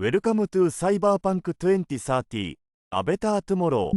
Welcome to Cyberpunk 2030 A Better Tomorrow。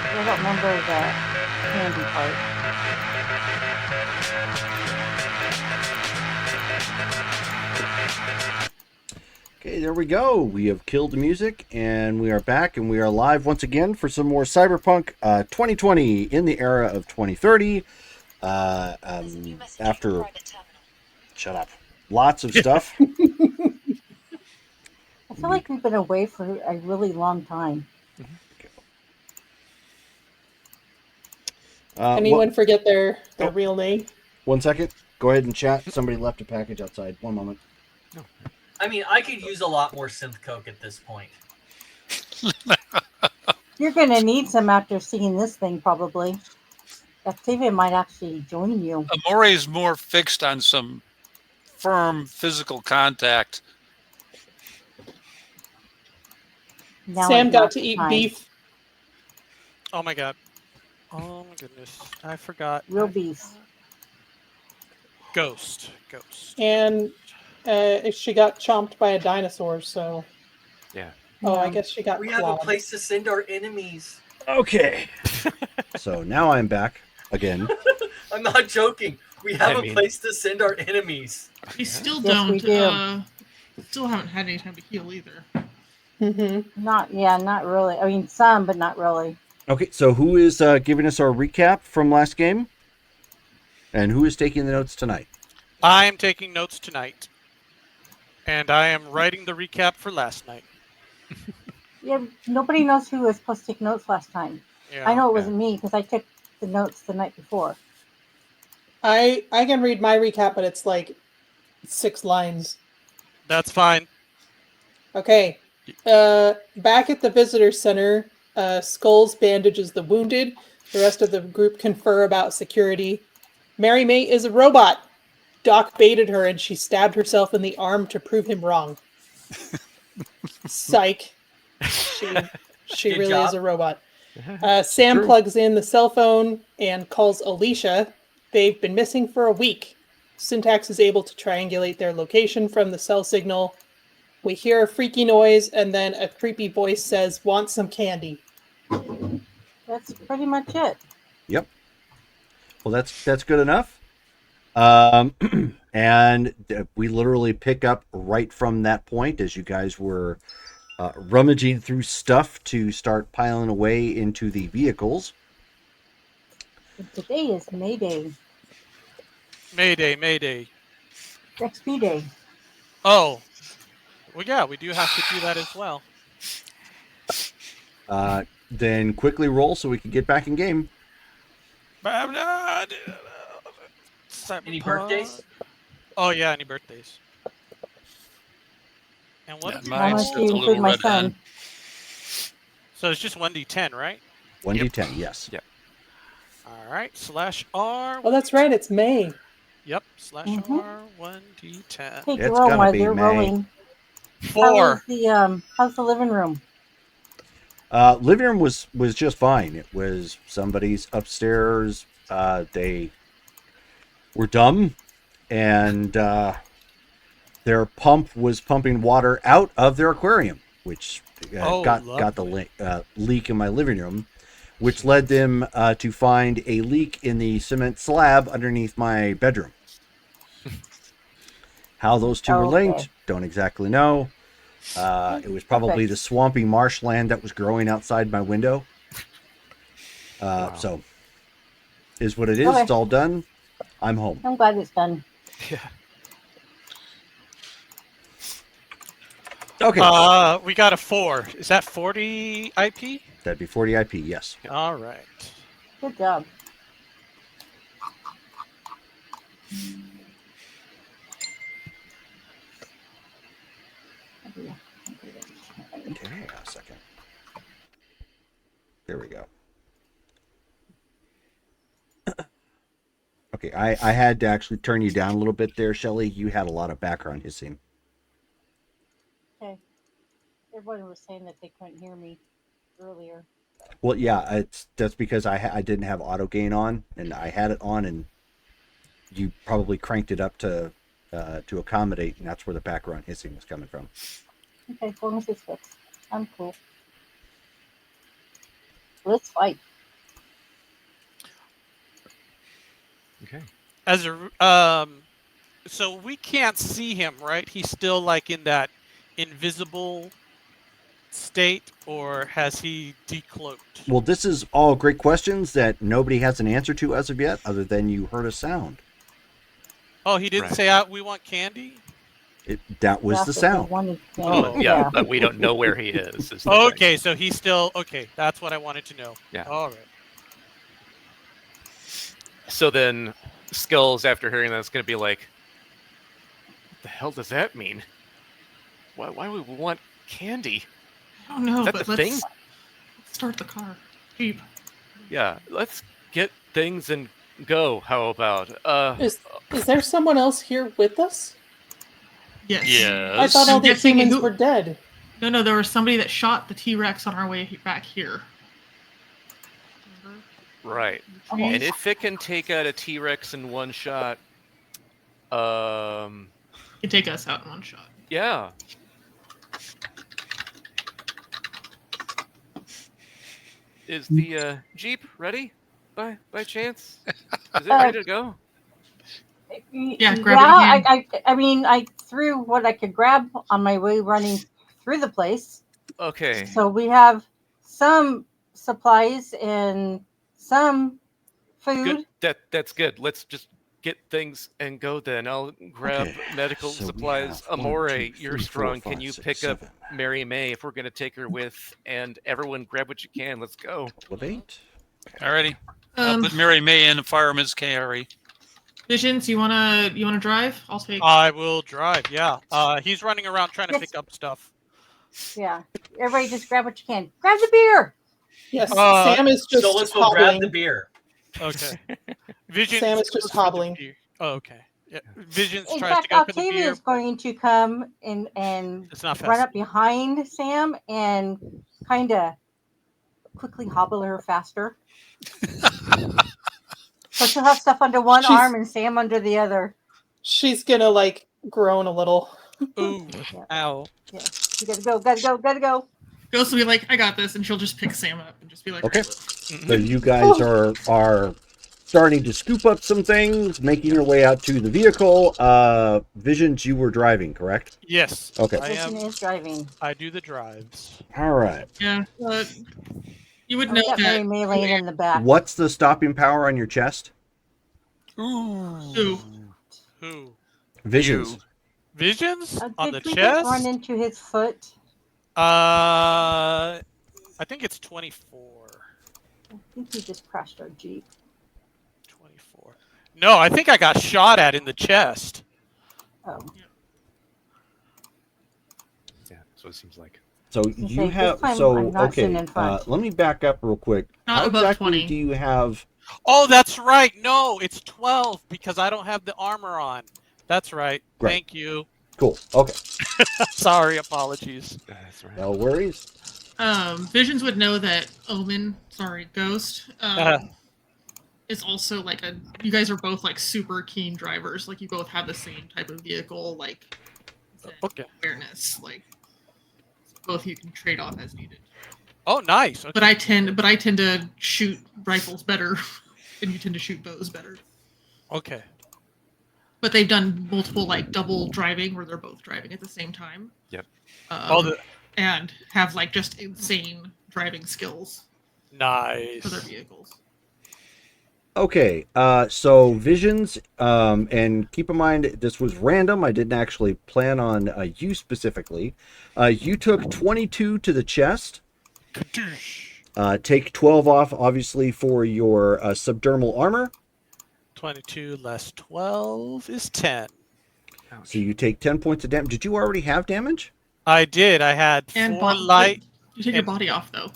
I don't remember the candy part. Okay, there we go. We have killed the music, and we are back, and we are live once again for some more Cyberpunk 2020 in the era of 2030. After... Shut up. Lots of stuff. I feel like we've been away for a really long time. Anyone forget their real name? 1 second. Go ahead and chat. Somebody left a package outside. 1 moment. I mean, I could use a lot more synth coke at this point. You're going to need some after seeing this thing, probably. Octavia might actually join you. Amore is more fixed on some firm physical contact. Now Sam is got not to the eat time. beef. Oh my god. Oh my goodness. I forgot. Real beef. Ghost. And she got chomped by a dinosaur, so... Yeah. Oh, I guess she got We have a clawed. place to send our enemies. Okay. So now I'm back again. I'm not joking. We have I a mean- place to send our enemies. We still Yes, we don't. do. Still haven't had any time to heal either. Not really. I mean, some, but not really. Okay, so who is giving us our recap from last game? And who is taking the notes tonight? I am taking notes tonight. And I am writing the recap for last night. Yeah, nobody knows who was supposed to take notes last time. Yeah. I know it wasn't me because I took the notes the night before. I can read my recap, but it's like 6 lines. That's fine. Okay. Back at the visitor center, Skulls bandages the wounded. The rest of the group confer about security. Mary May is a robot. Doc baited her and she stabbed herself in the arm to prove him wrong. Psych. She Good really job. is a robot. Sam plugs in the cell phone and calls Alicia. They've been missing for a week. Syntax is able to triangulate their location from the cell signal. We hear a freaky noise, and then a creepy voice says, "Want some candy?" That's pretty much it. Yep. Well, that's good enough. And we literally pick up right from that point as you guys were rummaging through stuff to start piling away into the vehicles. Today is May Day. Mayday. XP Day. Oh. Well, yeah, we do have to do that as well. Then quickly roll so we can get back in game. Any birthdays? Oh, yeah, any birthdays. And what? Yeah, is mine's Unless just a you little include my red son. hen. So it's just 1d10, right? 1d10, yes. Yep. All right. /R. Oh, that's right. It's May. Yep. Mhm. /R 1d10. Take It's your roll gonna while be they're May. rolling. 4. How's the living room? Living room was just fine. It was somebody's upstairs. They were dumb, and their pump was pumping water out of their aquarium, which got the leak in my living room, which led them to find a leak in the cement slab underneath my bedroom. How those two were linked, Okay. don't exactly know. It was probably Perfect. the swampy marshland that was growing outside my window. So, is what it is. Okay. It's all done. I'm home. I'm glad it's done. Okay. We got a 4. Is that 40 IP? That'd be 40 IP, yes. All right. Good job. Okay, a second. There we go. Okay, I had to actually turn you down a little bit there, Shelley. You had a lot of background hissing. Okay. Everyone was saying that they couldn't hear me earlier. Well, yeah, that's because I didn't have auto gain on, and I had it on, and you probably cranked it up to to accommodate, and that's where the background hissing was coming from. Okay, as long as it's fixed. I'm cool. Let's fight. Okay. As a so we can't see him, right? He's still like in that invisible state, or has he decloaked? Well, this is all great questions that nobody has an answer to as of yet, other than you heard a sound. Oh, he didn't Right. say we want candy? That was That's the what we sound. wanted. Oh, Yeah, but we don't know where he is. is the thing. Okay, so he's still okay. That's what I wanted to know. Yeah. All right. So then, Skulls, after hearing that, is going to be like, "What the hell does that mean? Why would we want candy? I don't know, Is that but the let's thing? start the car. Jeep. Yeah, let's get things and go. How about Is there someone else here with us? Yes. I thought all I'm the guessing humans who- were dead. No, there was somebody that shot the T-Rex on our way back here. Remember? right? Okay. And if it can take out a T-Rex in one shot, It can take us out in one shot. yeah. Is the Jeep ready? By chance? Is it ready to go? Yeah, grab it again. I mean, I threw what I could grab on my way running through the place. Okay. So we have some supplies and some food. Good. That's good. Let's just get things and go then. I'll grab Okay, medical so we supplies. have 1, Amore, 2, you're 3, 4, strong. 5, Can you 6, pick up 7. Mary May if we're gonna take her with? And everyone, grab what you can. Let's go. Elevate. Alrighty. I'll Um, put Mary May in the fireman's carry. Visions, you wanna drive? I'll take. I will drive. Yeah. He's running around trying to Yes. pick up stuff. Yeah. Everybody just grab what you can. Grab the beer. Yes, Uh, Sam is just So let's go grab hobbling. the beer. Okay. Vision. Sam is just hobbling. Oh, okay. Yeah. Visions In tries fact, to go for the Octavia beer. is going to come and It's not run fast. up behind Sam and kind of quickly hobble her faster. So she'll have stuff under one She's- arm and Sam under the other. She's gonna like groan a little. Ooh. Yeah. Ow. Yeah. You gotta go. Ghost will be like, I got this, and she'll just pick Sam up and just be like, Okay. "Right, So you guys are starting to scoop up some things, making your way out to the vehicle. Visions, you were driving, correct? Yes. Okay. I Vision am. is driving. I do the drives. All right. Yeah, you would Oh, know we got Mary that. May laying in the back. What's the stopping power on your chest? Ooh. Who? Visions. Visions on the Did we just chest? run into his foot? I think it's 24. I think he just crashed our Jeep. 24. No, I think I got shot at in the chest. Oh. Yeah, that's what it seems like. So gonna you say, have this time I'm not okay. sitting in front. Let me back up real quick. Not How above exactly 20. do you have? Oh, that's right. No, it's 12 because I don't have the armor on. That's right. Right. Thank you. Cool. Okay. Sorry, apologies. That's right. No worries. Visions would know that Ghost, Uh-huh. is also like you guys are both like super keen drivers. Like you both have the same type of vehicle, like Okay. awareness. Like both you can trade off as needed. Oh, nice. Okay. But I tend to shoot rifles better, and you tend to shoot bows better. Okay. But they've done multiple like double driving where they're both driving at the same time. Yep. And have like just insane driving skills Nice. for their vehicles. Okay. So Visions, and keep in mind this was random. I didn't actually plan on you specifically. You took 22 to the chest. Kadoosh. Take 12 off, obviously, for your subdermal armor. 22 less 12 is 10. So you take 10 points of damage. Did you already have damage? I did. I had And 4 light. You take your and- body off though.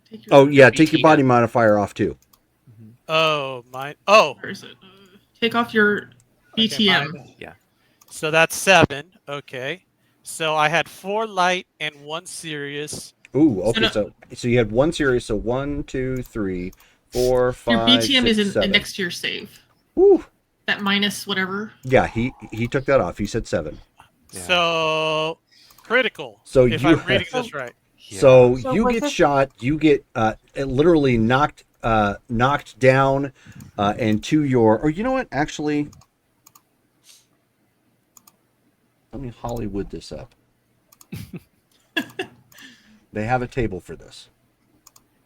Take your, Oh yeah, take your BT body modifier off too. Oh, my. Oh. Where is it? Take off your okay, BTM. Yeah. So that's 7. Okay. So I had 4 light and 1 serious. Ooh, okay. no- So you had 1 series. So 1, 2, 3, 4, 5. Your BTM 6, is 7. next to your save. Ooh. That minus whatever. Yeah, he took that off. He said 7. Yeah. So critical. So if you I'm reading have- this right. So So you was get this- shot. You get literally knocked down, and to your. Or you know what? Actually, let me Hollywood this up. They have a table for this.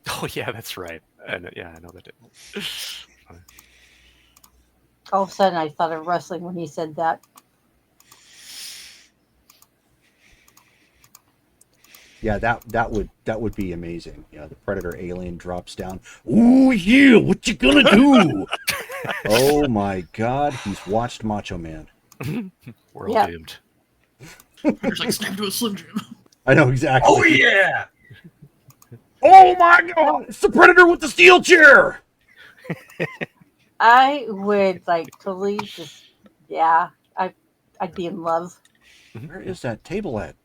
Oh yeah, that's right. And yeah, I know that. All of a sudden, I thought of wrestling when he said that. Yeah, that would be amazing. Yeah, the Predator alien drops down. Ooh yeah, what you gonna do? Oh my God, he's watched Macho Man. We're all Yeah. doomed. There's like snap to a Slim Jim. I know exactly. Oh yeah! Oh my God, it's the Predator with the steel chair. I would like totally just, yeah, I'd be in love. Where is that table at?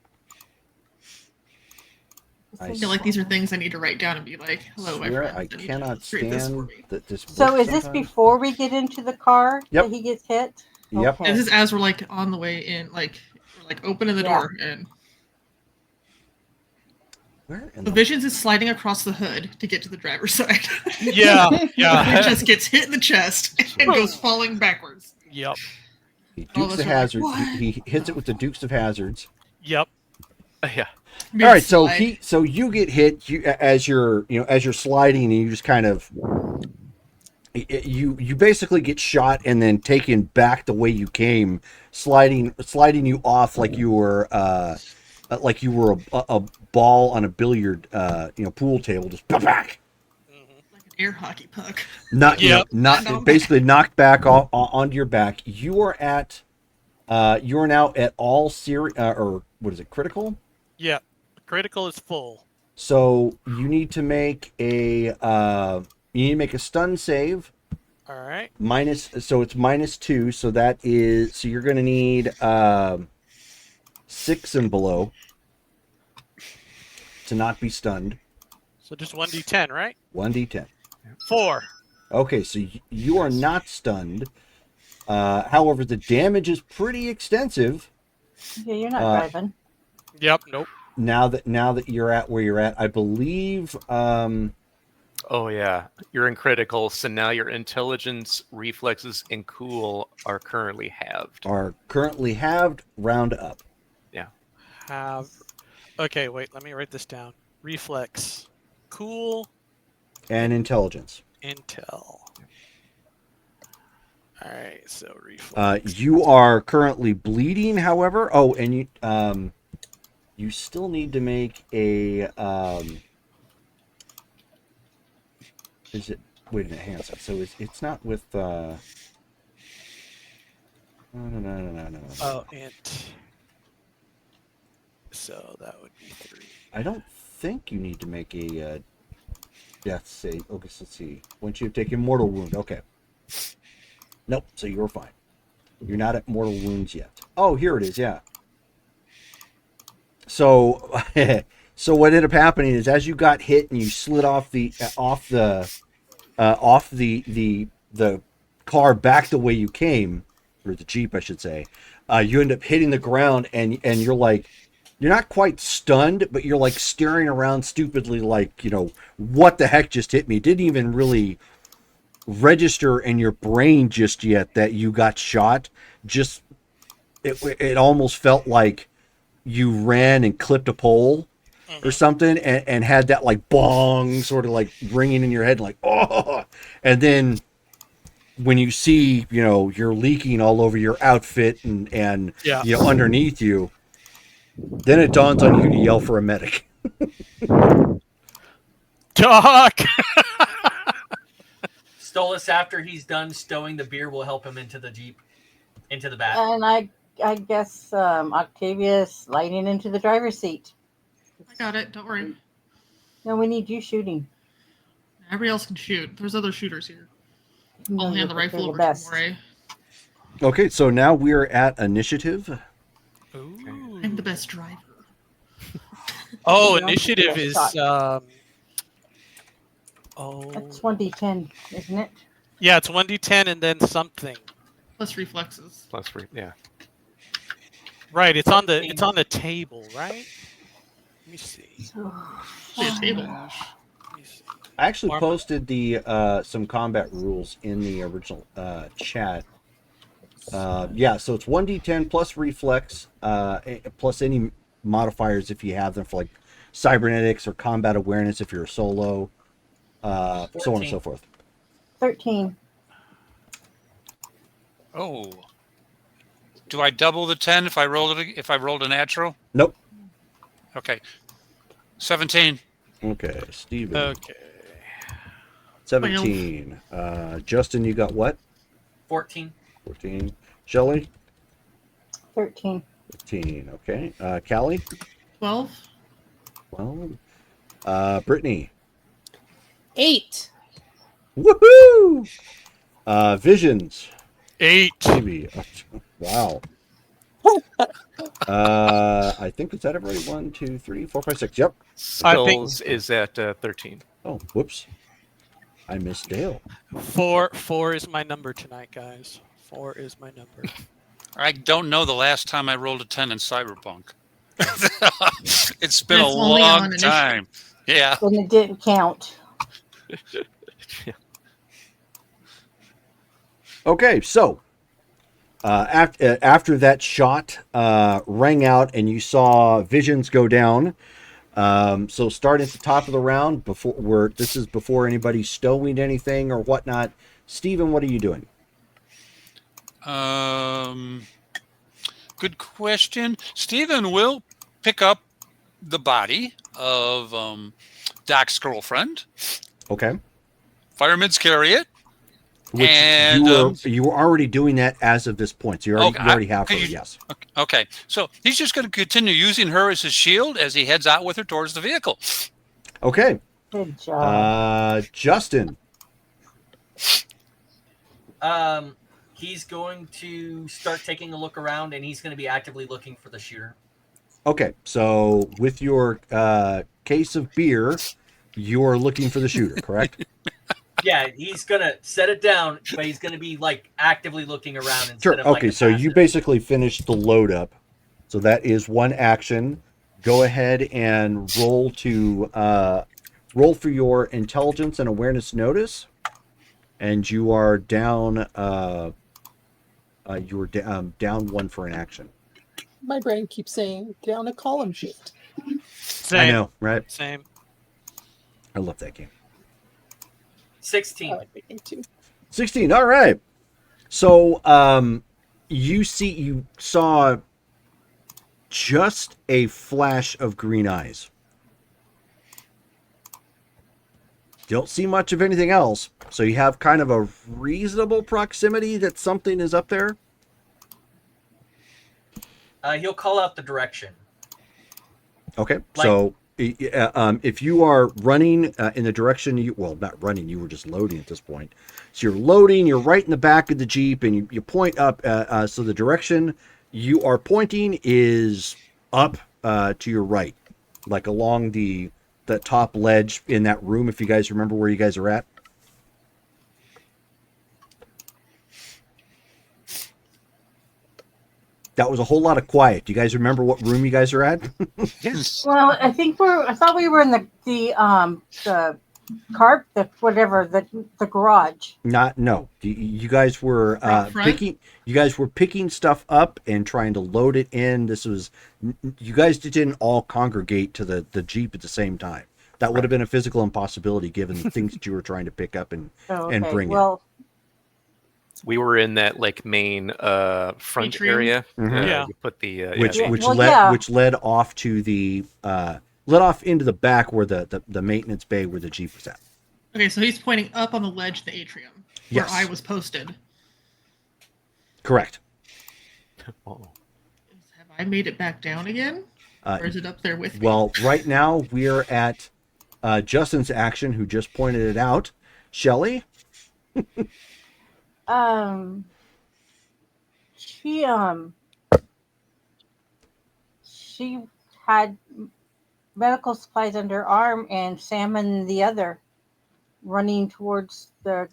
I feel like these are things I need to write down and be like, hello, my Swear friend. I cannot stand that this. So works is this sometimes. before we get into the car Yep. that he gets hit? Yep. Okay. This is as we're like on the way in, like we're like opening the Yeah. door, and Where in the Visions is sliding across the hood to get to the driver's side. Yeah, yeah. It just gets hit in the chest and goes falling backwards. Yep. He All of Dukes us of are like, Hazards. "What?" He hits it with the Dukes of Hazards. Yep. Yeah. All right, so Mid-slide. you get hit as you're sliding, and you just kind of you basically get shot and then taken back the way you came, sliding you off like you were a ball on a billiard pool table, just back. like an air hockey puck. Not Yep. I know. basically knocked back onto your back. You are now at all or what is it, critical? Yep. Critical is full. So you need to make a stun save All right. so it's -2. So you're going to need 6 and below to not be stunned. So just 1d10, right? 1d10. 4. Okay, so you are not stunned. However, the damage is pretty extensive. Yeah, you're not driving. Yep. Nope. Now that you're at where you're at, I believe. Oh yeah, you're in critical, so now your intelligence, reflexes, and cool are currently halved. Round up. Have. Okay, wait. Let me write this down. Reflex. Cool. And intelligence. Intel. All right. So reflex. You are currently bleeding, however. Oh, and you still need to make a is it wait a minute, hang on a second. So it's not with no. Oh, int. So that would be 3. I don't think you need to make a death save. Okay, so let's see. Once you've taken mortal wound, okay. Nope, so you're fine. You're not at mortal wounds yet. Oh, here it is, yeah. So so what ended up happening is as you got hit and you slid off the car back the way you came, or the Jeep I should say, you end up hitting the ground and you're not quite stunned, but you're like staring around stupidly like, what the heck just hit me? Didn't even really register in your brain just yet that you got shot. Just it almost felt like you ran and clipped a pole or something and had that like bong sort of like ringing in your head like, oh, and then when you see, you're leaking all over your outfit and underneath you, then it dawns on you to yell for a medic. Doc. Stolas, after he's done stowing the beer, will help him into the Jeep, into the back. And I guess Octavia's sliding into the driver's seat. I got it. Don't worry. No, we need you shooting. Everybody else can shoot. There's other shooters here. You know I'll hand you're the rifle the over best. to Moray. Okay, so now we're at initiative. Ooh. I'm the best driver. Oh, You don't initiative get is shot. oh. That's 1d10, isn't it? Yeah, it's 1d10 and then something. Plus reflexes. Yeah. Right. It's on the table, right? Let me see. Play a table. Let me see. I actually Farm- posted the some combat rules in the original chat. Yeah, so it's 1d10 plus reflex, plus any modifiers if you have them for like cybernetics or combat awareness if you're a solo, so on and 14. so forth. 13. Oh. Do I double the 10 if I rolled a natural? Nope. Okay. 17. Okay, Steven. Okay. 17. Justin, you got what? 14. 14. Shelley? 13. 15. Okay. Callie? 12. 12. Brittany? 8. Woohoo! Visions? 8. Maybe. Wow. I think it's at everybody. 1, 2, 3, 4, 5, 6. Yep. I think- Skulls is at 13. Oh, whoops. I missed Dale. 4 is my number tonight, guys. 4 is my number. I don't know the last time I rolled a 10 in Cyberpunk. It's been a It's only on long initiative. time. Yeah. And it didn't count. Okay, so after that shot rang out and you saw visions go down, so start at the top of the round this is before anybody stowing anything or whatnot. Steven, what are you doing? Good question. Stephen will pick up the body of Doc's girlfriend. Okay. Firemen's carry it. Which And you were already doing that as of this point. So you already have her, yes. Okay. So he's just going to continue using her as his shield as he heads out with her towards the vehicle. Okay. Good job. Justin. He's going to start taking a look around, and he's going to be actively looking for the shooter. Okay, so with your case of beer, you're looking for the shooter, correct? Yeah, he's going to set it down, but he's going to be like actively looking around instead Sure. of like Okay, so you passive. basically finished the load up. So that is one action. Go ahead and roll for your intelligence and awareness notice, and you are down. You were down 1 for an action. My brain keeps saying down a column shift. Same. I know, right? Same. I love that game. 16. I like that game too. 16. All right. So you saw just a flash of green eyes. Don't see much of anything else. So you have kind of a reasonable proximity that something is up there. He'll call out the direction. Okay. So if you are running in the direction not running, you were just loading at this point. So you're loading, you're right in the back of the Jeep, and you point up. So the direction you are pointing is up to your right, like along the top ledge in that room, if you guys remember where you guys are at. That was a whole lot of quiet. Do you guys remember what room you guys are at? Yes. Well, I thought we were in the garage. No. You guys were Out front? picking stuff up and trying to load it in. You guys didn't all congregate to the Jeep at the same time. That would have been a physical impossibility given the things that you were trying to pick up and bring Well, We were in that like main front Atrium? area. Mhm. Yeah. You put the which led off to the led off into the back where the maintenance bay where the Jeep was at. Okay, so he's pointing up on the ledge of the atrium Yes. where I was posted. Correct. Oh. Have I made it back down again? Or is it up there with me? Well, right now we're at Justin's action, who just pointed it out. Shelley? She had medical supplies under her arm, and Sam and the other running towards the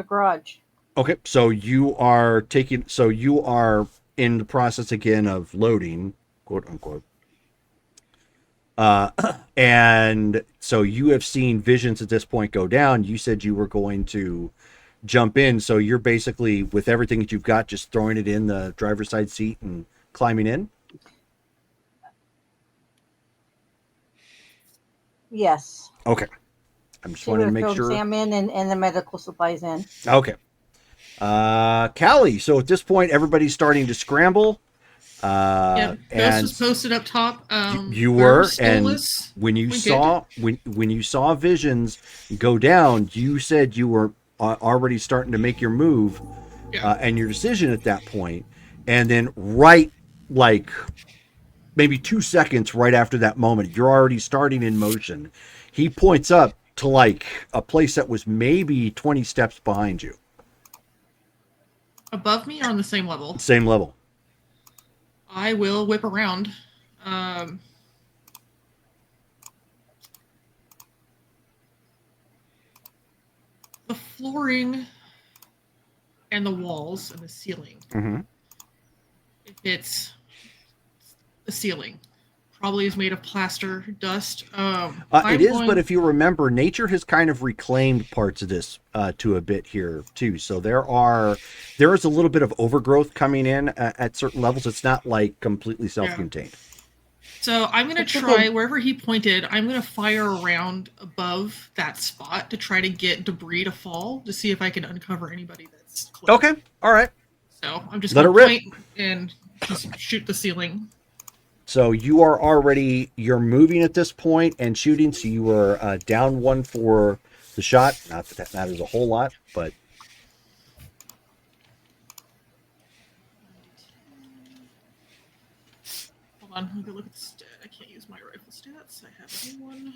garage. Okay, so you are in the process again of loading, quote unquote. And so you have seen visions at this point go down. You said you were going to jump in, so you're basically, with everything that you've got, just throwing it in the driver's side seat and climbing in. Yes. Okay, I'm just She wanting to would make throw sure. Sam in and the medical supplies in. Okay. Callie, so at this point everybody's starting to scramble. Yeah, Ghost And was posted up top. you where were, Skull and is, when you we saw when you saw visions go down, you said you were already starting to make your move Yeah. and your decision at that point, and then right, like maybe 2 seconds right after that moment, you're already starting in motion. He points up to like a place that was maybe 20 steps behind you, above me or on the same level. same level. I will whip around. The flooring and the walls and the ceiling. Mm-hmm. If it's the ceiling, probably is made of plaster, dust. It is, but if you remember, nature has kind of reclaimed parts of this to a bit here too. So there is a little bit of overgrowth coming in at certain levels. It's not like completely self-contained. So I'm gonna try wherever he pointed. I'm gonna fire around above that spot to try to get debris to fall to see if I can uncover anybody that's close. Okay, all right. So I'm just Let gonna it rip. point and just shoot the ceiling. So you're moving at this point and shooting. So you were down one for the shot. Not that matters a whole lot, but Hold on, let me look at the stat. I can't use my rifle stats. I have a new one.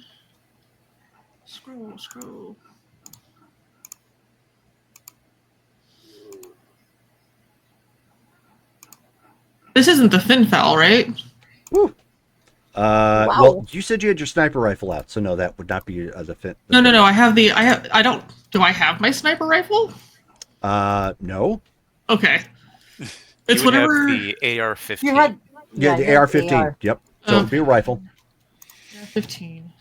Scroll. This isn't the Finfowl, right? whew. Wow. Well, you said you had your sniper rifle out, so no, that would not be the fit. No. Do I have my sniper rifle? No. Okay. It's You would have whatever. the AR-15. You had Yeah, the you had AR-15. AR. Yep. So it'd be a rifle. 15.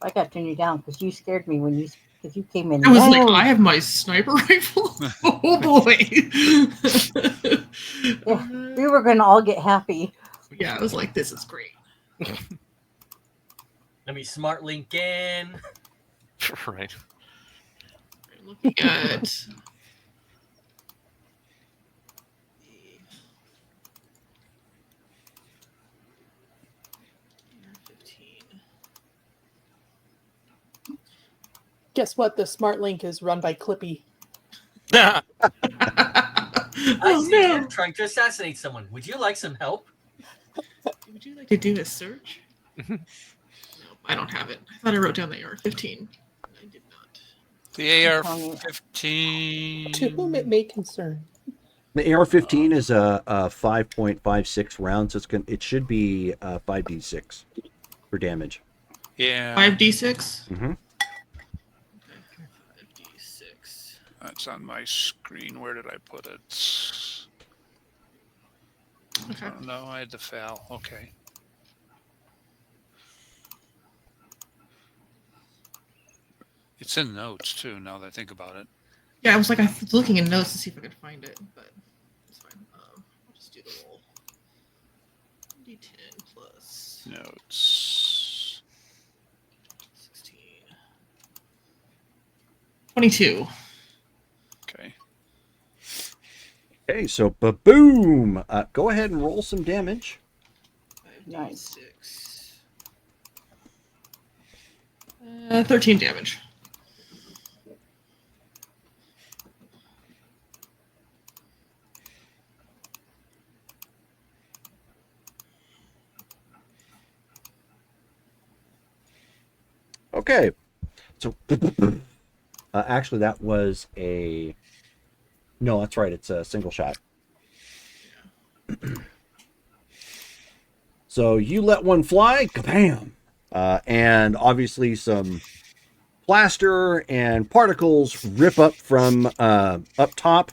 I got to turn you down because you scared me when you came in. I was like, Whoa. I have my sniper rifle. Oh boy. Yeah, we were gonna all get happy. Yeah, I was like, this is great. Let me smart link in. Right. I'm looking at. Guess what? The Smart Link is run by Clippy. I Oh see no! him trying to assassinate someone. Would you like some help? Would you like to do a search? No, I don't have it. I thought I wrote down the AR-15. I did not. The AR-15. To whom it may concern. The AR-15 is a 5.56 rounds. It should be 5d6 for damage. Yeah, 5d6. Mm-hmm. 5d6. that's on my screen. Where did I put it? Okay. Oh, no, I had the foul. Okay. It's in notes too. Now that I think about it. Yeah, I was like, I was looking in notes to see if I could find it, but it's fine. I'll just do the roll. D10 plus Notes. 16. 22. Okay. Okay, so boom. Go ahead and roll some damage. 5d6. 13 damage. Okay. So actually that was a no, that's right. It's a single shot. So you let one fly, kabam. And obviously some plaster and particles rip up from up top,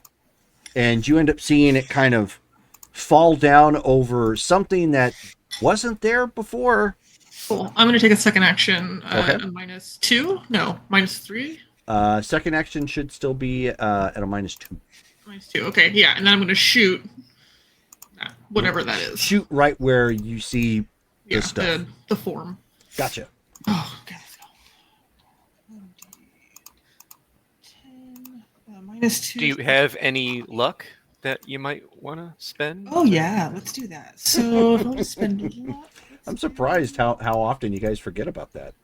and you end up seeing it kind of fall down over something that wasn't there before. Cool. I'm going to take a second action. Okay. -2? No, -3? Second action should still be at a -2. -2. Okay, yeah. And then I'm going to shoot whatever that is. Shoot right where you see Yeah, this stuff. the form. Gotcha. Oh, okay, let's go. 10, -2. Do you have any luck that you might want to spend? Oh, yeah, let's do that. So, if I'll spend luck, I'm surprised how often you guys forget about that.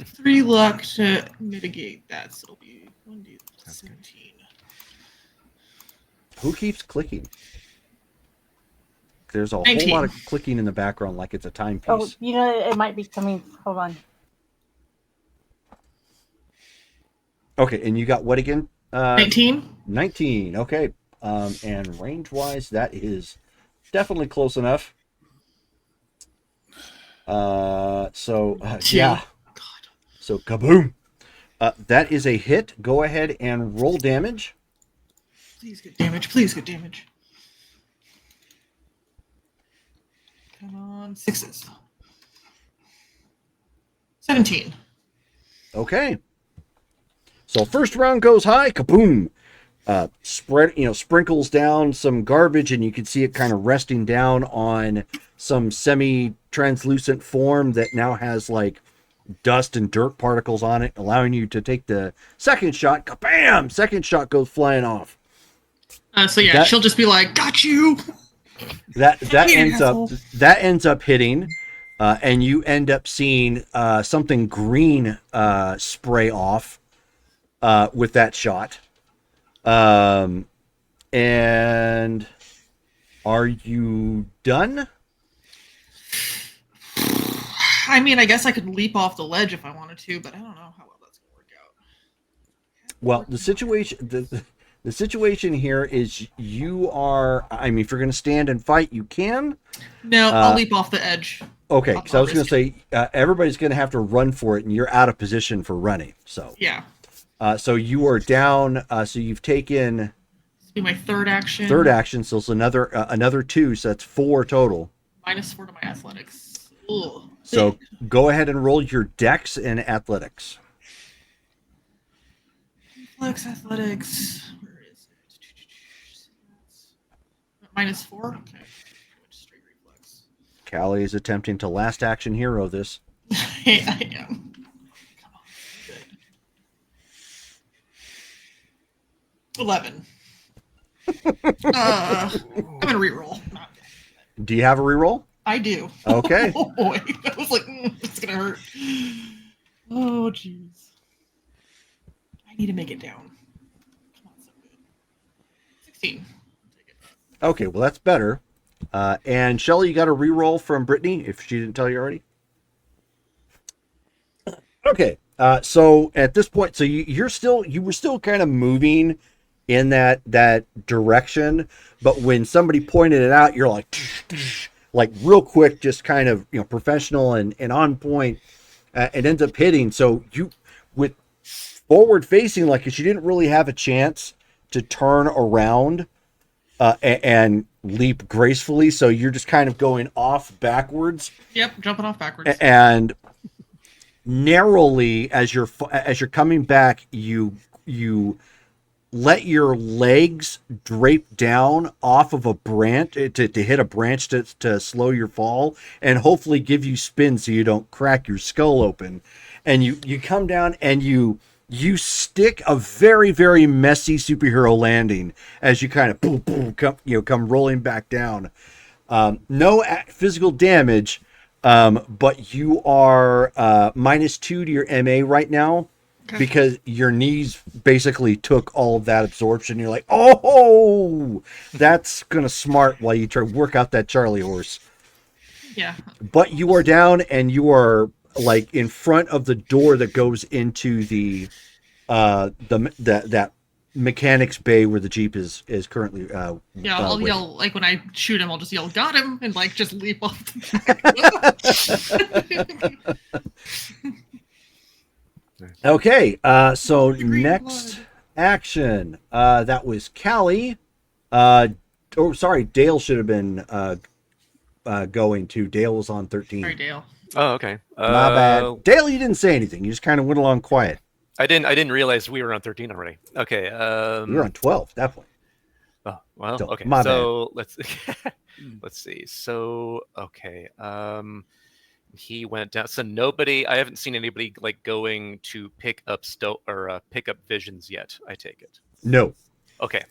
3 luck to mitigate that. So, it'll be 1d17. Who keeps clicking? There's a 19. whole lot of clicking in the background like it's a timepiece. Oh, you know, it might be coming. Hold on. Okay, and you got what again? 19? 19. Okay. And range-wise, that is definitely close enough. Two. Yeah. So kaboom. That is a hit. Go ahead and roll damage. Please get damage. Please get damage. Come on, 6s. 17. Okay. So first round goes high, kaboom. Sprinkles down some garbage, and you can see it kind of resting down on some semi-translucent form that now has like dust and dirt particles on it, allowing you to take the second shot. Kabam! Second shot goes flying off. So yeah, That- she'll just be like, "Got you." That Here, ends up hitting, and you end up seeing something green spray off with that shot. And are you done? I mean, I guess I could leap off the ledge if I wanted to, but I don't know how well that's gonna work out. Well, the situation here is you are. I mean, if you're going to stand and fight, you can. No, I'll leap off the edge. Okay, I'll- because I I'll was going to risk say everybody's going to have to run for it, and you're out of position for running. So, Yeah, so you are down. So you've taken this will be my third action. third action. So it's another 2. So that's 4 total. -4 to my athletics. Ugh. So go ahead and roll your dex and athletics. Athletics. Where is it? -4. Okay. Straight reflex. Callie is attempting to last action hero this. Hey, I am. Come on. Good. 11. I'm gonna reroll. Do you have a reroll? I do. Okay. Oh boy, I was like, it's gonna hurt. Oh jeez. I need to make it down. Come on, so good. 16. Okay, well that's better. And Shelly, you got a reroll from Brittany if she didn't tell you already. Okay, so at this point, so you were still kind of moving in that direction, but when somebody pointed it out, you're like real quick, just kind of professional and on point. It ends up hitting. So you with forward facing, like she didn't really have a chance to turn around and leap gracefully. So you're just kind of going off backwards. Yep, jumping off backwards. And narrowly, as you're coming back, you let your legs drape down off of a branch to hit a branch to slow your fall and hopefully give you spin so you don't crack your skull open. And you come down and you stick a very, very messy superhero landing as you kind of boom, boom, come rolling back down. No physical damage, but you are -2 to your MA right now. Okay. Because your knees basically took all of that absorption. You're like, oh, that's gonna smart while you try to work out that Charlie horse. Yeah. But you are down and you are like in front of the door that goes into that mechanics bay where the Jeep is currently. Yeah, I'll waiting. yell, like when I shoot him, I'll just yell, "Got him!" and like just leap off the back. Okay, so Green next blood. action. That was Callie. Sorry, Dale should have been going to. Dale was on 13. Sorry, Dale. Oh, okay. My bad. Dale, you didn't say anything. You just kind of went along quiet. I didn't realize we were on 13 already. Okay. We were on 12 at that point. Oh, well, So, okay. my So let's see. So okay. He went down. So nobody. I haven't seen anybody like going to pick up pick up visions yet. I take it. No. Okay.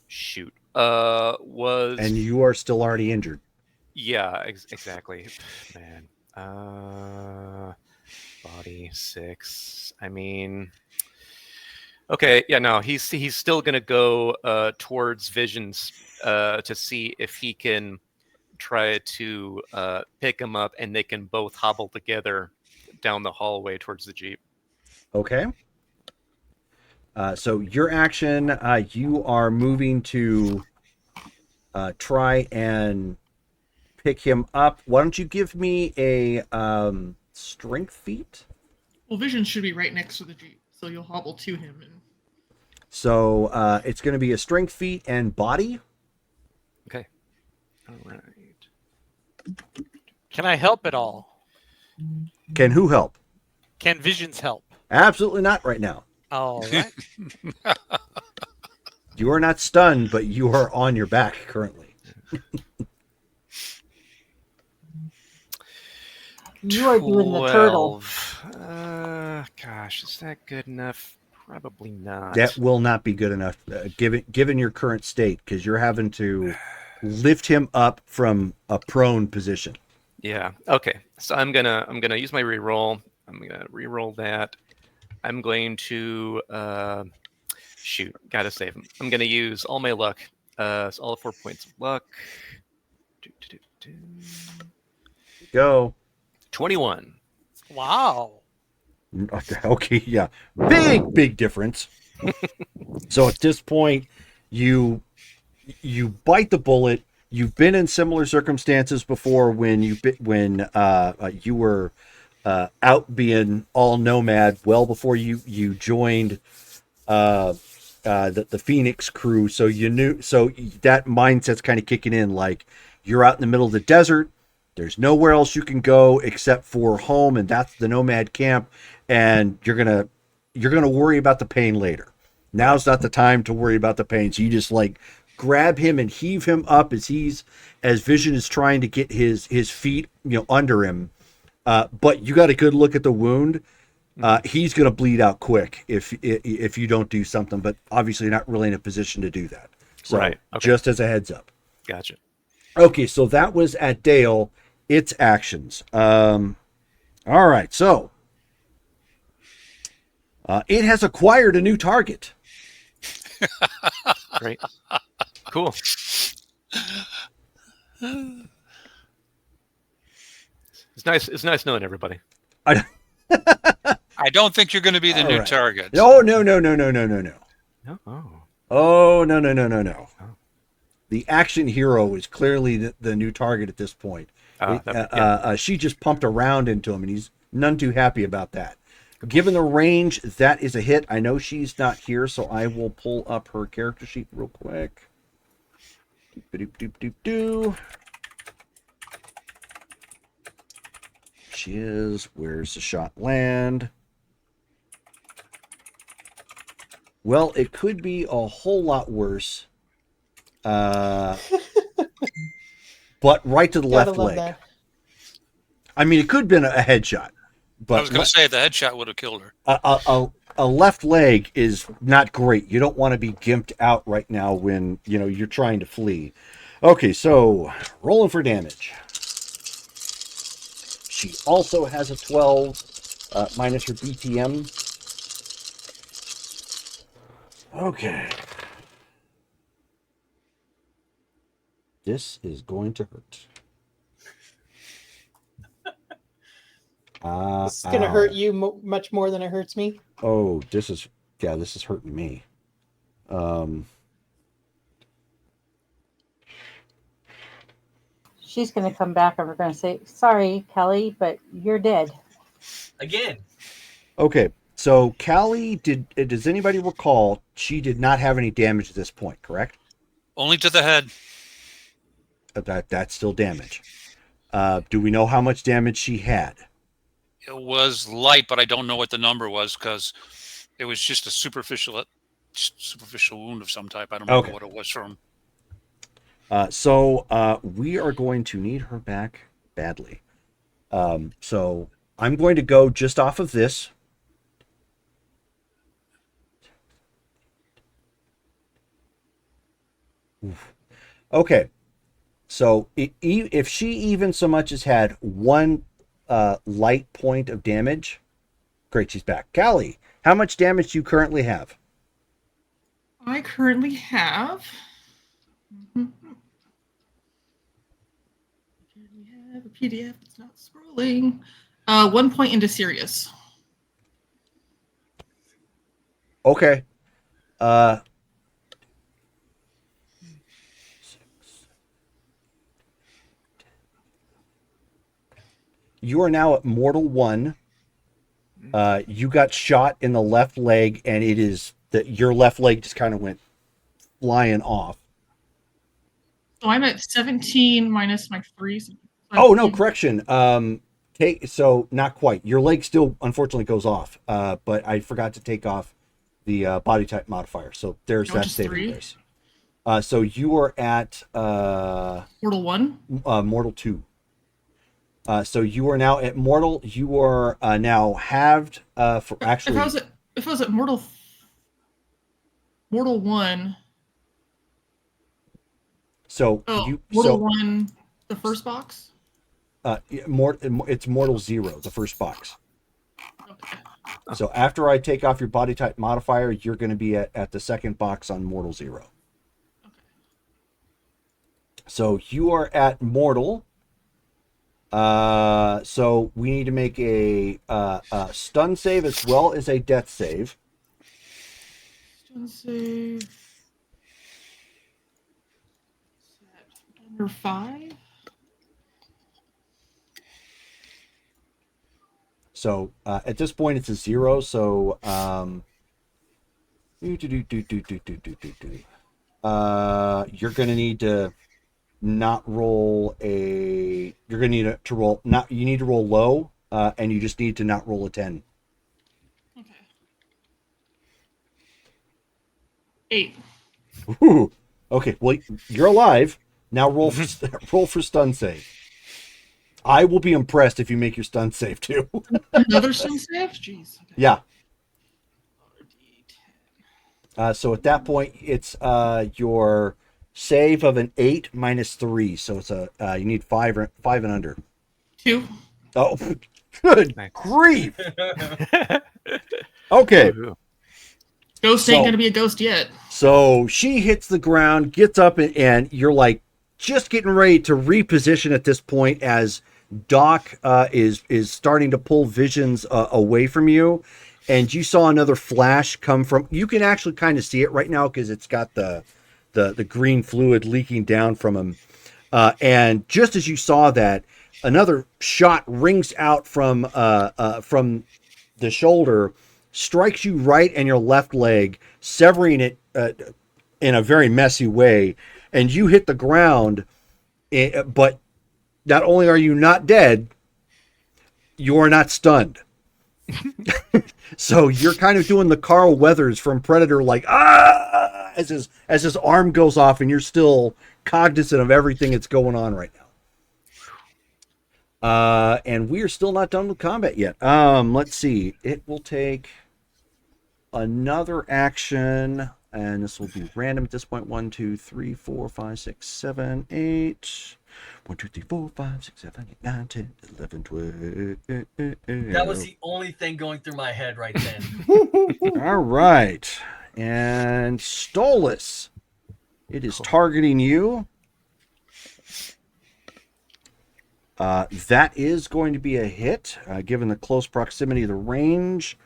Shoot. And you are still already injured. Yeah, exactly. Man. Body 6. I mean, okay, yeah, no, he's still gonna go towards visions to see if he can try to pick him up, and they can both hobble together down the hallway towards the Jeep. Okay. So your action, you are moving to try and pick him up. Why don't you give me a strength feat? Well, Vision should be right next to the Jeep, so you'll hobble to him. And So it's going to be a strength feat and body. Okay. All right. Can I help at all? Can who help? Can Visions help? Absolutely not right now. All right. You are not stunned, but you are on your back currently. You are doing the turtle. Gosh, is that good enough? Probably not. That will not be good enough, given your current state, because you're having to lift him up from a prone position. Yeah. Okay. So I'm gonna use my reroll. I'm gonna reroll that. I'm going to shoot. Gotta save him. I'm gonna use all my luck. So all 4 points of luck. Go. 21. Wow. Okay, yeah. Big difference. So at this point, you bite the bullet. You've been in similar circumstances before when you were out being all nomad well before you joined the Phoenix crew. So you knew, so that mindset's kind of kicking in, like you're out in the middle of the desert. There's nowhere else you can go except for home, and that's the nomad camp. And you're gonna worry about the pain later. Now's not the time to worry about the pain. So you just like grab him and heave him up as Vision is trying to get his feet under him. But you got a good look at the wound. He's gonna bleed out quick if you don't do something. But obviously, you're not really in a position to do that. So Right. Okay. just as a heads up. Gotcha. Okay, so that was at Dale. Its actions. All right, so it has acquired a new target. Great. Cool. It's nice. It's nice knowing everybody. I don't think you're going to be the All new right. target. No. Oh. Oh, no. The action hero is clearly the new target at this point. She just pumped a round into him, and he's none too happy about that. Given the range, that is a hit. I know she's not here, so I will pull up her character sheet real quick. Doop. She is. Where's the shot land? Well, it could be a whole lot worse. But right to the left leg. That. I mean, it could have been a headshot. But I was going to say the headshot would have killed her. A left leg is not great. You don't want to be gimped out right now when you're trying to flee. Okay, so rolling for damage. She also has a 12 minus her BTM. Okay. This is going to hurt. This is gonna hurt you much more than it hurts me. Oh, this is hurting me. She's going to come back and we're going to say, sorry, Kelly, but you're dead. Again. Okay, so Callie does anybody recall she did not have any damage at this point, correct? Only to the head. That's still damage. Do we know how much damage she had? It was light, but I don't know what the number was because it was just a superficial wound of some type. I don't remember Okay. what it was from. So we are going to need her back badly. So I'm going to go just off of this. Oof. Okay. So if she even so much as had one light point of damage, great, she's back. Callie, how much damage do you currently have? I currently have. We have a PDF that's not scrolling. 1 point into serious. Okay. You are now at Mortal 1. You got shot in the left leg, and it is that your left leg just kind of went flying off. So I'm at 17 minus my 3. So Oh no, correction. So not quite. Your leg still unfortunately goes off. But I forgot to take off the body type modifier. So there's that just saving 3? grace. So you are at Mortal 1? Mortal 2. So you are now at Mortal. You are now halved for actually. If I was at Mortal 1. So Mortal 1, the first box. It's Mortal 0, the first box. Okay. So after I take off your body type modifier, you're going to be at the second box on Mortal 0. Okay. So you are at Mortal. So we need to make a stun save as well as a death save. Stun save. Under 5. So at this point it's a 0. So you're gonna need to not roll a. You're gonna need to roll not. You need to roll low, and you just need to not roll a 10. Okay. 8. Ooh. Okay. Well, you're alive. Now roll for stun save. I will be impressed if you make your stun save too. Another stun save? Jeez. Okay. Yeah. So at that point, it's your save of an 8 minus 3. So it's you need 5 and under. 2. Oh, good Nice. grief. Okay. Ghost ain't gonna be a ghost yet. So she hits the ground, gets up, and you're like just getting ready to reposition at this point as Doc is starting to pull visions away from you, and you saw another flash come from. You can actually kind of see it right now because it's got the green fluid leaking down from him, and just as you saw that, another shot rings out from the shoulder, strikes you right in your left leg, severing it in a very messy way, and you hit the ground. But not only are you not dead, you are not stunned. So you're kind of doing the Carl Weathers from Predator, like as his arm goes off, and you're still cognizant of everything that's going on right now. And we are still not done with combat yet. Let's see. It will take another action, and this will be random at this point. 1, 2, 3, 4, 5, 6, 7, 8. 1, 2, 3, 4, 5, 6, 7, 8, 9, 10, 11, 12. That was the only thing going through my head right then. All right. And Stolas, it is targeting you. That is going to be a hit, given the close proximity of the range.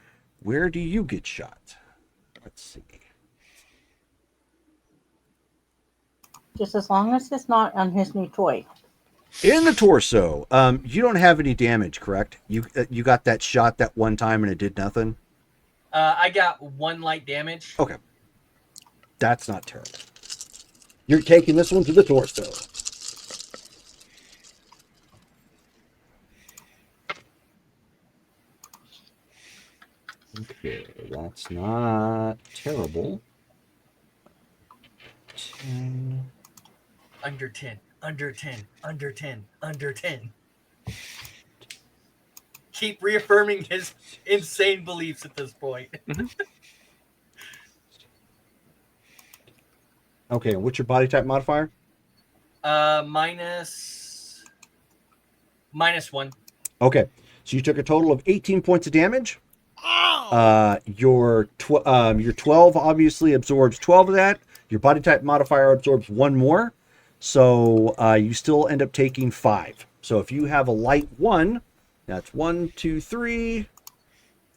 Where do you get shot? Let's see. Just as long as it's not on his new toy. In the torso. You don't have any damage, correct? You got that shot that one time and it did nothing? I got 1 light damage. Okay. That's not terrible. You're taking this one to the torso. Okay, that's not terrible. 10. Under 10. Under 10. Under 10. Under 10. Keep reaffirming his insane beliefs at this point. Okay, what's your body type modifier? Minus 1. Okay, so you took a total of 18 points of damage. Your 12 obviously absorbs 12 of that. Your body type modifier absorbs 1 more. So you still end up taking 5. So if you have a light 1, that's 1, 2, 3,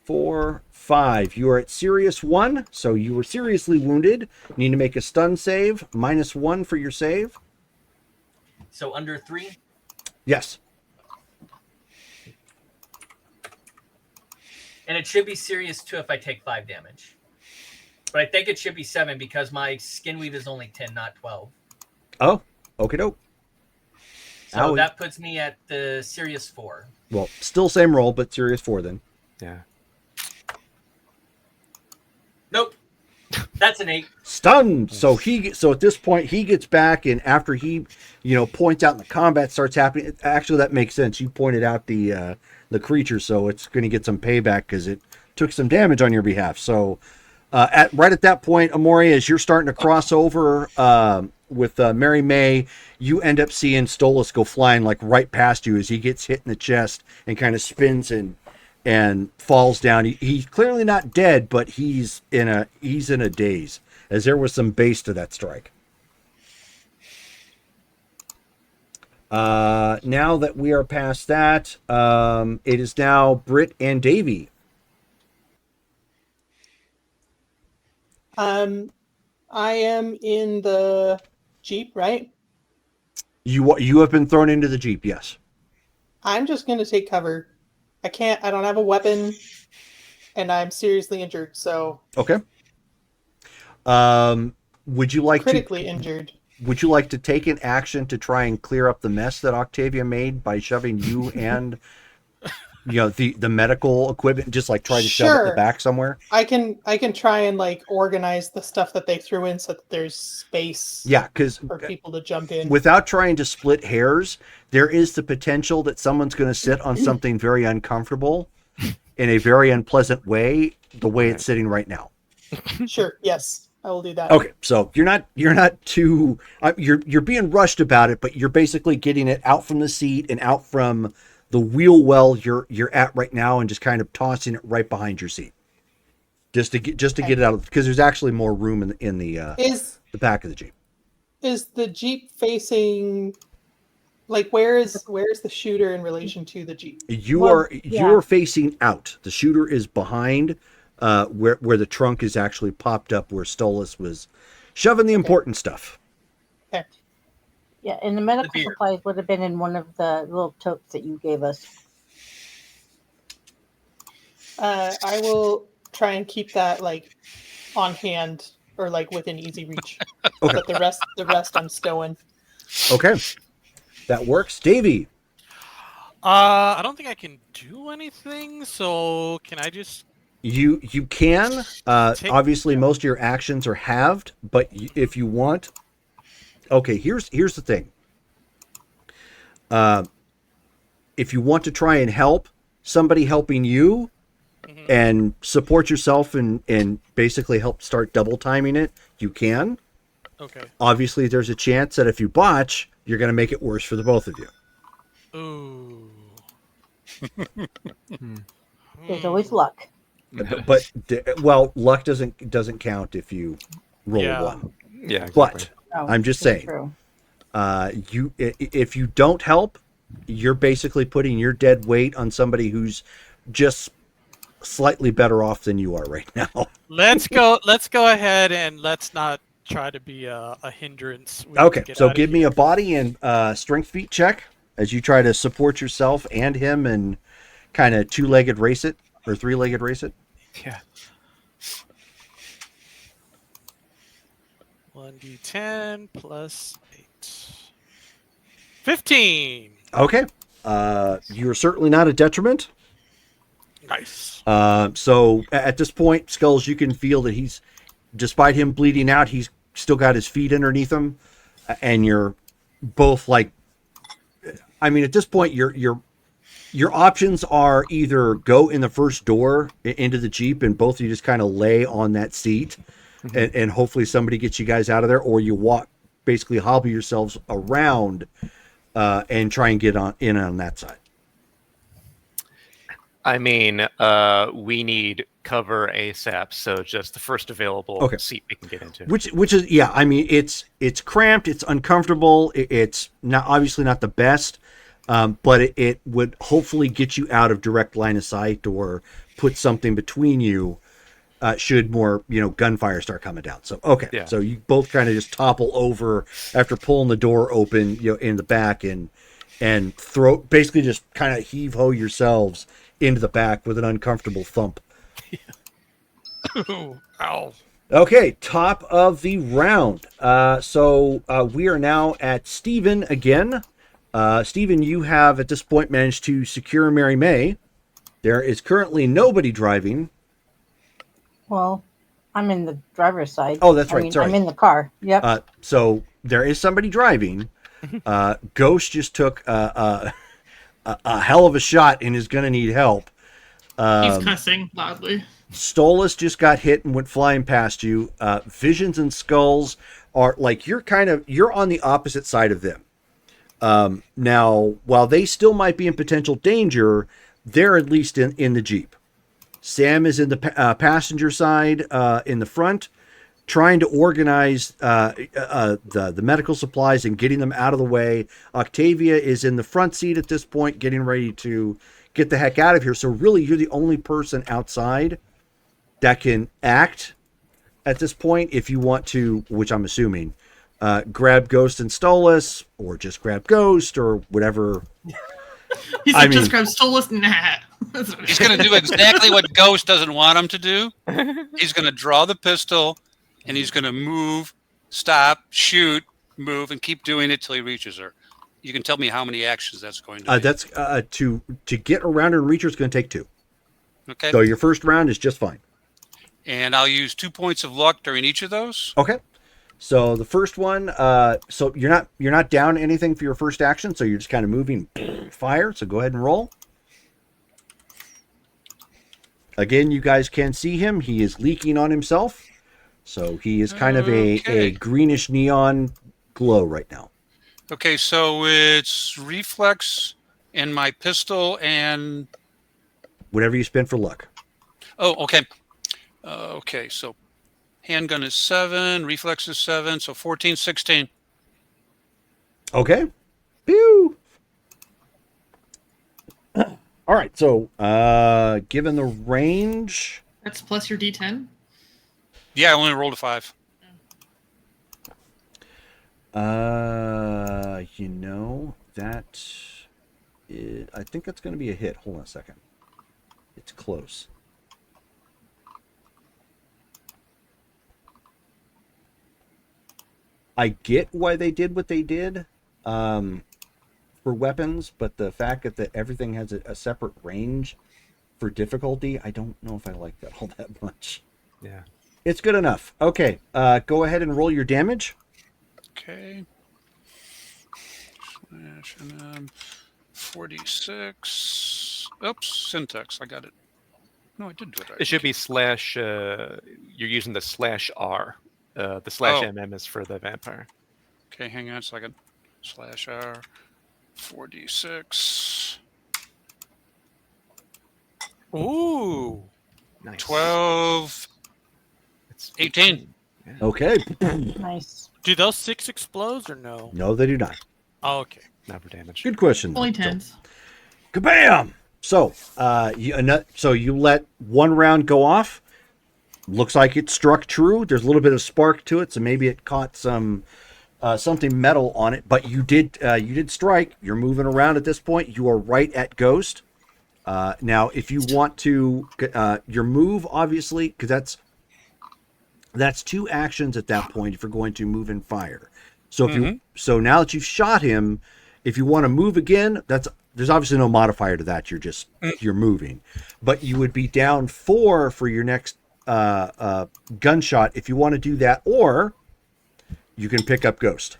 4, 5. You are at serious 1, so you were seriously wounded. You need to make a stun save, -1 for your save. So under 3. Yes. And it should be serious too if I take 5 damage. But I think it should be 7 because my skin weave is only 10, not 12. Oh, okay, doke. So that puts me at the serious 4. Well, still same roll, but serious 4 then. Yeah. Nope. That's an 8. Stunned. So at this point he gets back, and after he, points out and the combat starts happening. Actually, that makes sense. You pointed out the creature, so it's going to get some payback because it took some damage on your behalf. So right at that point, Amori, as you're starting to cross over with Mary May, you end up seeing Stolas go flying like right past you as he gets hit in the chest and kind of spins and falls down. He's clearly not dead, but he's in a daze, as there was some base to that strike. Now that we are past that, it is now Britt and Davey. I am in the Jeep, right? You have been thrown into the Jeep, yes. I'm just going to take cover. I don't have a weapon, and I'm seriously injured, so... Okay. Would you like critically injured. Would you like to take an action to try and clear up the mess that Octavia made by shoving you and the medical equipment, just like try to shove it in the back somewhere? I can try and organize the stuff that they threw in so that there's space. Yeah, because for people to jump in. Without trying to split hairs, there is the potential that someone's going to sit on something very uncomfortable in a very unpleasant way, the way it's sitting right now. Sure. Yes. I will do that. Okay, so you're not too you're being rushed about it, but you're basically getting it out from the seat and out from the wheel well you're at right now, and just kind of tossing it right behind your seat, just to get it out, because there's actually more room in the back of the Jeep. Is the Jeep facing where is the shooter in relation to the Jeep? You're facing out. The shooter is behind. Where the trunk is actually popped up, where Stolas was shoving the important stuff. Okay. Yeah, and the medical supplies would have been in one of the little totes that you gave us. I will try and keep that on hand or within easy reach. Okay. But the rest I'm stowing. Okay, that works. Davey. I don't think I can do anything. So can I just? You can. Obviously, most of your actions are halved, but if you want, okay. Here's the thing. If you want to try and help somebody helping you, and support yourself and basically help start double timing it, you can. Okay. Obviously, there's a chance that if you botch, you're going to make it worse for the both of you. Ooh. There's always luck. But luck doesn't count if you roll a 1. Yeah, exactly. But No, I'm just that's saying, true. if you don't help, you're basically putting your dead weight on somebody who's just slightly better off than you are right now. Let's go ahead and let's not try to be a hindrance. Okay, so give me a body and strength feat check as you try to support yourself and him and kind of two-legged race it or three-legged race it. Yeah. 1d10 plus 8. 15. Okay. You're certainly not a detriment. Nice. So at this point, Skulls, you can feel that he's, despite him bleeding out, he's still got his feet underneath him, and you're both like, I mean, at this point, your options are either go in the first door into the Jeep, and both of you just kind of lay on that seat, and hopefully somebody gets you guys out of there, or you walk, basically hobble yourselves around, and try and get in on that side. I mean, we need cover ASAP, so just the first available seat we can get into. Which is, yeah, I mean, it's cramped, it's uncomfortable, it's not obviously not the best, but it would hopefully get you out of direct line of sight or put something between you should more, gunfire start coming down. So, okay. So you both kind of just topple over after pulling the door open, in the back and basically just kind of heave-ho yourselves into the back with an uncomfortable thump. Ow. Okay, top of the round. So we are now at Steven again. Steven, you have at this point managed to secure Mary May. There is currently nobody driving. Well, I'm in the driver's side. Oh, that's right. I mean, Sorry. I'm in the car. Yep. So there is somebody driving. Ghost just took a hell of a shot and is going to need help. He's cussing loudly. Stolas just got hit and went flying past you. Visions and Skulls are like, you're on the opposite side of them. Now, while they still might be in potential danger, they're at least in the Jeep. Sam is in the passenger side in the front, trying to organize the medical supplies and getting them out of the way. Octavia is in the front seat at this point, getting ready to get the heck out of here. So really, you're the only person outside that can act at this point if you want to, which I'm assuming, grab Ghost and Stolas, or just grab Ghost, or whatever. He said, just grab Stolas? Nah. He's going to do exactly what Ghost doesn't want him to do. He's going to draw the pistol, and he's going to move, stop, shoot, move, and keep doing it till he reaches her. You can tell me how many actions that's going to be. That's to get around her and reach her is going to take 2. Okay. So your first round is just fine. And I'll use 2 points of luck during each of those. Okay. So the first one, so you're not down anything for your first action, so you're just kind of moving fire. So go ahead and roll. Again, you guys can see him. He is leaking on himself. So he is kind of a greenish neon glow right now. Okay, so it's reflex and my pistol and... Whatever you spend for luck. Oh, okay. Okay, so handgun is 7, reflex is 7, so 14, 16. Okay. Pew! All right, so given the range... That's plus your D10? Yeah, I only rolled a 5. That is, I think that's going to be a hit. Hold on a second. It's close. I get why they did what they did for weapons, but the fact that everything has a separate range for difficulty, I don't know if I like that all that much. Yeah. It's good enough. Okay, go ahead and roll your damage. Okay. Slash and then 46. Oops, syntax. I got it. No, I did do it right. It should be slash. You're using the slash R. The slash MM is for the vampire. Okay, hang on a second. Slash R. 46. Ooh. Nice. 12. It's 18. Yeah. Okay. Nice. Do those 6 explode or no? No, they do not. Oh, okay. Never damage. Good question. Only So, 10s. kabam! So, you let one round go off. Looks like it struck true. There's a little bit of spark to it, so maybe it caught some something metal on it, but you did strike. You're moving around at this point. You are right at Ghost. Now, if you want to, your move, obviously, because that's 2 actions at that point if you're going to move and fire. So so now that you've shot him, if you want to move again, there's obviously no modifier to that. You're moving, but you would be down 4 for your next gunshot if you want to do that, or you can pick up Ghost.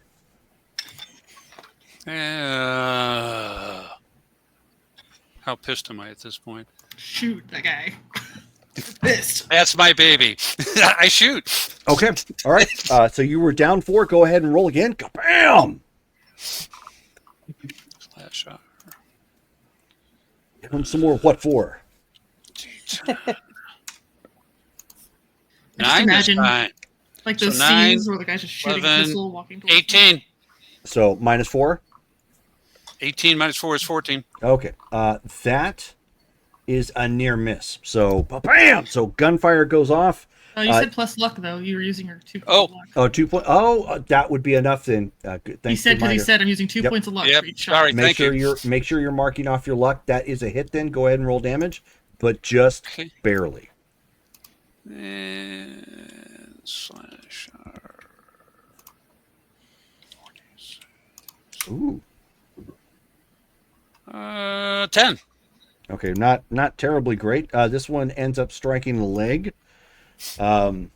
How pissed am I at this point? Shoot that guy. Pissed. That's my baby. I shoot. Okay. All right. So you were down 4. Go ahead and roll again. Bam! Last shot. Give him some more. What for? 9 imagine- this time. Like those So 9, scenes where the guy's just shooting a 11, pistol, walking towards 18. So -4. 18 minus 4 is 14. Okay. That is a near miss. So bam! So gunfire goes off. Oh, you said plus luck though. You were using your 2 points Oh. of luck. Oh, 2 point. Oh, that would be enough then. Good. He Thanks said for because he reminder. said I'm using 2 Yep. points of luck Yep. for each shot. Sorry. Make Thank you. make sure you're marking off your luck. That is a hit. Then go ahead and roll damage, but just Okay. barely. And slash R. Ooh. 10. Okay, not terribly great. This one ends up striking the leg, the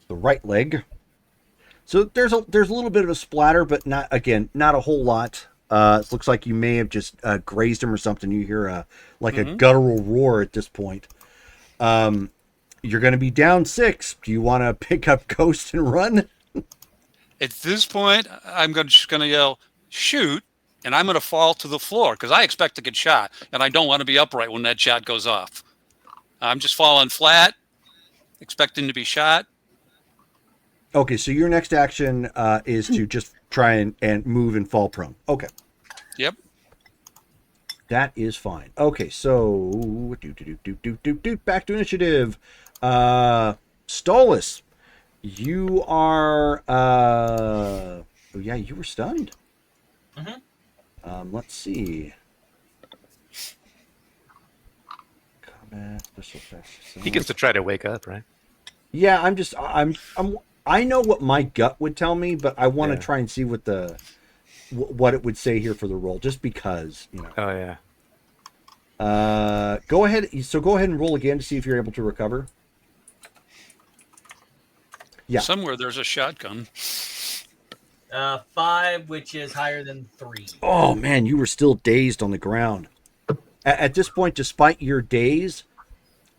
right leg. So there's a little bit of a splatter, but not a whole lot. It looks like you may have just grazed him or something. You hear a guttural roar at this point. You're going to be down 6. Do you want to pick up Ghost and run? At this point, I'm just going to yell, shoot, and I'm going to fall to the floor because I expect to get shot, and I don't want to be upright when that shot goes off. I'm just falling flat, expecting to be shot. Okay, so your next action is to just try and move and fall prone. Okay. Yep. That is fine. Okay, so back to initiative. Stolas, you are oh yeah, you were stunned. Let's see. Combat special effects. He gets to try to wake up, right? Yeah, I know what my gut would tell me, but I want to try and see what what it would say here for the roll, just because, you know. Oh yeah. Go ahead. So go ahead and roll again to see if you're able to recover. Yeah. Somewhere there's a shotgun. 5, which is higher than 3. Oh man, you were still dazed on the ground. At this point, despite your daze,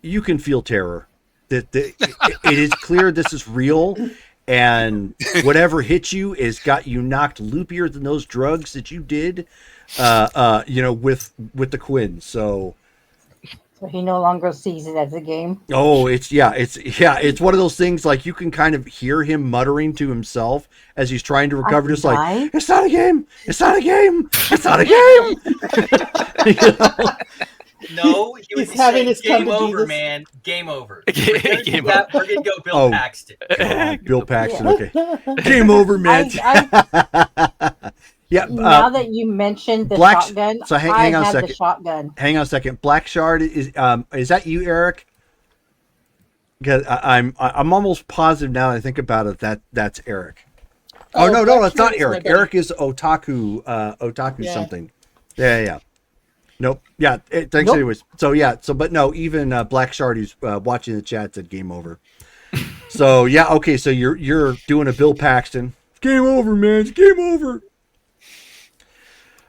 you can feel terror. It is clear this is real, and whatever hit you has got you knocked loopier than those drugs that you did, with the Quinn. So he no longer sees it as a game. oh, it's one of those things, like you can kind of hear him muttering to himself as he's trying to recover, just like, it's not a game, it's not a game, it's not a game. You know? No, he was He's having saying, his come game to over, Jesus. man. Game over. Game We're going to go Bill Oh. Paxton. God, Bill Paxton. Okay, game over, man. Yeah. Now that you mentioned the Black- shotgun, so hang I on a had second. the shotgun. Hang on a second. Black Shard is that you, Eric? Because I'm almost positive now that I think about it that's Eric. Oh, no, Black it's not Shard's my Eric. buddy. Eric is Otaku. Yeah. Something. Yeah. Nope. Yeah. Thanks. Nope. Anyways. So but no. Even Black Shard, who's watching the chat, said game over. So yeah. Okay. So you're doing a Bill Paxton. Game over, man. It's game over.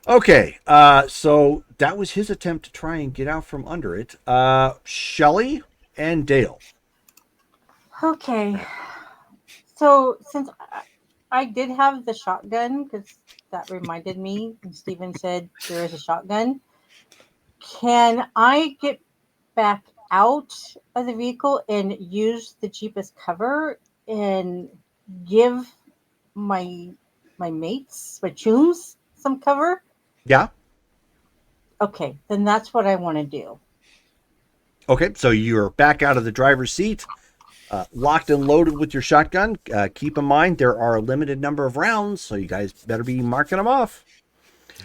Okay. So that was his attempt to try and get out from under it. Shelly and Dale. Okay. So since I did have the shotgun, because that reminded me, and Steven said there is a shotgun, can I get back out of the vehicle and use the Jeep as cover and give my mates, my chooms, some cover? Yeah. Okay, then that's what I want to do. Okay, so you're back out of the driver's seat. locked and loaded with your shotgun. Keep in mind there are a limited number of rounds, so you guys better be marking them off.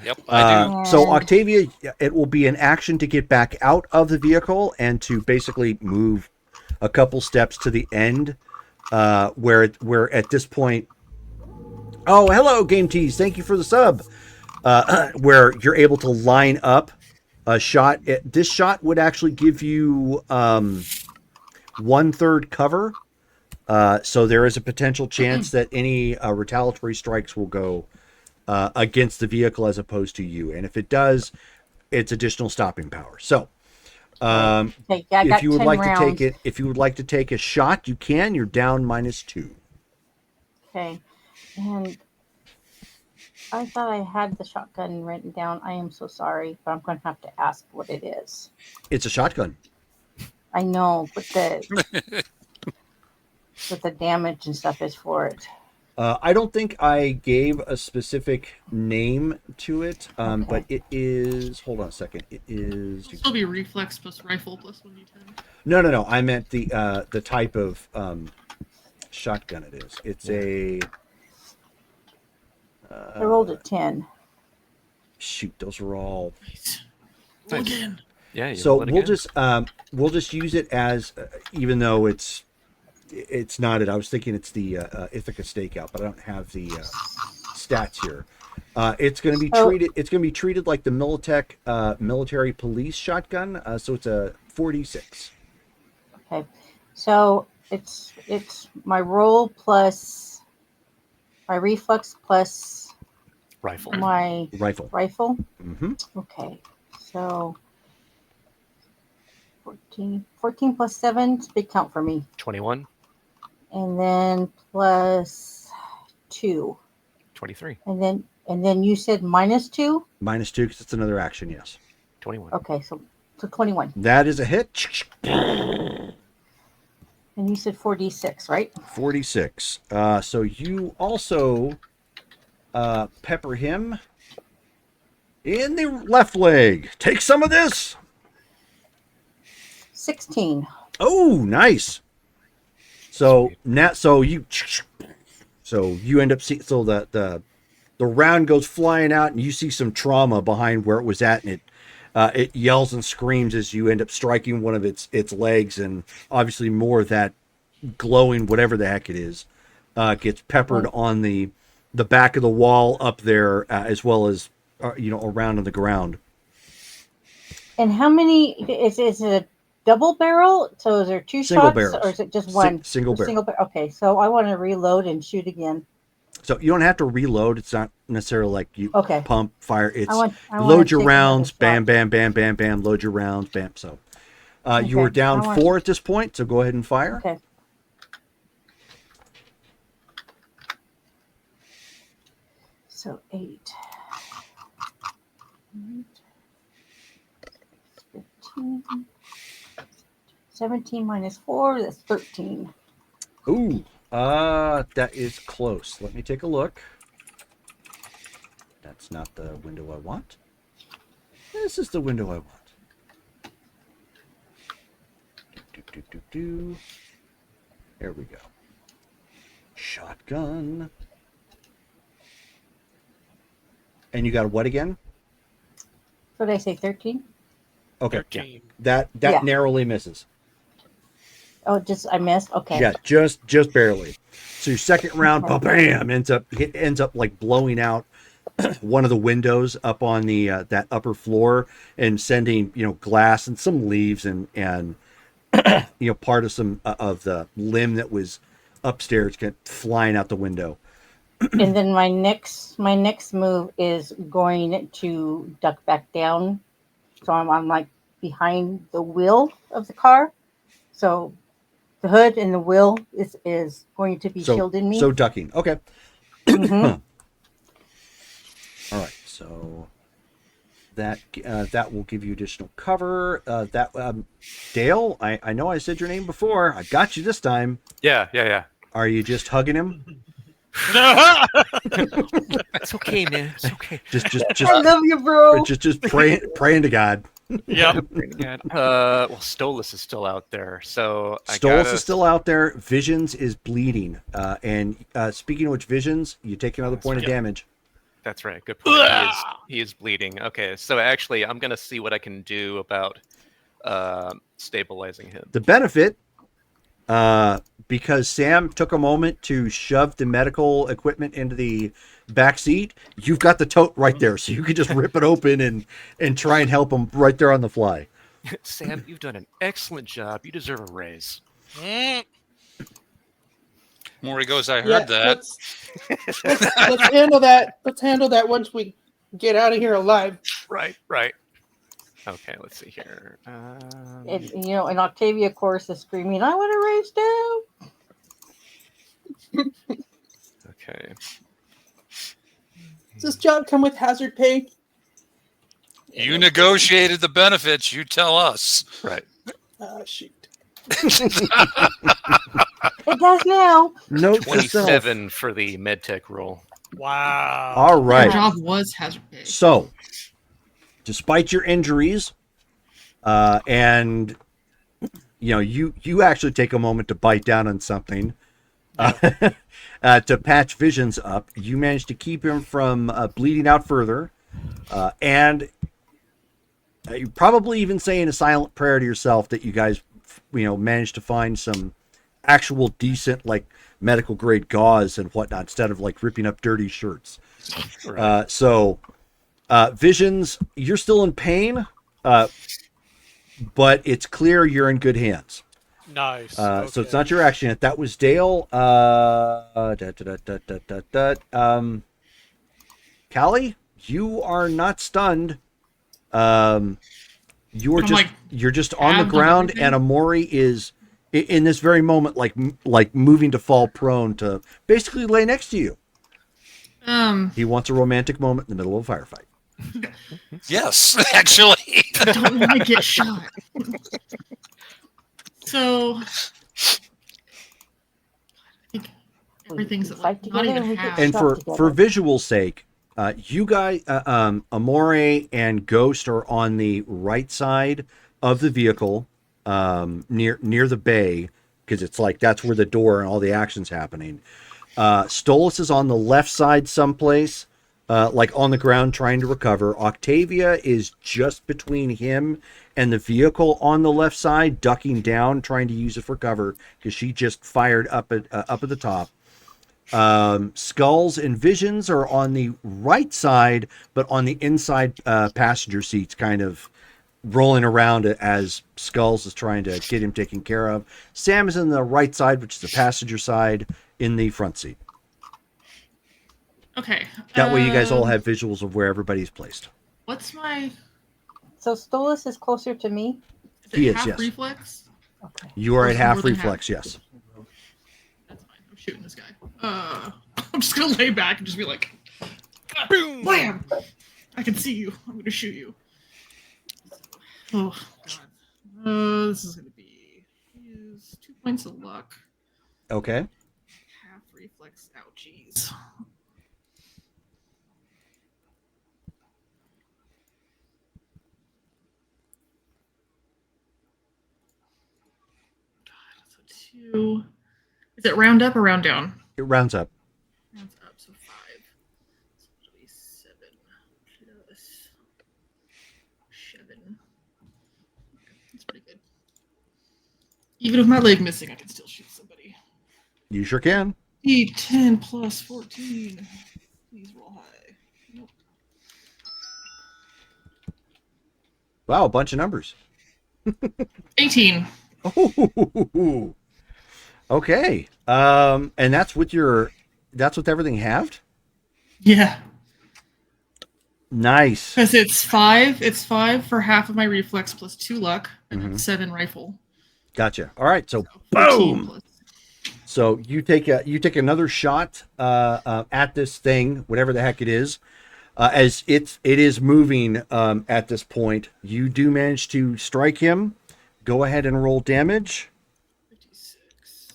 Yep, I do. So Octavia, it will be an action to get back out of the vehicle and to basically move a couple steps to the end, where at this point. Oh, hello, Game Tease. Thank you for the sub. Where you're able to line up a shot. This shot would actually give you 1/3 cover. So there is a potential chance that any retaliatory strikes will go against the vehicle as opposed to you. And if it does, it's additional stopping power. So Okay, I if got you would 10 like rounds. to take it, if you would like to take a shot, you can. You're down -2. Okay, and I thought I had the shotgun written down. I am so sorry, but I'm going to have to ask what it is. It's a shotgun. I know, but the damage and stuff is for it. I don't think I gave a specific name to it, Okay. but it is. Hold on a second. It is. It'll still be reflex plus rifle plus 1d10. No. I meant the type of shotgun it is. It's a. I rolled a 10. Shoot, those are all. Nice. Roll again. Yeah. You So roll it we'll again. just use it as, even though it's not it. I was thinking it's the Ithaca Stakeout, but I don't have the stats here. It's going to be treated. It's going to be treated like the Militech military police shotgun. So it's a 46. Okay, so it's my roll plus my reflex plus Rifle. my Rifle. rifle. Mm-hmm. Okay, so 14 plus 7 is a big count for me. 21. And then plus 2. 23. And then you said -2? -2 because it's another action. Yes. 21. Okay, so 21. That is a hit. And you said 4d6, right? 46. So you also pepper him in the left leg. Take some of this. 16. Oh, nice. So you end up seeing, so the round goes flying out and you see some trauma behind where it was at, and it yells and screams as you end up striking one of its legs, and obviously more of that glowing whatever the heck it is gets peppered on the back of the wall up there, as well as around on the ground. And how many is it a double barrel? So is there two Single shots barrels. or is it just one? Single barrel. Okay, so I want to reload and shoot again. So you don't have to reload. It's not necessarily like you Okay. pump, fire. It's I wanna load your take rounds, another bam, shot. bam, bam, bam, bam, load your rounds, bam. So you Okay, are down I want- 4 at this point, so go ahead and fire. Okay. So 8. 15. 17 minus 4, that's 13. Ooh, that is close. Let me take a look. That's not the window I want. This is the window I want. There we go. Shotgun. And you got a what again? What did I say, 13? Okay, 13. that Yeah. narrowly misses. Oh, I missed? Okay. Yeah, just barely. So your second round, bam, ends up like blowing out one of the windows up on the that upper floor and sending glass and some leaves and part of some of the limb that was upstairs get flying out the window. And then my next move is going to duck back down. So I'm like behind the wheel of the car. So the hood and the wheel is going to be shielding me. So ducking. Okay. Mhm. All right. So that will give you additional cover. Dale, I know I said your name before. I got you this time. Yeah. Are you just hugging him? It's okay, man. It's okay. Just I love you, bro. just praying to God. Yep. Well, Stolas is still out there, so Stolas is still out there. Visions is bleeding. And speaking of which, Visions, you take another point of damage. That's right. Good point. He is bleeding. Okay, so actually, I'm gonna see what I can do about stabilizing him. The benefit, because Sam took a moment to shove the medical equipment into the back seat, you've got the tote right there, so you can just rip it open and try and help him right there on the fly. Sam, you've done an excellent job. You deserve a raise. Maury goes, I heard that. Let's handle that. Let's handle that once we get out of here alive. Right. Okay, let's see here. And Octavia, of course, is screaming, "I want a raise too!" Okay. Does this job come with hazard pay? You negotiated the benefits. You tell us. Right. Shoot. It does now. Note to self. 27 for the medtech roll. Wow. All The right. job was hazard pay. So, despite your injuries, and you actually take a moment to bite down on something to patch Visions up. You manage to keep him from bleeding out further, and you're probably even saying a silent prayer to yourself that you guys, managed to find some actual decent, like, medical grade gauze and whatnot instead of like ripping up dirty shirts. Right. Visions, you're still in pain, but it's clear you're in good hands. Nice. So it's not your action yet. That was Dale. Callie, you are not stunned. You're just on the grabbed ground, everything? and Amori is in this very moment, like moving to fall prone to basically lay next to you. He wants a romantic moment in the middle of a firefight. Yes, actually. I don't want to get shot. So, I think everything's Fight not together even and we half. get And shot for together. visual sake, you guys, Amore and Ghost are on the right side of the vehicle, near the bay, because it's like that's where the door and all the action's happening. Stolas is on the left side someplace, like on the ground trying to recover. Octavia is just between him and the vehicle on the left side, ducking down, trying to use it for cover because she just fired up at the top. Skulls and Visions are on the right side, but on the inside passenger seats, kind of rolling around as Skulls is trying to get him taken care of. Sam is in the right side, which is the passenger side, in the front seat. Okay. That way you guys all have visuals of where everybody's placed. What's my So Stolas is closer to me. is it He is, half yes. reflex? Okay. You are Or at half more than reflex, half. yes. That's fine. I'm shooting this guy. I'm just gonna lay back and just be like, boom, blam. I can see you. I'm gonna shoot you. Oh god. This is gonna be use 2 points of luck. Okay. Half reflex. Ouchies. So 2. Is it round up or round down? It rounds up. Rounds up, so 5. So it'll be 7 plus 7. That's pretty good. Even with my leg missing, I can still shoot somebody. You sure can. D10 plus 14. Please roll high. Nope. Wow, a bunch of numbers. 18. Oh, okay. And that's with everything halved? Yeah. Nice. Because it's 5. It's 5 for half of my reflex plus 2 luck, and Mhm. then 7 rifle. Gotcha. All right, so 14 boom. plus- So you take another shot at this thing, whatever the heck it is, as it is moving at this point. You do manage to strike him. Go ahead and roll damage. 56.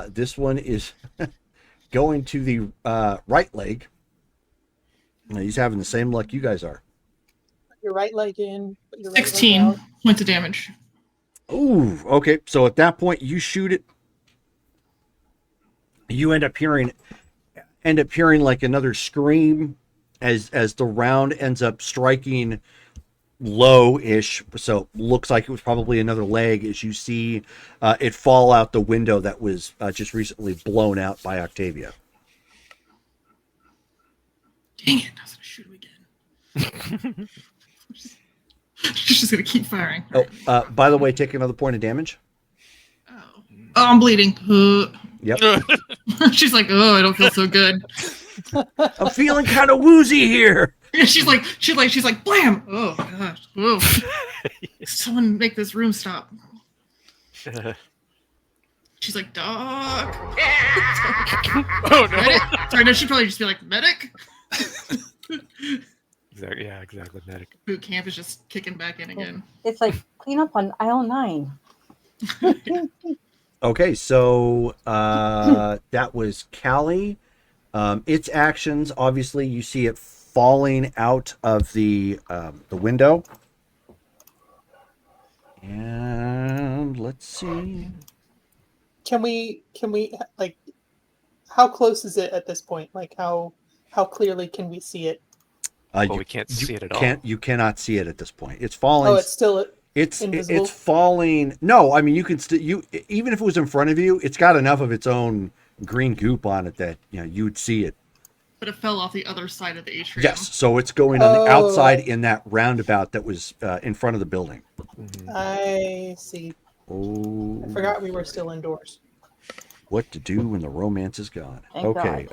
This one is going to the right leg. Now, he's having the same luck you guys are. your right leg in. Put your right leg 16 out. points of damage. Ooh, okay. So at that point, you shoot it. You end up hearing like another scream as the round ends up striking low-ish. So looks like it was probably another leg as you see it fall out the window that was just recently blown out by Octavia. Dang it! I was gonna shoot him again. She's just gonna keep firing. Oh, by the way, take another point of damage. Oh, I'm bleeding. Yep. She's like, oh, I don't feel so good. I'm feeling kind of woozy here. She's like, blam! Oh gosh. Oh. Someone make this room stop. She's like, Doc. Oh no! Medic? Sorry, no, she'd probably just be like, medic. Exactly. Yeah, exactly. Medic. Boot camp is just kicking back in again. It's like clean up on aisle 9. Okay, so that was Callie. Its actions, obviously, you see it falling out of the window. And let's see. Can we like, how close is it at this point? Like how clearly can we see it? Well, we can't see it at all. You cannot see it at this point. It's falling. Oh, it's still It's invisible? it's falling. No, I mean you can still even if it was in front of you, it's got enough of its own green goop on it that you would see it. But it fell off the other side of the atrium. Yes, so it's going on the outside in that roundabout that was in front of the building. I see. Oh, I forgot we were still indoors. what to do when the romance is gone? Thank Okay.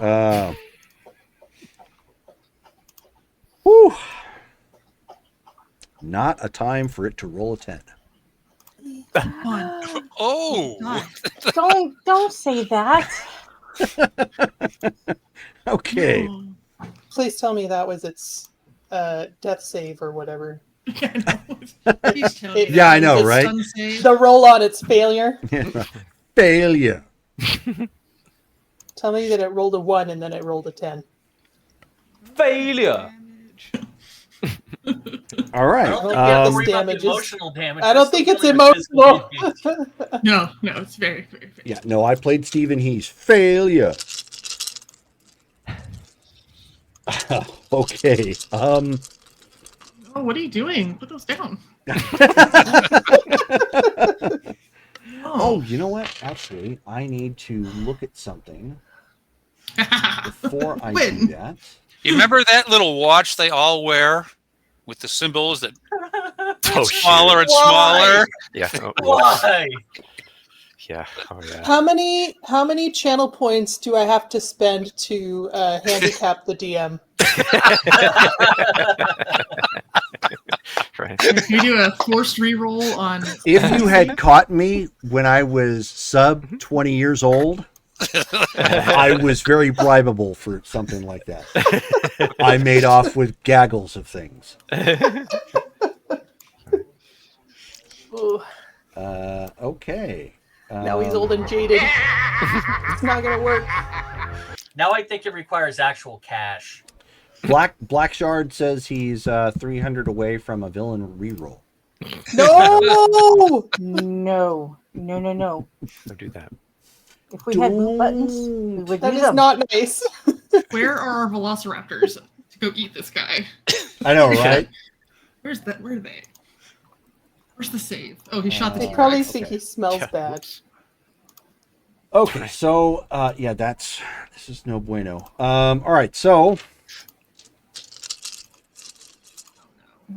Whew. Not a time for it to roll a 10. Come on. Oh, God. Don't say that. Okay. No. Please tell me that was its death save or whatever. Please tell me Yeah, I know, it's right? stun save. The roll on its failure. Failure. Tell me that it rolled a 1 and then it rolled a 10. Failure. All right. I don't think you have to This worry about damage the is- emotional damage. I don't We're think still it's dealing with physical emotional. damage. No, it's very, very, very. Yeah, no, I played Stephen He's failure. Okay. Oh, what are you doing? Put those down. Oh, you know what? Actually, I need to look at something before I do When? that. you remember that little watch they all wear with the symbols that Oh, smaller and Why? smaller? Yeah. Oh, Why? yeah. Oh, yeah. How many channel points do I have to spend to handicap the DM? Right. Can you do a forced reroll on? If you had caught me when I was sub 20 years old, I was very bribable for something like that. I made off with gaggles of things. Ooh, Okay. now he's old and jaded. It's not gonna work. Now I think it requires actual cash. Black Shard says he's 300 away from a villain reroll. No. No. Don't do that. If we had boot buttons, we would That use is them. not nice. Where are our velociraptors to go eat this guy? I know, right? Where's that? Where are they? Where's the save? Oh, he shot the They T-Rex. probably think he smells Yeah. bad. Okay, so yeah, this is no bueno. All right, so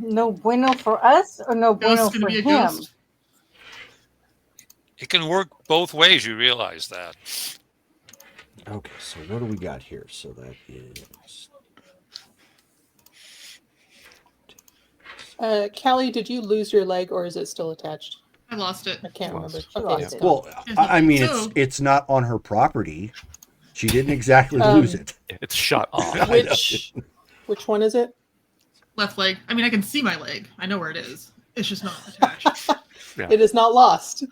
No bueno for us or no bueno Ghost's gonna for be a him? ghost. It can work both ways. You realize that. okay, so what do we got here? So that is Callie, did you lose your leg or is it still attached? I lost it. I can't remember. She Okay. lost it. well. I mean, So- it's not on her property. She didn't exactly lose it. It's shot off. Which one is it? Left leg. I mean, I can see my leg. I know where it is. It's just not attached. Yeah. It is not lost.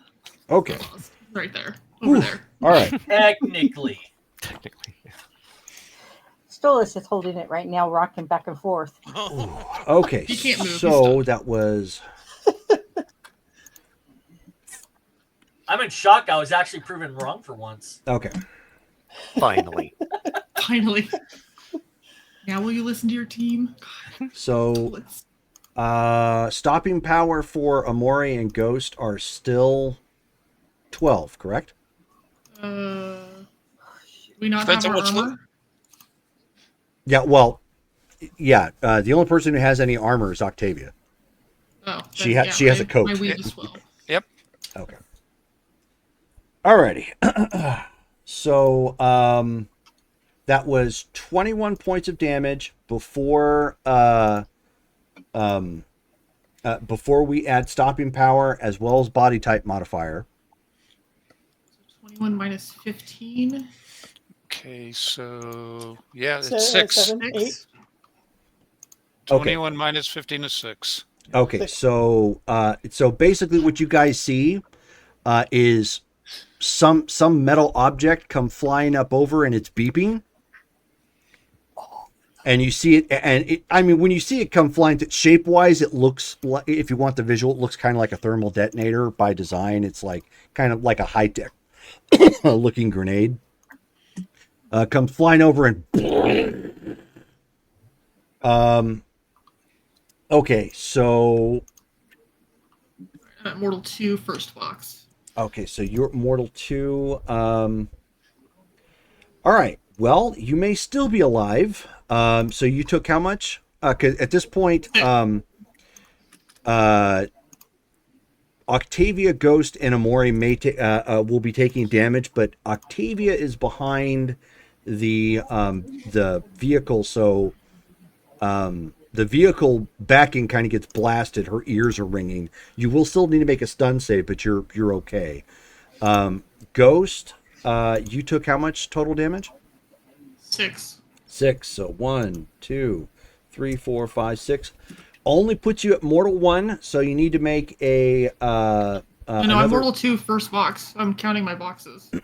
Okay, Right there. Over there. all right. Technically. Technically. Yeah. Stolas is holding it right now, rocking back and forth. Okay, He can't move, he's so stuck. that was I'm in shock. I was actually proven wrong for once. okay. Finally. Finally. Now will you listen to your team? So Let's. stopping power for Amori and Ghost are still 12, correct? Do we not Depends have on our what's armor? Yeah, well, yeah. The only person who has any armor is Octavia. Oh, She then, she has a coat. My weed as well. Okay. Alrighty. So that was 21 points of damage before before we add stopping power as well as body type modifier. 21 minus 15. Okay, so yeah, So, it's 6. 7, 8. 6. 21 minus 15 is 6. Okay, Six. so so basically what you guys see is some metal object come flying up over and it's beeping. And you see it, and I mean, when you see it come flying, shape-wise, it looks like, if you want the visual, it looks kind of like a thermal detonator by design. It's like kind of like a high-tech looking grenade. Comes flying over and okay, so Mortal 2, first box. okay, so you're Mortal 2. All right. Well, you may still be alive. So you took how much? 'Cause at this point, Octavia, Ghost, and Amori may will be taking damage, but Octavia is behind the vehicle, so the vehicle backing kind of gets blasted. Her ears are ringing. You will still need to make a stun save, but you're okay. Ghost, you took how much total damage? 6. 6. So 1, 2, 3, 4, 5, 6. Only puts you at Mortal 1, so you need to make a No, I'm another- Mortal 2, first box. I'm counting my boxes. I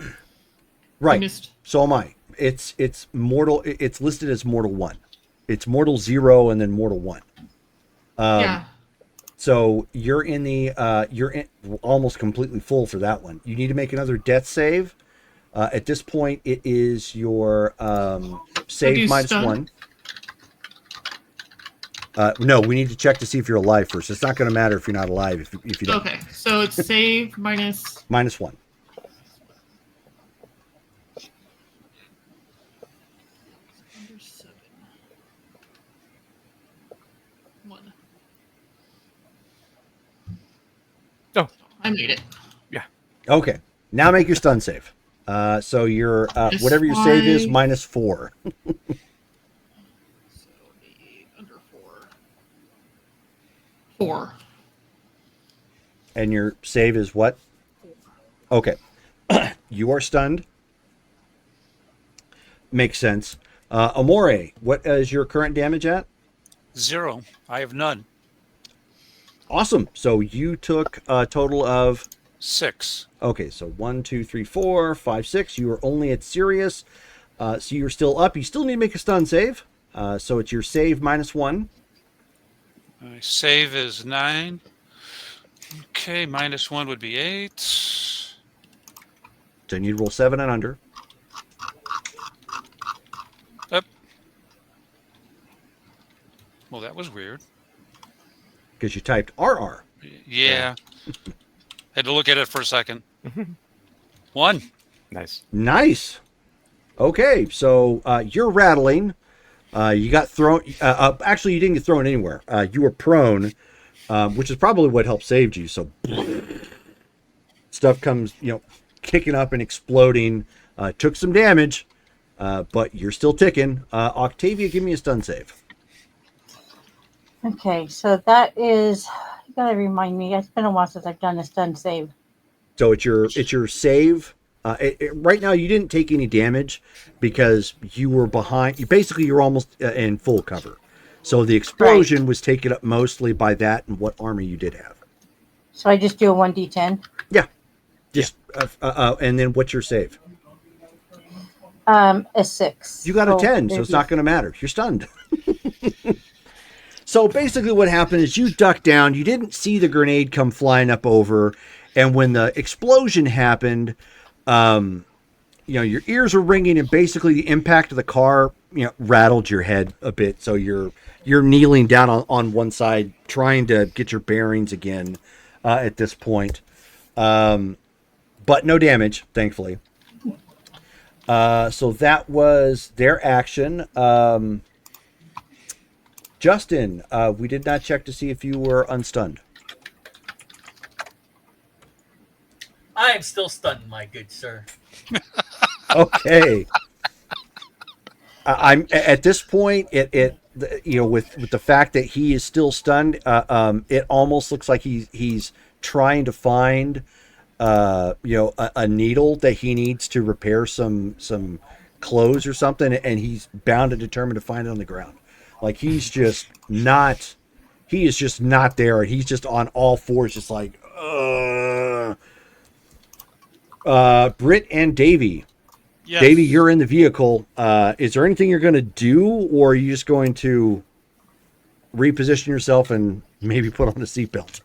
right. missed. So am I. It's Mortal. It's listed as Mortal 1. It's Mortal 0 and then Mortal 1. Yeah. So you're in the you're in, almost completely full for that one. You need to make another death save. At this point, it is your save do minus stun? 1. No, we need to check to see if you're alive first. It's not going to matter if you're not alive if you don't. Okay, so it's save minus. Minus 1. Under 7. 1. Oh. I made it. Okay. Now make your stun save. So your Minus whatever your save is 5. minus 4. So 8 under 4. 4. And your save is what? Okay. You are stunned. Makes sense. Amore, what is your current damage at? 0. I have none. Awesome. So you took a total of 6. okay. So 1, 2, 3, 4, 5, 6. You are only at Sirius. So you're still up. You still need to make a stun save. So it's your save minus 1. My save is 9. Okay, minus 1 would be 8. So you need to roll 7 and under. Up. Well, that was weird. Because you typed RR. Yeah. Had to look at it for a second. 1. Nice. Nice. Okay, so you're rattling. You got thrown. Actually, you didn't get thrown anywhere. You were prone, which is probably what helped save you. So stuff comes, kicking up and exploding. Took some damage, but you're still ticking. Octavia, give me a stun save. Okay, so that is. You gotta remind me. It's been a while since I've done a stun save. So it's your save. Right now, you didn't take any damage because you were behind. You're almost in full cover. So the explosion was taken up mostly by that and what armor you did have. So I just do a 1d10. Yeah. Just and then what's your save? A 6. You got a 10, so there'd it's be- not going to matter. You're stunned. So basically what happened is you ducked down. You didn't see the grenade come flying up over. And when the explosion happened, your ears were ringing, and basically the impact of the car, rattled your head a bit. So you're kneeling down on one side, trying to get your bearings again at this point. But no damage, thankfully. So that was their action. Justin, we did not check to see if you were unstunned. I am still stunned, my good sir. Okay. I'm at this point. With the fact that he is still stunned, it almost looks like he's trying to find, a needle that he needs to repair some clothes or something, and he's bound and determined to find it on the ground. Like he's just not. He is just not there. He's just on all fours, just like. Britt and Davey. Yes. Davey, you're in the vehicle. Is there anything you're going to do, or are you just going to reposition yourself and maybe put on a seatbelt?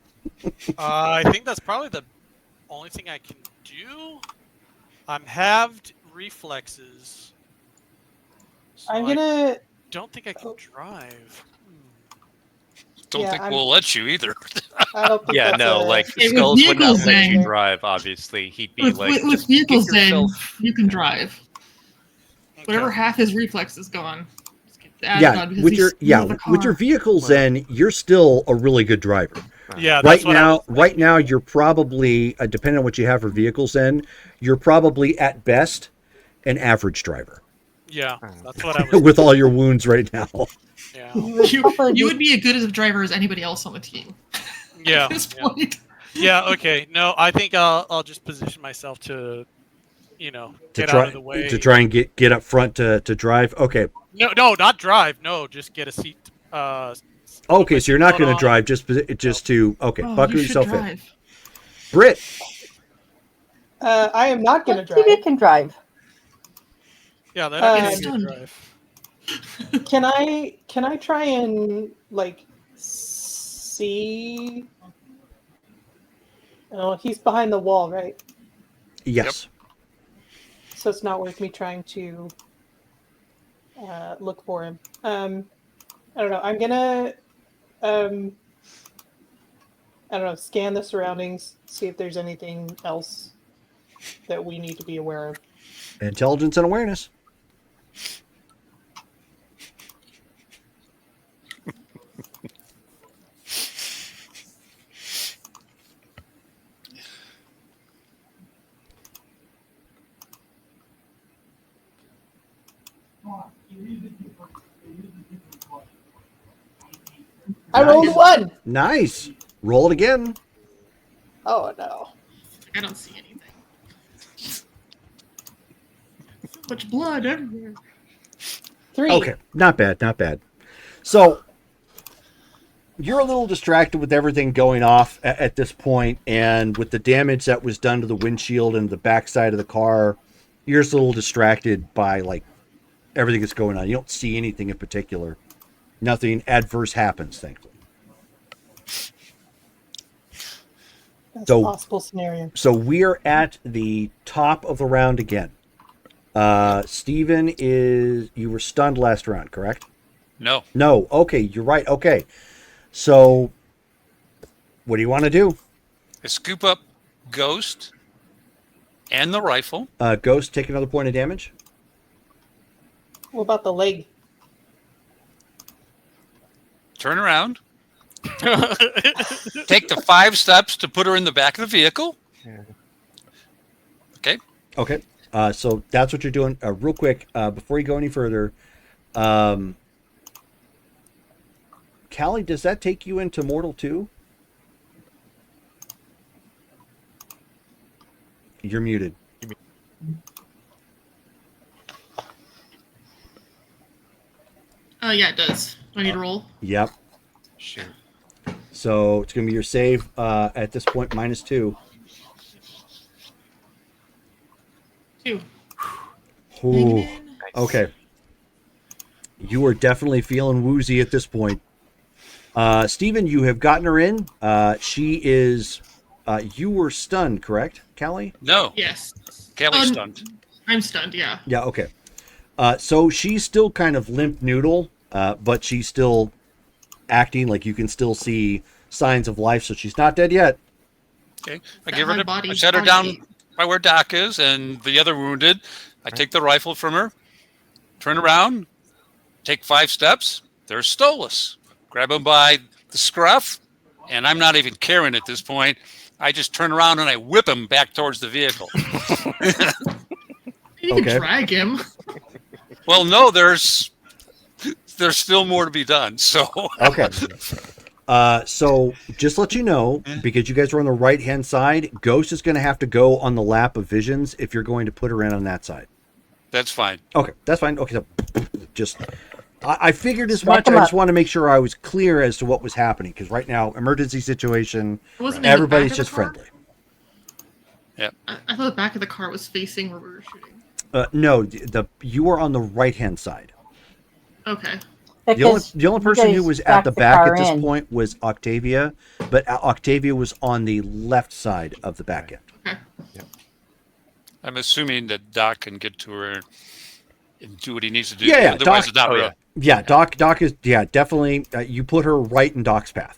I think that's probably the only thing I can do. I'm halved reflexes. So I'm I gonna. don't think I can drive. Don't Yeah, think I'm- we'll let you either. I don't think Yeah, that's no, a- like Hey, with Skulls would not vehicles, let you then- drive. Obviously, he'd be With, like, with just get vehicles, then yourself. you can drive. Whatever Okay. half his reflex is gone. just get added Yeah, on because with he's your still the with your car. vehicles, then you're still a really good driver. Yeah, Right that's what I now, was right now, you're probably depending on what you have for vehicles. Then you're probably at best an average driver Yeah, that's what I was. with all your wounds right now. Yeah, You would be as good as a driver as anybody else on the team yeah, at this yeah. point. Yeah. Okay. No, I think I'll just position myself to, To get try out of the way. to try and get up front to drive. Okay, No, not drive. No, just get a seat. okay, so you're not going to on. drive just to Oh, buckle you should yourself in. drive. Britt, I am not gonna drive. Maybe can drive. Yeah, that'd be a Stunned. good drive. Can I try and like see? Oh, he's behind the wall, right? yes. So it's not worth me trying to look for him. I don't know. I'm gonna I don't know, scan the surroundings, see if there's anything else that we need to be aware of. Intelligence and awareness. I rolled a 1. Nice. Roll it again. Oh no. I don't see anything. So much blood everywhere. 3. Okay, not bad, not bad. So you're a little distracted with everything going off at this point, and with the damage that was done to the windshield and the backside of the car, you're just a little distracted by like everything that's going on. You don't see anything in particular. Nothing adverse happens, thankfully. That's So- a possible scenario. So we're at the top of the round again. Steven, you were stunned last round, correct? No. No. Okay, you're right. Okay. So what do you want to do? I scoop up Ghost and the rifle. Ghost, take another point of damage. What about the leg? Turn around. Take the 5 steps to put her in the back of the vehicle. Okay. Okay. So that's what you're doing. Real quick, before you go any further, Callie, does that take you into Mortal 2? You're muted. Yeah, it does. Do I need to roll? Yep. Shoot. So it's going to be your save at this point, -2. 2. Ooh, Nice. okay. You are definitely feeling woozy at this point. Steven, you have gotten her in. She is. You were stunned, correct, Callie? No, Yes. Kelly's stunned. I'm stunned. Yeah. Yeah. Okay. So she's still kind of limp noodle, but she's still acting like you can still see signs of life. So she's not dead yet. Okay, I That give her hard the, body- I set her body down shape. by where Doc is, and the other wounded. I take the rifle from her, turn around, take 5 steps. There's Stolas. Grab him by the scruff, and I'm not even caring at this point. I just turn around and I whip him back towards the vehicle. You Okay. can drag him. Well, no, there's still more to be done. So Okay. So just let you know, because you guys are on the right hand side, Ghost is going to have to go on the lap of Visions if you're going to put her in on that side. that's fine. Okay, that's fine. Okay, so just I figured as Stack much. 'em I just up. want to make sure I was clear as to what was happening because right now, emergency situation, Wasn't it in the everybody's back of the just car? friendly. I thought the back of the car was facing where we were shooting. No, you are on the right hand side. Okay. Because The only you person who guys was at backed the back car at this in. point was Octavia, but Octavia was on the left side of the back end. Okay. I'm assuming that Doc can get to her and do what he needs to do. Yeah, Otherwise, Doc- it's not oh, real. Yeah, Doc is definitely. You put her right in Doc's path.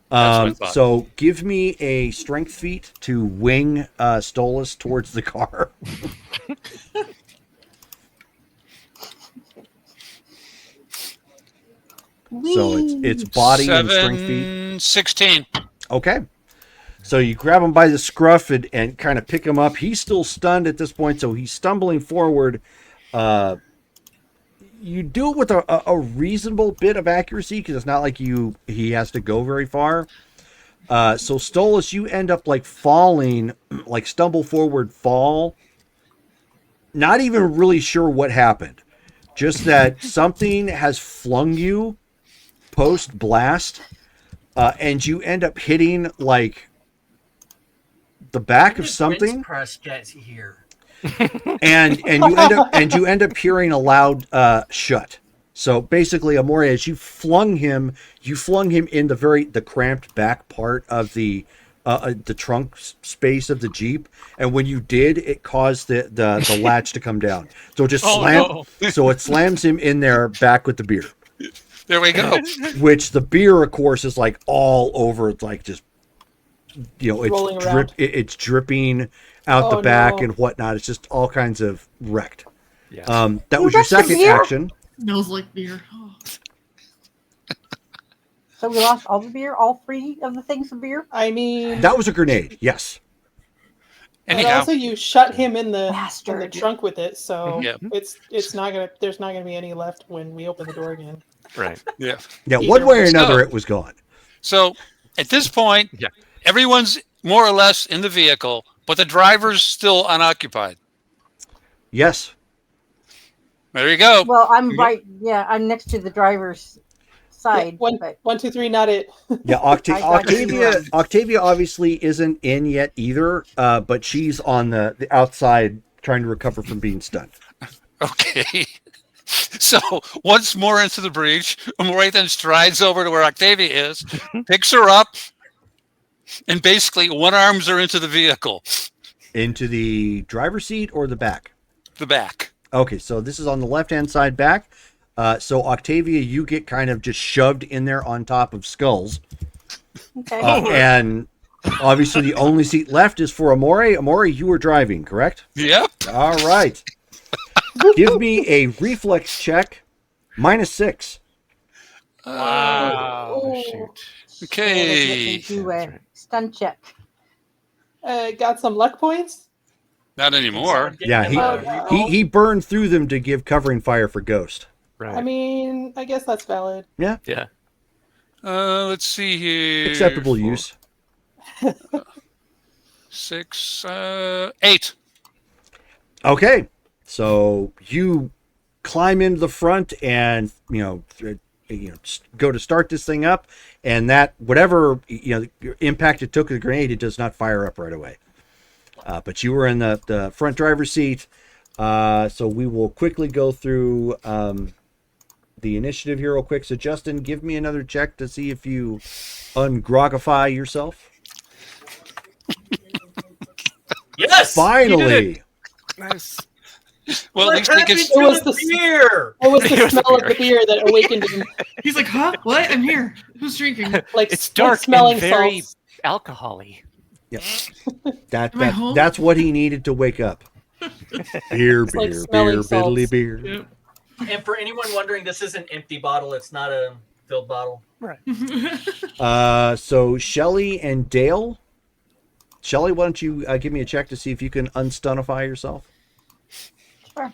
That's what I thought. So give me a strength feat to wing Stolas towards the car. So it's body and strength feat. 16. Okay. So you grab him by the scruff and kind of pick him up. He's still stunned at this point, so he's stumbling forward. You do it with a reasonable bit of accuracy because it's not like he has to go very far. So Stolas, you end up like falling, like stumble forward, fall. Not even really sure what happened. Just that something has flung you post blast, and you end up hitting like the back of something, Press gets here. and you end up hearing a loud shut. So basically, Amore, as you flung him in the cramped back part of the trunk space of the Jeep, and when you did, it caused the latch to come down. So it just so it slams him in there back with the beer. There we go. Which the beer, of course, is like all over. It's like just Rolling it's around. it's dripping out the Oh, back no. and whatnot. It's just all kinds of wrecked. Yeah. That You was your got some second beer? action. Smells like beer. Oh. So we lost all the beer, all 3 of the things of beer. I mean, That was a grenade. Yes. but Anyhow, also you shut him in the Bastard. trunk with it, so Yeah. it's not gonna. There's not gonna be any left when we open the door again. Right. yeah. Yeah. One way or So- another, it was gone. So at this point, Yeah. everyone's more or less in the vehicle, but the driver's still unoccupied. Yes. There you go. Well, I'm right. Yeah, I'm next to the driver's side. One, but 1, 2, 3, not it. Yeah. I got Octavia. you. Octavia obviously isn't in yet either. But she's on the outside trying to recover from being stunned. Okay. So once more into the breach, Amore then strides over to where Octavia is, picks her up, and basically one arms her into the vehicle, Into the driver's seat or the back. the back. Okay, so this is on the left-hand side back. So Octavia, you get kind of just shoved in there on top of Skulls. okay. And obviously the only seat left is for Amore. Amore, you were driving, correct? Yep. All right. Give me a reflex check, -6. Wow. Oh, shoot. Okay. Do a stun check. Got some luck points. Not anymore. Yeah, he burned through them to give covering fire for Ghost. Right. I mean, I guess that's valid. Yeah, yeah. Let's see here. acceptable use. 6, 8. Okay, so you climb into the front and go to start this thing up, and that whatever impact it took with the grenade, it does not fire up right away. But you were in the front driver's seat. So we will quickly go through the initiative here real quick. So Justin, give me another check to see if you ungrogify yourself. Yes. Finally. Nice. Well, at least he gets. It was the beer. It was the It was the smell of the beer that awakened him. He's like, huh? What? I'm here. Who's drinking? Like It's like dark smelling and very salts. alcohol-y. Am I home? That's what he needed to wake up. Beer, It's like beer, smelling beer, biddly salts. beer. Yep. And for anyone wondering, this is an empty bottle. It's not a filled bottle. So Shelly and Dale. Shelly, why don't you give me a check to see if you can unstunify yourself? Sure.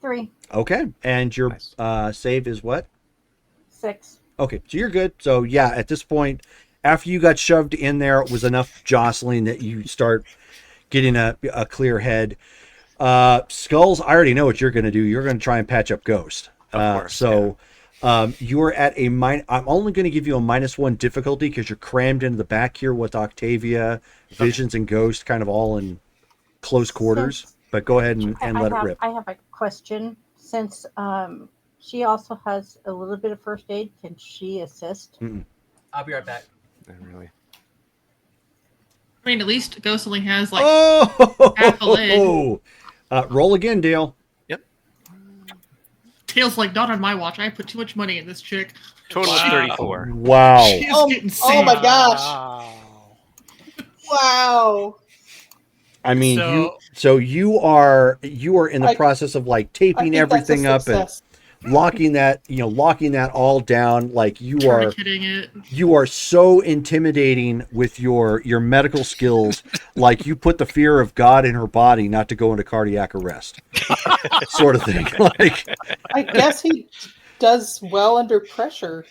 Three, Okay, and your Nice. save is what? 6. Okay, so you're good. So yeah, at this point, after you got shoved in there, it was enough jostling that you start getting a clear head. Skulls, I already know what you're going to do. You're going to try and patch up Ghost. Of course, So you're at a I'm only going to give you a -1 difficulty because you're crammed into the back here with Octavia, Visions, and Ghost, kind of all in close quarters. But go ahead and let it rip. I have a question. Since she also has a little bit of first aid, can she assist? I'll be right back. Not really. I mean, at least Ghost only has like Oh, half a leg. Roll again, Dale. Tails like not on my watch. I put too much money in this chick. Total of Wow. 34. Wow. She's getting Oh my saved. gosh! Wow. I mean, So- you are in the process of like I taping think that's a everything up and success. locking that all down. Like you are Tourniqueting it. you are so intimidating with your medical skills. Like you put the fear of God in her body not to go into cardiac arrest, sort of thing. Like I guess he does well under pressure.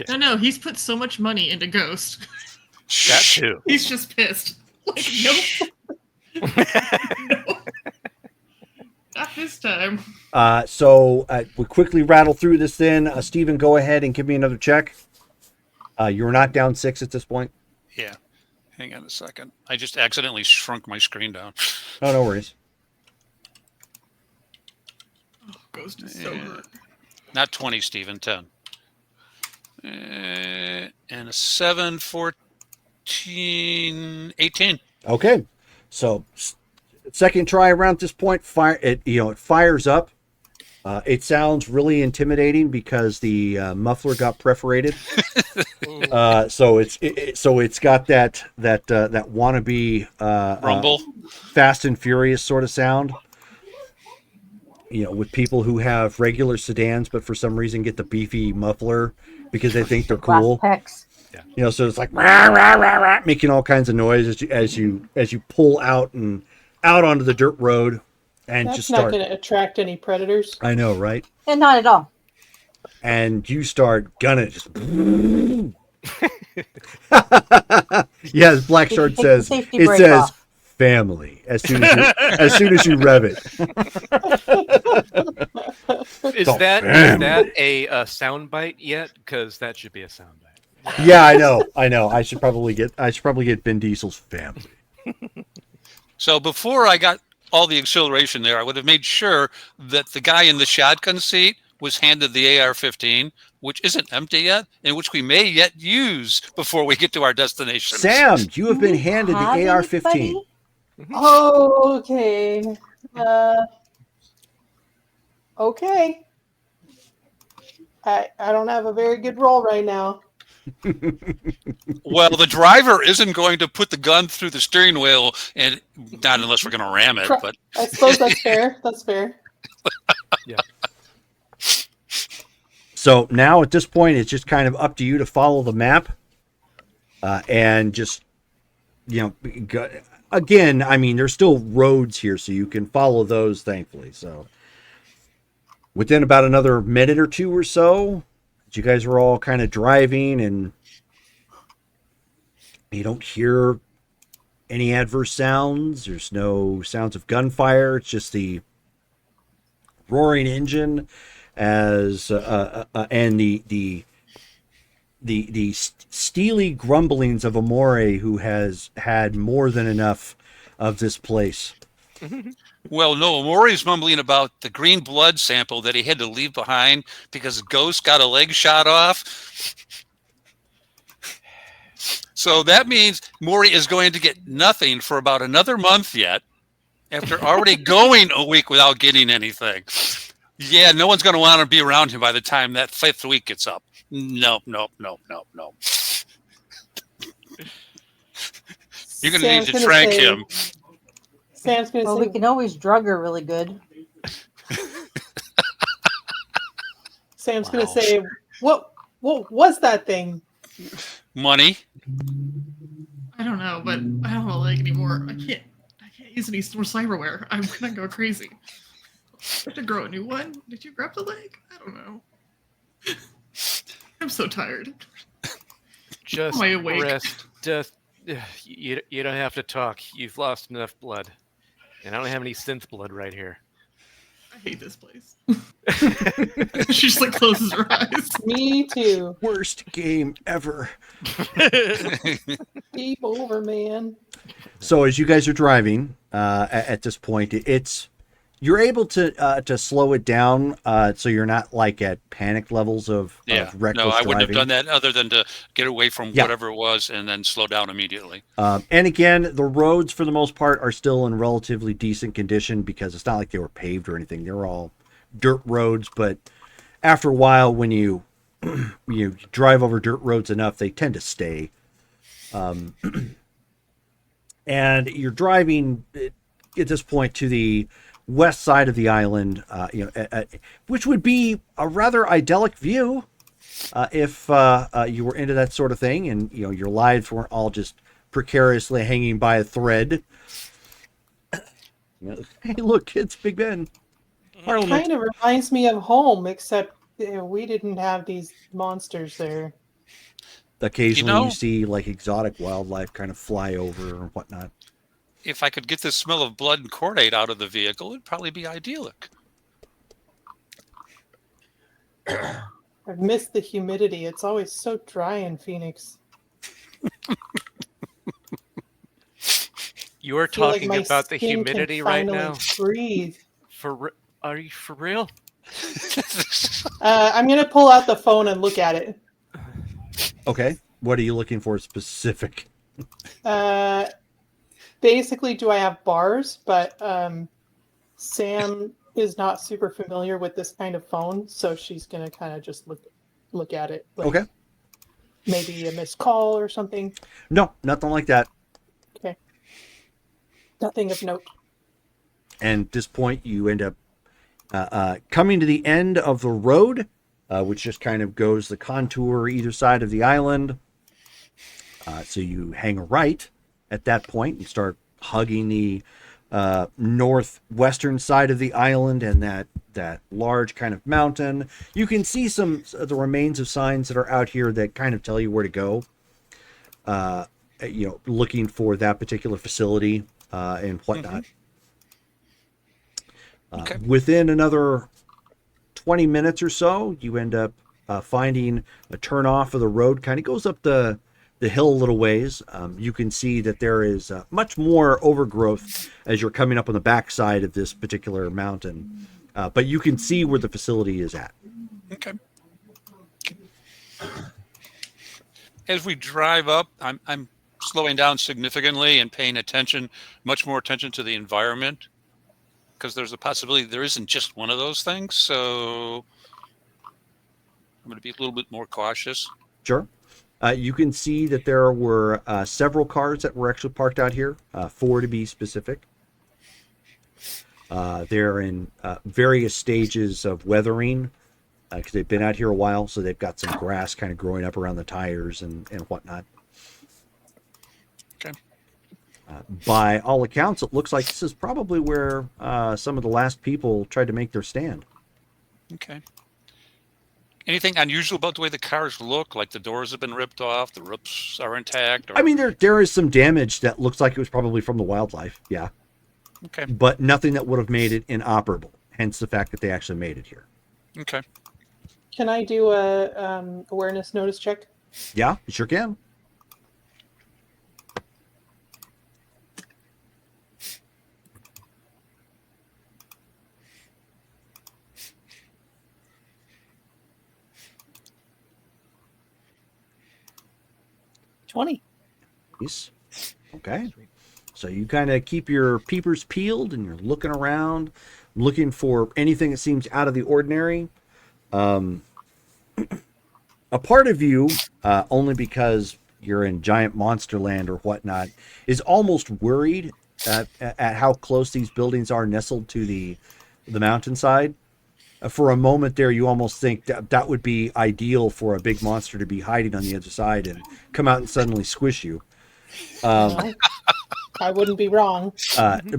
No, no, he's put so much money into Ghost. That too. He's just pissed. Like, nope. No. Not this time. so we quickly rattle through this. Then Stephen, go ahead and give me another check. You're not down 6 at this point. Yeah. Hang on a second. I just accidentally shrunk my screen down. Oh, no worries. Oh, Ghost is so Yeah. hurt. Not 20, Stephen, 10. And a 7, 14, 18. Okay, so second try around at this point, it fires up. It sounds really intimidating because the muffler got perforated. So it's got that wannabe Rumble. Fast and Furious sort of sound. With people who have regular sedans, but for some reason get the beefy muffler because they think they're cool. Glass pecs. So it's like rah, rah, rah, rah, making all kinds of noise as you pull out onto the dirt road and That's just not start. going to attract any predators. I know, right? And not at all. And you start gunning just. Yes, Black Shard Take the says safety it brake says off. family as soon as you rev it. Is The that family. a sound bite yet? Because that should be a sound bite. Yeah, I know. I should probably get Vin Diesel's family. So before I got all the acceleration there, I would have made sure that the guy in the shotgun seat was handed the AR-15, which isn't empty yet, and which we may yet use before we get to our destination. Sam, you have been handed the Have AR-15. anybody? Oh, okay. Okay. I don't have a very good roll right now. Well, the driver isn't going to put the gun through the steering wheel, and not unless we're going to ram it. Try- But I suppose that's fair. That's fair. So now at this point, it's just kind of up to you to follow the map, and just go, again. I mean, there's still roads here, so you can follow those. Thankfully, so within about another minute or two or so, you guys are all kind of driving, and you don't hear any adverse sounds. There's no sounds of gunfire. It's just the roaring engine and the the steely grumblings of Amore, who has had more than enough of this place. Well, no, Maury's mumbling about the green blood sample that he had to leave behind because Ghost got a leg shot off. So that means Maury is going to get nothing for about another month yet, after already going a week without getting anything. Yeah, no one's going to want to be around him by the time that 5th week gets up. No. You're going to need to trank him. Sam's going to Well, say, we can always drug her really good. Sam's going to say, what was that thing? Money. I don't know, but I don't have a leg anymore. I can't use any more cyberware. I'm gonna go crazy. I have to grow a new one. Did you grab the leg? I don't know. I'm so tired. Just Am I awake? rest. Just you don't have to talk. You've lost enough blood, and I don't have any synth blood right here. I hate this place. She just like closes her eyes. Me too. Worst game ever. Game over, man. So as you guys are driving at this point, you're able to slow it down so you're not like at panic levels of reckless no, I wouldn't have driving. done that other than to get away from Yeah. whatever it was and then slow down immediately. And again, the roads for the most part are still in relatively decent condition because it's not like they were paved or anything. They're all dirt roads, but after a while, when you drive over dirt roads enough, they tend to stay. And you're driving at this point to the west side of the island, which would be a rather idyllic view if you were into that sort of thing, and your lives weren't all just precariously hanging by a thread. Hey, look, kids, Big Ben. Parliament. Kind of reminds me of home, except we didn't have these monsters there. Occasionally, you see like exotic wildlife kind of fly over or whatnot. If I could get the smell of blood and chordate out of the vehicle, it'd probably be idyllic. I've missed the humidity. It's always so dry in Phoenix. You are I feel like talking my about the skin can humidity right finally now. Breathe. Are you for real? I'm gonna pull out the phone and look at it. Okay, what are you looking for specific? Basically, do I have bars? But Sam is not super familiar with this kind of phone, so she's gonna kind of just look at it. Like Okay. Maybe a missed call or something. No, nothing like that. Okay. Nothing of note. And at this point, you end up coming to the end of the road, which just kind of goes the contour either side of the island. So you hang a right at that point and start hugging the northwestern side of the island and that large kind of mountain. You can see some of the remains of signs that are out here that kind of tell you where to go. Looking for that particular facility and whatnot. Okay. Within another 20 minutes or so, you end up finding a turn off of the road. Kind of goes up the hill a little ways. You can see that there is much more overgrowth as you're coming up on the backside of this particular mountain. But you can see where the facility is at. Okay. As we drive up, I'm slowing down significantly and paying much more attention to the environment, because there's a possibility there isn't just one of those things. So I'm going to be a little bit more cautious. Sure. You can see that there were several cars that were actually parked out here, 4 to be specific. They're in various stages of weathering because they've been out here a while, so they've got some grass kind of growing up around the tires and whatnot. Okay. By all accounts, it looks like this is probably where some of the last people tried to make their stand. Okay. Anything unusual about the way the cars look? Like the doors have been ripped off, the roofs are intact? Or... I mean, there is some damage that looks like it was probably from the wildlife, yeah. Okay. But nothing that would have made it inoperable, hence the fact that they actually made it here. Okay. Can I do a awareness notice check? Yeah, you sure can. Nice. Okay. So you kind of keep your peepers peeled and you're looking around, looking for anything that seems out of the ordinary. A part of you, only because you're in giant monster land or whatnot, is almost worried at how close these buildings are nestled to the mountainside. For a moment there, you almost think that would be ideal for a big monster to be hiding on the other side and come out and suddenly squish you. I wouldn't be wrong.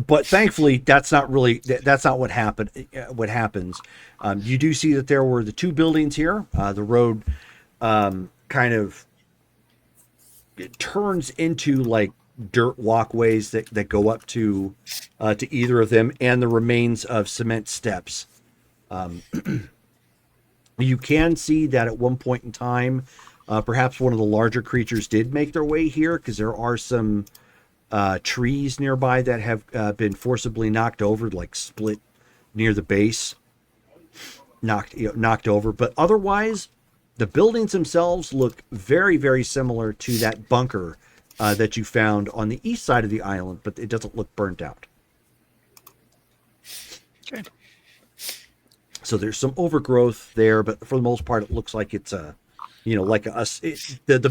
But thankfully, that's not what happened. What happens? You do see that there were the two buildings here. The road kind of it turns into like dirt walkways that go up to either of them, and the remains of cement steps. You can see that at one point in time, perhaps one of the larger creatures did make their way here, because there are some trees nearby that have been forcibly knocked over, like split near the base, knocked over. But otherwise, the buildings themselves look very, very similar to that bunker that you found on the east side of the island, but it doesn't look burnt out. Okay. So there's some overgrowth there, but for the most part, it looks like it's the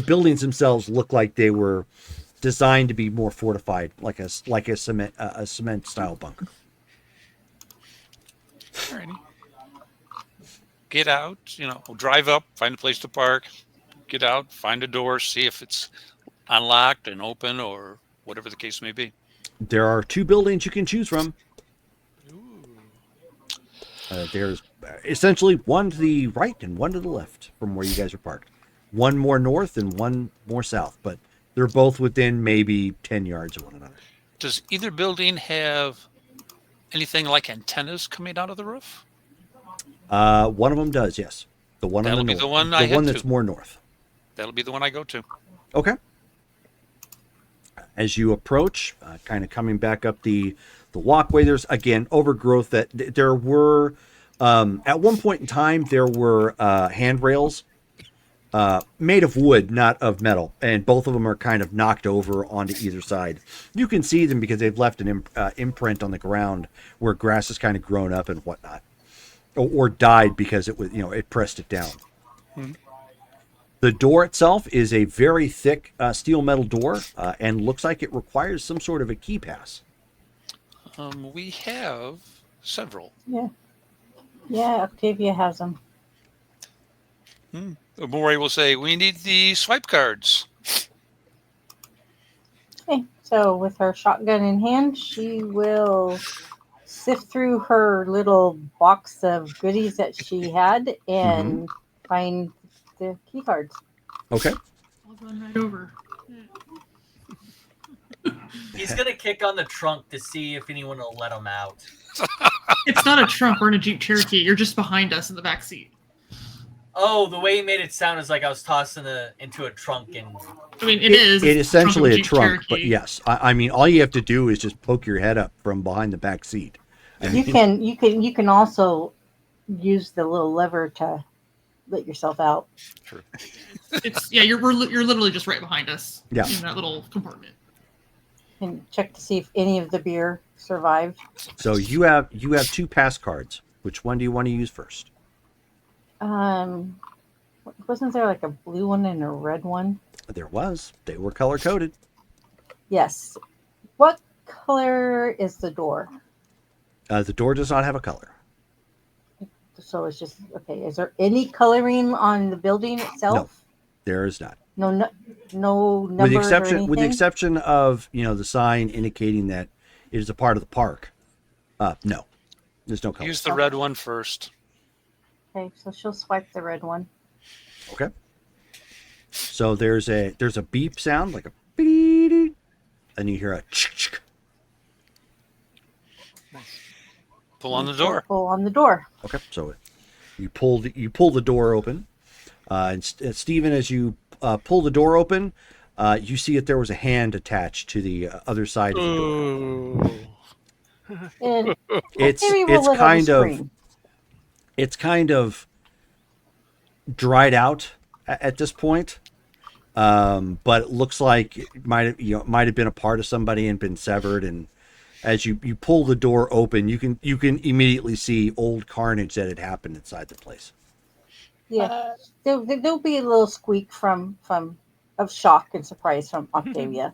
buildings themselves look like they were designed to be more fortified, like a cement style bunker. Alrighty. Get out, drive up, find a place to park, get out, find a door, see if it's unlocked and open or whatever the case may be. There are two buildings you can choose from. There's essentially one to the right and one to the left from where you guys are parked. One more north and one more south, but they're both within maybe 10 yards of one another. Does either building have anything like antennas coming out of the roof? One of them does, yes. The one That'll on the be north. the one the I one head that's to. more north. That'll be the one I go to. Okay. As you approach, kind of coming back up the walkway, there's again overgrowth that there were at one point in time there were handrails made of wood, not of metal, and both of them are kind of knocked over onto either side. You can see them because they've left an imprint on the ground where grass has kind of grown up and whatnot, or died because it was it pressed it down. Hmm. The door itself is a very thick steel metal door and looks like it requires some sort of a key pass. We have several. Yeah, Octavia has them. Maury will say, we need the swipe cards. Okay, so with her shotgun in hand, she will sift through her little box of goodies that she had and find the key cards. Okay. I'll run right over. He's gonna kick on the trunk to see if anyone will let him out. It's not a trunk. We're in a Jeep Cherokee. You're just behind us in the back seat. Oh, the way he made it sound is like I was tossing into a trunk and. I mean, it is. It It's the trunk of essentially a Jeep trunk, but Cherokee. yes, I mean all you have to do is just poke your head up from behind the back seat. You can also use the little lever to let yourself out. It's you're literally just right behind us. Yeah. In that little compartment. And check to see if any of the beer survived. So you have two pass cards. Which one do you want to use first? Wasn't there like a blue one and a red one? There was. They were color coded. Yes. What color is the door? The door does not have a color. So it's just okay. Is there any coloring on the building itself? There is not. No numbers With the or anything? exception of the sign indicating that it is a part of the park. No, there's no color. Use the red one first. Okay, so she'll swipe the red one. Okay. So there's a beep sound, like a beep, and you hear a chick. Pull on the door. Pull on the door. Okay, so you pull the door open, and Stephen, as you pull the door open, you see that there was a hand attached to the other side of the door. Ooh. And It's maybe we'll let out a scream. it's kind of dried out at this point, but it looks like it might have been a part of somebody and been severed. And as you pull the door open, you can immediately see old carnage that had happened inside the place. Yeah, there'll be a little squeak of shock and surprise from Octavia.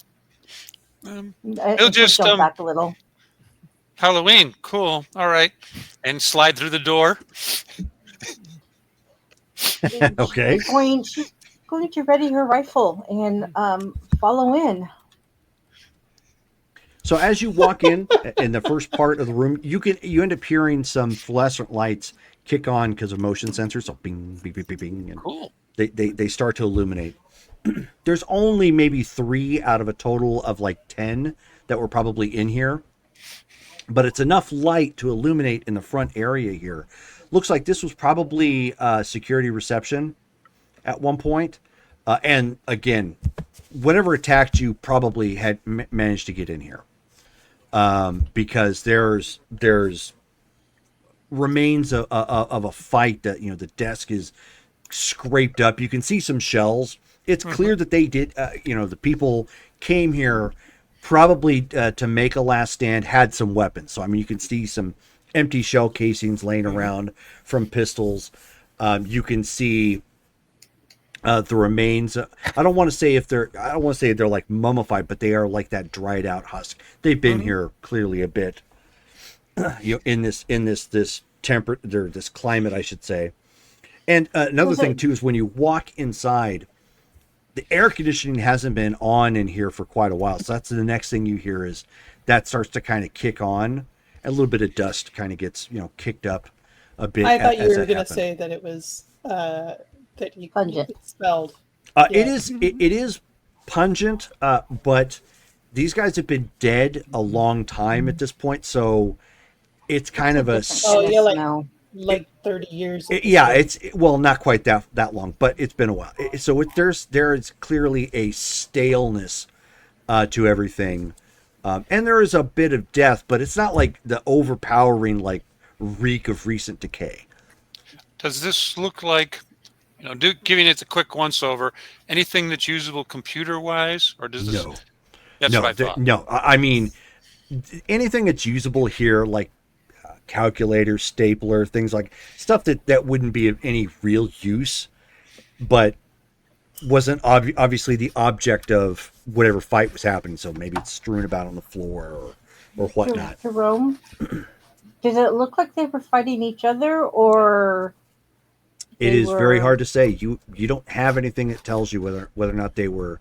He'll just jump back a little. Halloween, cool, all right, and slide through the door. Okay. She's going to ready her rifle and follow in. So as you walk in the first part of the room, you end up hearing some fluorescent lights kick on because of motion sensors. So bing, bing, bing, bing, bing, and Cool. they start to illuminate. There's only maybe 3 out of a total of like 10 that were probably in here, but it's enough light to illuminate in the front area here. Looks like this was probably security reception at one point. And again, whatever attacked you probably had managed to get in here. Because there's remains of a fight that, the desk is scraped up. You can see some shells. It's clear that they did, the people came here probably to make a last stand, had some weapons. So, I mean, you can see some empty shell casings laying around from pistols. You can see the remains. I don't want to say they're like mummified, but they are like that dried out husk. They've been here clearly a bit, in this this climate, I should say. And another thing too is when you walk inside, the air conditioning hasn't been on in here for quite a while. So that's the next thing you hear is that starts to kind of kick on. A little bit of dust kind of gets, kicked up a bit. I thought you were going to say that it was that you expelled. It is pungent, but these guys have been dead a long time at this point, so it's kind of a like 30 years. It's not quite that long, but it's been a while. So there is clearly a staleness to everything, and there is a bit of death, but it's not like the overpowering like reek of recent decay. Does this look like, giving it a quick once over, anything that's usable computer wise, or does this? No, that's what I thought. No, I mean anything that's usable here, like calculator, stapler, things like stuff that wouldn't be of any real use, but wasn't obviously the object of whatever fight was happening. So maybe it's strewn about on the floor or whatnot. Jerome, does it look like they were fighting each other, or? It is very hard to say. You don't have anything that tells you whether or not they were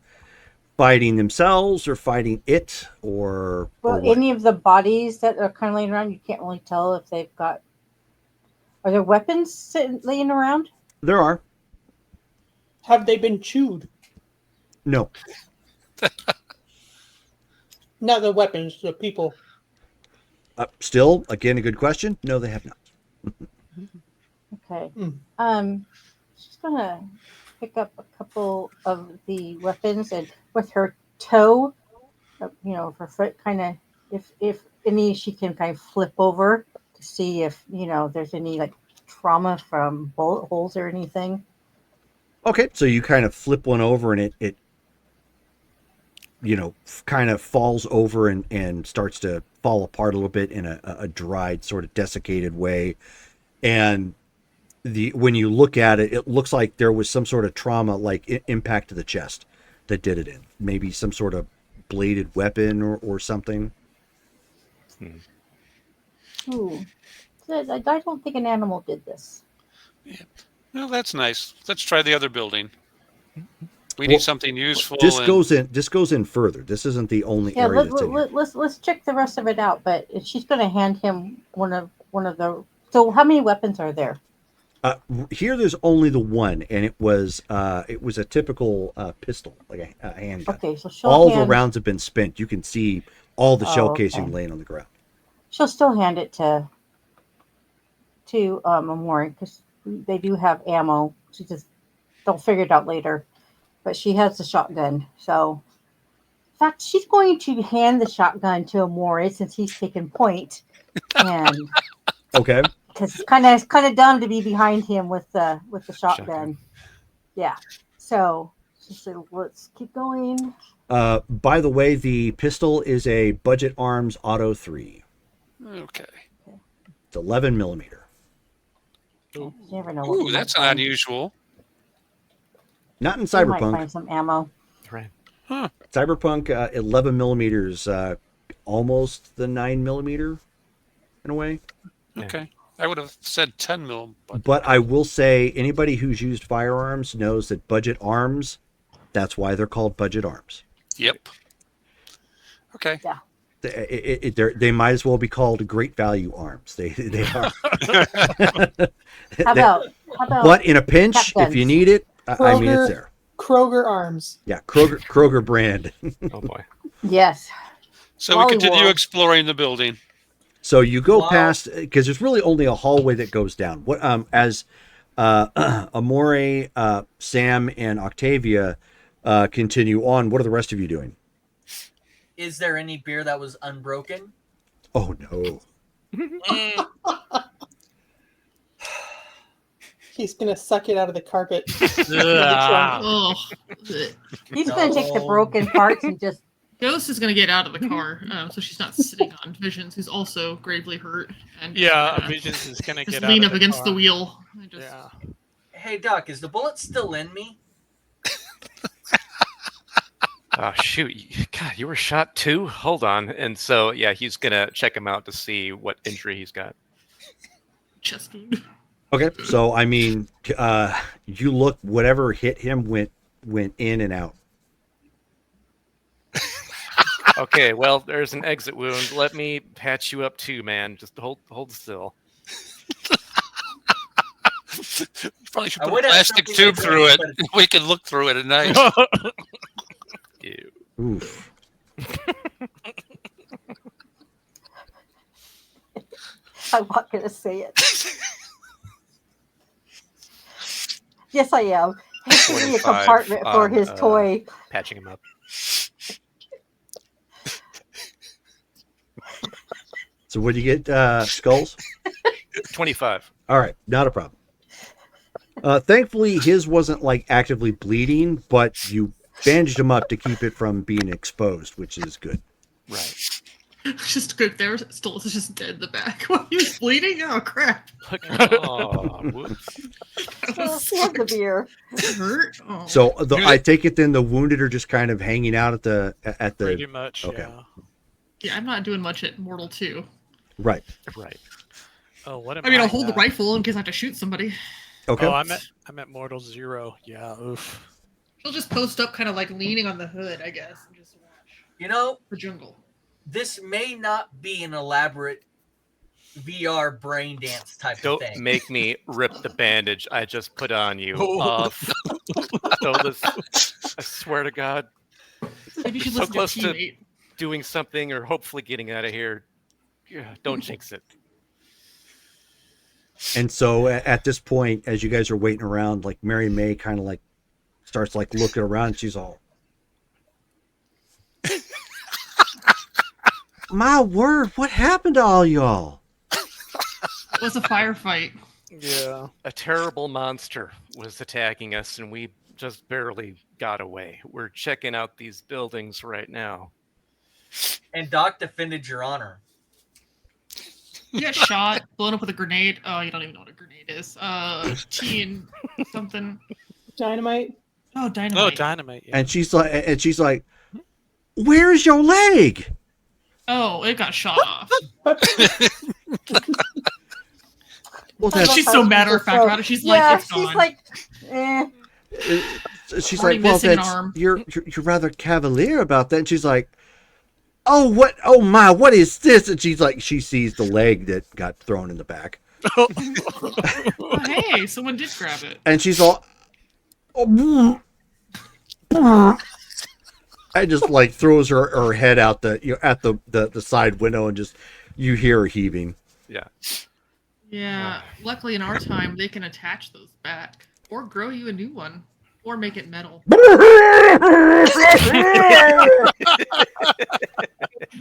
fighting themselves or fighting it or any of the bodies that are kind of laying around, you can't really tell if they've got. Are there weapons laying around? There are. Have they been chewed? No. Not the weapons, the people. Still, again, a good question. No, they have not. Okay. She's gonna pick up a couple of the weapons and with her toe, her foot, kind of, if any, she can kind of flip over to see if there's any like trauma from bullet holes or anything. Okay, so you kind of flip one over and it kind of falls over and starts to fall apart a little bit in a dried, sort of desiccated way. And when you look at it, it looks like there was some sort of trauma, like impact to the chest that did it in. Maybe some sort of bladed weapon or something. Ooh. I don't think an animal did this. Yeah. Well, that's nice. Let's try the other building. We need something useful. This goes in further. This isn't the only area that's in here. Let's check the rest of it out. But she's going to hand him one of the. So how many weapons are there? Here, there's only the one, and it was a typical pistol, like a handgun. Okay, so all the rounds have been spent. You can see all the shell casing laying on the ground. She'll still hand it to Amori because they do have ammo. She just don't figure it out later. but she has the shotgun. So, in fact, she's going to hand the shotgun to Amore since he's taken point, and Okay. because it's kind of dumb to be behind him with the shotgun. Shotgun. Yeah. So she said, "Let's keep going." By the way, the pistol is a Budget Arms Auto 3. Okay. It's 11 millimeter. You never know. what Ooh, we that's might find. unusual. Not in We might Cyberpunk. find some ammo. Right. Cyberpunk 11 millimeters, almost the 9 millimeter in a way. Yeah. Okay. I would have said 10 mil, but But I will say, anybody who's used firearms knows that Budget Arms, that's why they're called Budget Arms. yep. Okay. They might as well be called Great Value Arms. They are. How about But in a pinch, Cap if you guns. need it, I mean, Kroger. it's there. Kroger Arms. Yeah, Kroger brand. Oh boy. yes? So we continue Volleyball. exploring the building. So you go Wow. past, because there's really only a hallway that goes down. What as Amore, Sam, and Octavia continue on, what are the rest of you doing? Is there any beer that was unbroken? Oh no. He's gonna suck it out of the carpet. Oh, He's going to take the No. broken parts and just Ghost is gonna get out of the car, so she's not sitting on Visions, who's also gravely hurt. And Yeah, Visions is gonna just get lean out up of the against car. the wheel. I just, Yeah. Hey, Doc, is the bullet still in me? Oh shoot! God, you were shot too. Hold on. And so yeah, he's gonna check him out to see what injury he's got. chest wound. Okay, so I mean, you look, whatever hit him went in and out. Okay, well, there's an exit wound. Let me patch you up too, man. Just hold still. Probably should I put a would have plastic something tube like through it. that, We can look through it at night. Ew. Oof. I'm not going to say it. Yes, I am. He's giving me a 45 compartment for on, his toy. Patching him up. So what do you get, Skulls? 25. All right, not a problem. Thankfully, his wasn't like actively bleeding, but you bandaged him up to keep it from being exposed, which is good. Right. Just quick there, still is just dead in the back while he was bleeding. Oh crap! Oh, whoops. Love the beer. It hurt. Oh. So I take it then the wounded are just kind of hanging out at the Pretty much, okay. yeah. Yeah, I'm not doing much at Mortal 2. right. Right. Oh, what am I mean, I'll hold the at? rifle in case I have to shoot somebody. Okay. Oh, I'm at Mortal 0. Yeah, oof. He'll just post up, kind of like leaning on the hood, I guess, and just watch You know, the jungle. this may not be an elaborate VR brain dance type Don't of thing. make me rip the bandage I just put on you Oh. off. So this, I swear to God, Maybe you should So listen to close to- teammate. doing something or hopefully getting out of here. Yeah, don't jinx it. And so at this point, as you guys are waiting around, like Mary May kind of like starts like looking around. And she's all, "My word, what happened to all y'all?" It was a firefight. Yeah. A terrible monster was attacking us, and we just barely got away. We're checking out these buildings right now. And Doc defended your honor. You got shot, blown up with a grenade. Oh, you don't even know what a grenade is. T and something. Dynamite. Oh, dynamite. Oh, dynamite. Yeah. And she's like, "Where's your leg?" Oh, it got shot off. Well, I love She's how so she's matter of just fact so- about it. She's like, yeah, it's she's gone. like, eh. She's Already like, "Well, missing an that's arm." you're rather cavalier about that." And she's like, "Oh, what? Oh my, what is this?" And she's like, she sees the leg that got thrown in the back, Oh, hey, someone did grab it. and she's all, "Oh." I just like throws her head out the at the side window, and just you hear her heaving. Yeah. Yeah, luckily in our time, they can attach those back or grow you a new one. Or make it metal.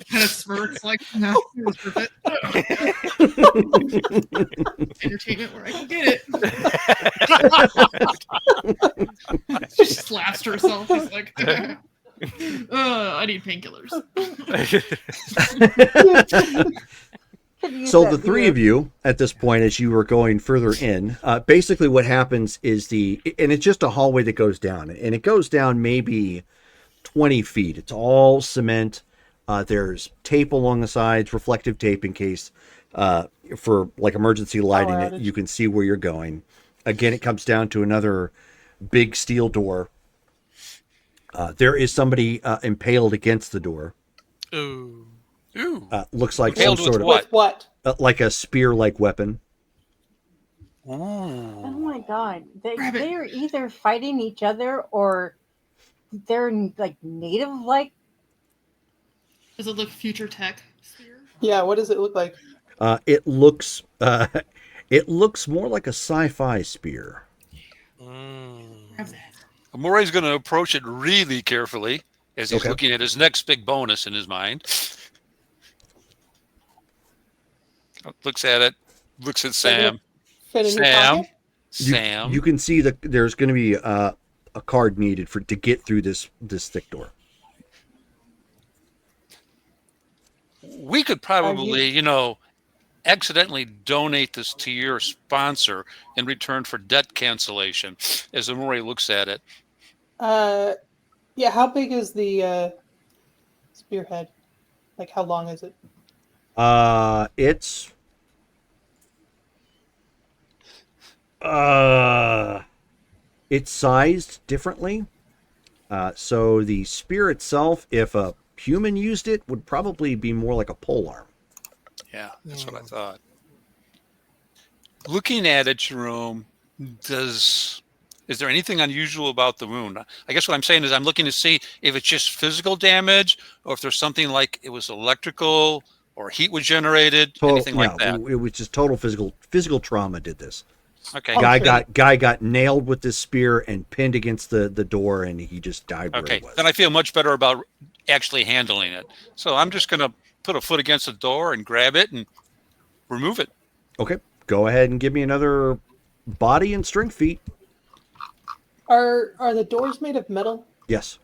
Kind of smirks like, no, it was worth it. Entertainment where I can get it. She just laughs to herself. She's like, I need painkillers. So the three of you at this point, as you were going further in, basically what happens is and it's just a hallway that goes down, and it goes down maybe 20 feet. It's all cement. There's tape along the sides, reflective tape in case for like emergency lighting it, you can see where you're going. Again, it comes down to another big steel door. There is somebody impaled against the door. Ooh. Looks like Impaled some sort of With what? like a spear-like weapon. Oh my god. They Grab it. are either fighting each other or they're like native-like. Does it look future tech sphere? Yeah, what does it look like? It looks more like a sci-fi spear. Grab that. Amori's going to approach it really carefully as he's looking at his next big bonus in his mind. Looks at it. Looks at Sam. Fit in your pocket? Sam. You can see that there's going to be a card needed to get through this thick door. We could probably, accidentally donate this to your sponsor in return for debt cancellation. As Amori looks at it, Yeah, how big is the spearhead? Like, how long is it? It's sized differently. So the spear itself, if a human used it, would probably be more like a polearm. yeah, that's what I thought. Looking at it, Jerome, is there anything unusual about the wound? I guess what I'm saying is I'm looking to see if it's just physical damage or if there's something like it was electrical or heat was generated, anything like that. It was just total physical trauma did this. Okay. Guy got nailed with this spear and pinned against the door, and he just died where Okay. he was. Then I feel much better about actually handling it. So I'm just going to put a foot against the door and grab it and remove it. Okay. Go ahead and give me another body and strength feat. Are the doors made of metal? Yes.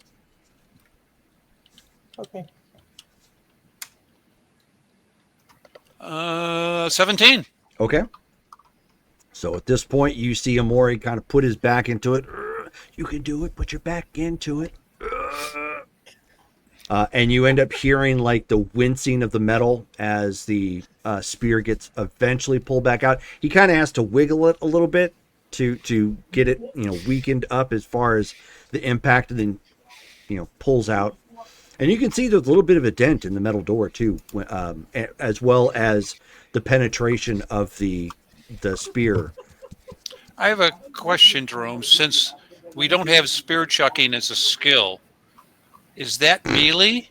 Okay. 17. Okay. So at this point, you see Amori kind of put his back into it. You can do it. Put your back into it. And you end up hearing like the wincing of the metal as the spear gets eventually pulled back out. He kind of has to wiggle it a little bit to get it, weakened up as far as the impact, and then, pulls out. And you can see there's a little bit of a dent in the metal door too, as well as the penetration of the spear. I have a question, Jerome. Since we don't have spear chucking as a skill, is that melee?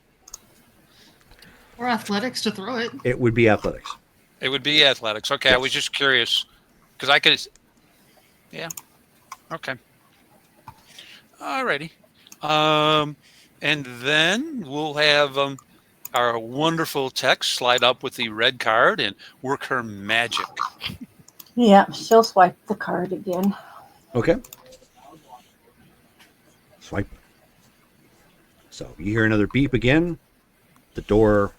Or athletics to throw it. It would be athletics. It would be athletics. Okay, I was just curious because I could. Yeah. Okay. Alrighty. And then we'll have our wonderful tech slide up with the red card and work her magic. Yeah, she'll swipe the card again. Okay. Swipe. So you hear another beep again. The door.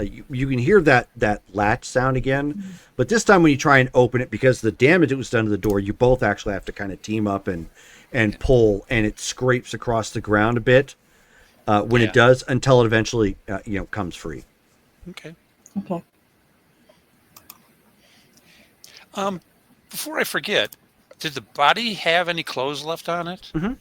You can hear that latch sound again, but this time when you try and open it, because the damage that was done to the door, you both actually have to kind of team up and pull, and it scrapes across the ground a bit when it does, until it eventually comes free. Okay. Okay. Before I forget, did the body have any clothes left on it? Mm-hmm.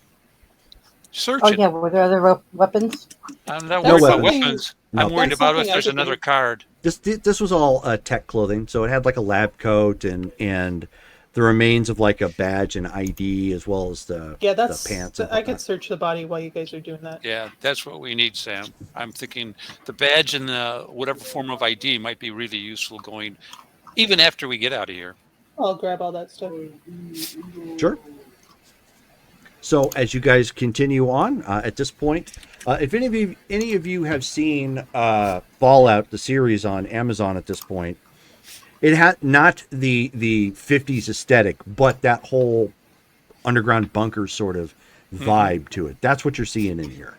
Search Oh it. yeah, were there other weapons? I'm not No worried about weapons. weapons. No. I'm worried That's about if something I there's could another do. card. This was all tech clothing, so it had like a lab coat and the remains of like a badge and ID, as well as the That's pants. And I could whatnot. search the body while you guys are doing that. Yeah, that's what we need, Sam. I'm thinking the badge and the whatever form of ID might be really useful going, even after we get out of here. I'll grab all that stuff. Sure. So as you guys continue on, at this point, if any of you have seen Fallout, the series on Amazon at this point, it had not the 50s aesthetic, but that whole underground bunker sort of vibe to it. That's what you're seeing in here.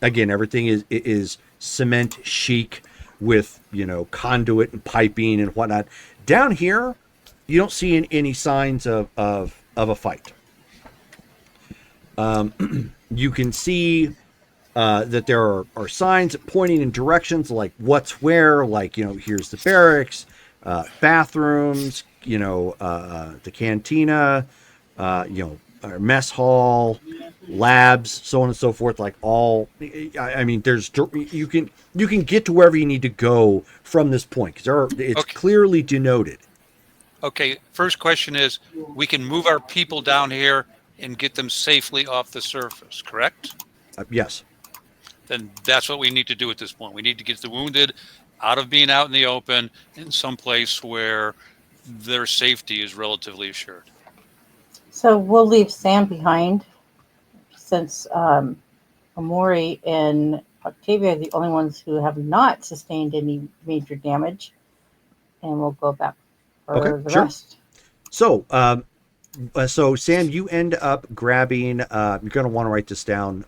Again, everything is cement chic with, you know, conduit and piping and whatnot. Down here, you don't see any signs of a fight. You can see that there are signs pointing in directions like what's where, like, you know, here's the barracks, bathrooms, you know, the cantina, you know, our mess hall, labs, so on and so forth. Like all, I mean, there's you can get to wherever you need to go from this point because it's clearly denoted. Okay, first question is, we can move our people down here and get them safely off the surface, correct? Yes. Then that's what we need to do at this point. We need to get the wounded out of being out in the open in some place where their safety is relatively assured. So we'll leave Sam behind since Amori and Octavia are the only ones who have not sustained any major damage. And we'll go back for the rest. So, so Sam, you end up grabbing, you're going to want to write this down.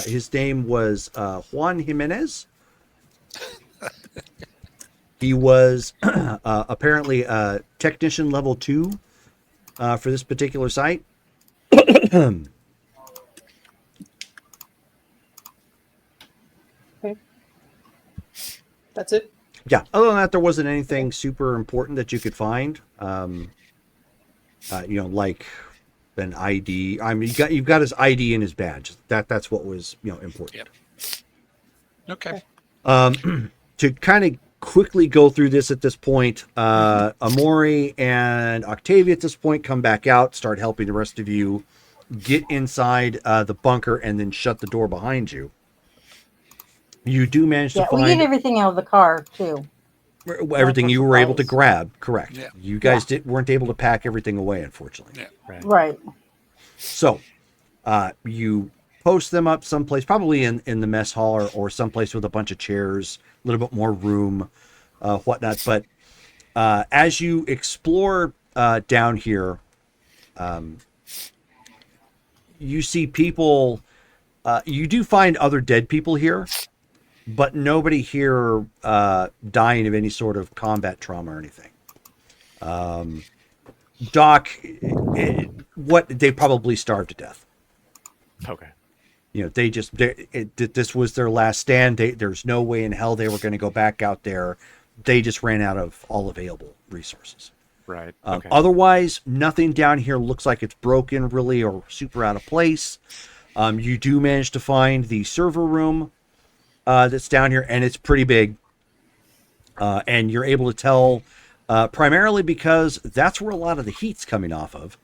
His name was Juan Jimenez. He was apparently technician level 2 for this particular site. Okay. That's it. Yeah. Other than that, there wasn't anything super important that you could find. You know, like an ID. I mean, you've got his ID and his badge. That's what was, you know, important. Yep. Okay. To kind of quickly go through this at this point, Amori and Octavia at this point come back out, start helping the rest of you get inside the bunker, and then shut the door behind you. You do manage to find we get everything out of the car too. everything you were able to grab. Correct. Yeah. You guys weren't able to pack everything away, unfortunately. Yeah. Right. So you post them up someplace, probably in the mess hall or someplace with a bunch of chairs, a little bit more room, whatnot. But as you explore down here, you see people. You do find other dead people here, but nobody here dying of any sort of combat trauma or anything. Doc, they probably starved to death. Okay. You know, this was their last stand. There's no way in hell they were going to go back out there. They just ran out of all available resources. Right. Okay. Otherwise, nothing down here looks like it's broken really or super out of place. You do manage to find the server room that's down here, and it's pretty big. And you're able to tell primarily because that's where a lot of the heat's coming off of.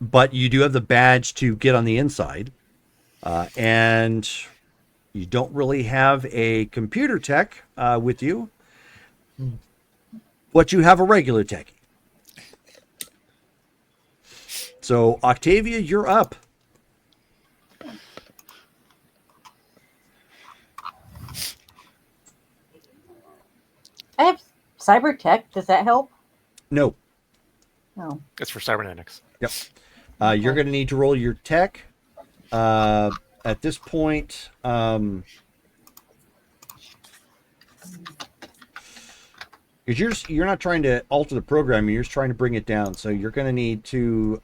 But you do have the badge to get on the inside. And you don't really have a computer tech with you. But you have a regular techie. So, Octavia, you're up. I have cyber tech. Does that help? No. No. It's for cybernetics. Yep. You're going to need to roll your tech. At this point, because you're not trying to alter the program, you're just trying to bring it down. So you're going to need to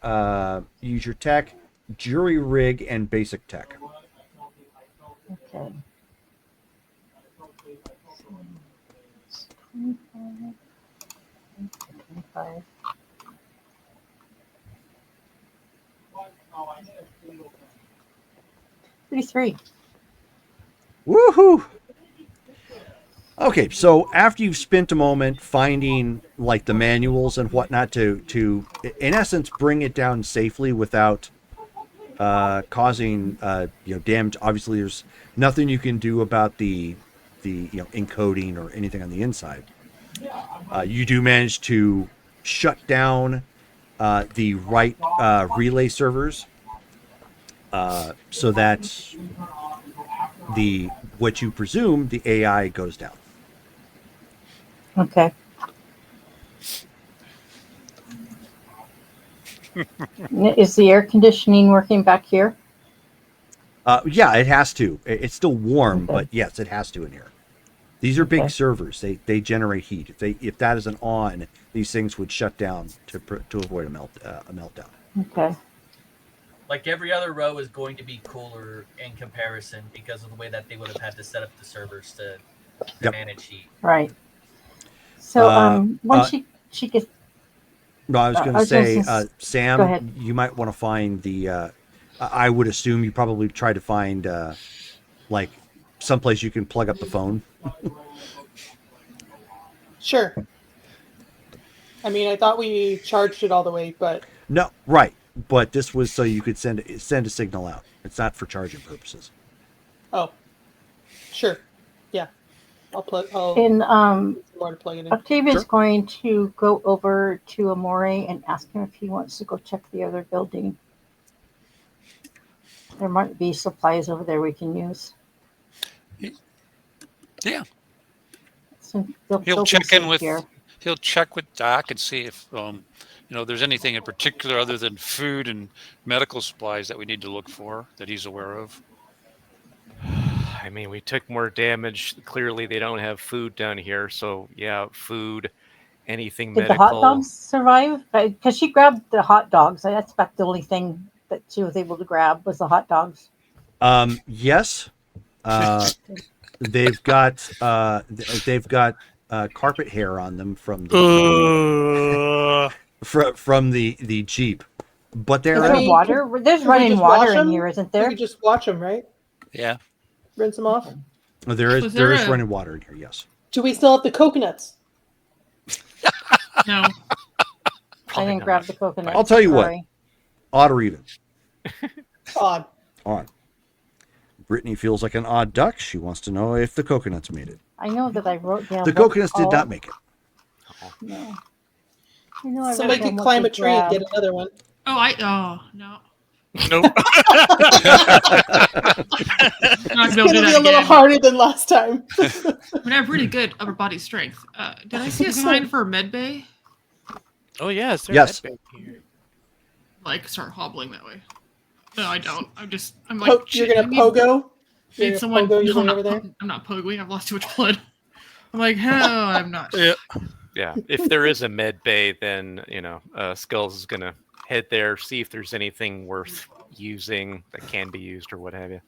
use your tech, jury rig, and basic tech. Okay. 25. $33. Woohoo! Okay, so after you've spent a moment finding like the manuals and whatnot to in essence bring it down safely without causing damage. Obviously, there's nothing you can do about the encoding or anything on the inside. You do manage to shut down the right relay servers, so that what you presume the AI goes down. Okay. Is the air conditioning working back here? Yeah, it has to. It's still warm, Okay. but yes, it has to in here. These are big Okay. servers. They generate heat. If that isn't on, these things would shut down to avoid a meltdown. Okay. Like every other row is going to be cooler in comparison because of the way that they would have had to set up the servers to Yep. manage heat. Right. So once uh, she gets No, I was I going to was say, just- go Sam, ahead. you might want to find I would assume you probably try to find like someplace you can plug up the phone. Sure. I mean, I thought we charged it all the way, but No, right. But this was so you could send a signal out. It's not for charging purposes. oh, sure. Yeah. I'll and more to plug it in. Octavia's Sure. going to go over to Amore and ask him if he wants to go check the other building. There might be supplies over there we can use. Yeah. So He'll be check in safe with here. he'll check with Doc and see if there's anything in particular other than food and medical supplies that we need to look for that he's aware of. I mean, we took more damage. Clearly, they don't have food down here. So, yeah, food, anything Did the medical. hot dogs survive? Because she grabbed the hot dogs. That's about the only thing that she was able to grab was the hot dogs. Yes. They've got carpet hair on them from the from the Jeep, but Is they're there mean, water? There's Can we running just water wash in 'em? here, isn't We there? could just watch them, right? Yeah. Rinse them off. there is Was there a- running water in here. Yes. Do we still have the coconuts? No. I Probably didn't not. grab the coconut. I'll tell you what. Sorry. Odd or even. Odd. Odd. Brittany feels like an odd duck. She wants to know if the coconuts made it. I know that I wrote down. The what coconuts did all- not make it. No. I know I wrote Somebody down could what climb they a tree and grabbed. get another one. Oh no. Nope. I'm not It's gonna gonna do be that a little again. harder than last time. I mean, I have really good upper body strength. Did I see a sign for a med bay? Oh yeah, is there Yes. a med bay here? Like start hobbling that way. No, I don't. I'm like You're shit, gonna I need- pogo. Need You're someone. gonna pogo your No, way over there. I'm not pogoing. I've lost too much blood. I'm like, hell, I'm not. Yeah. Yeah, if there is a med bay, then Skulls is gonna head there, see if there's anything worth using that can be used or what have you.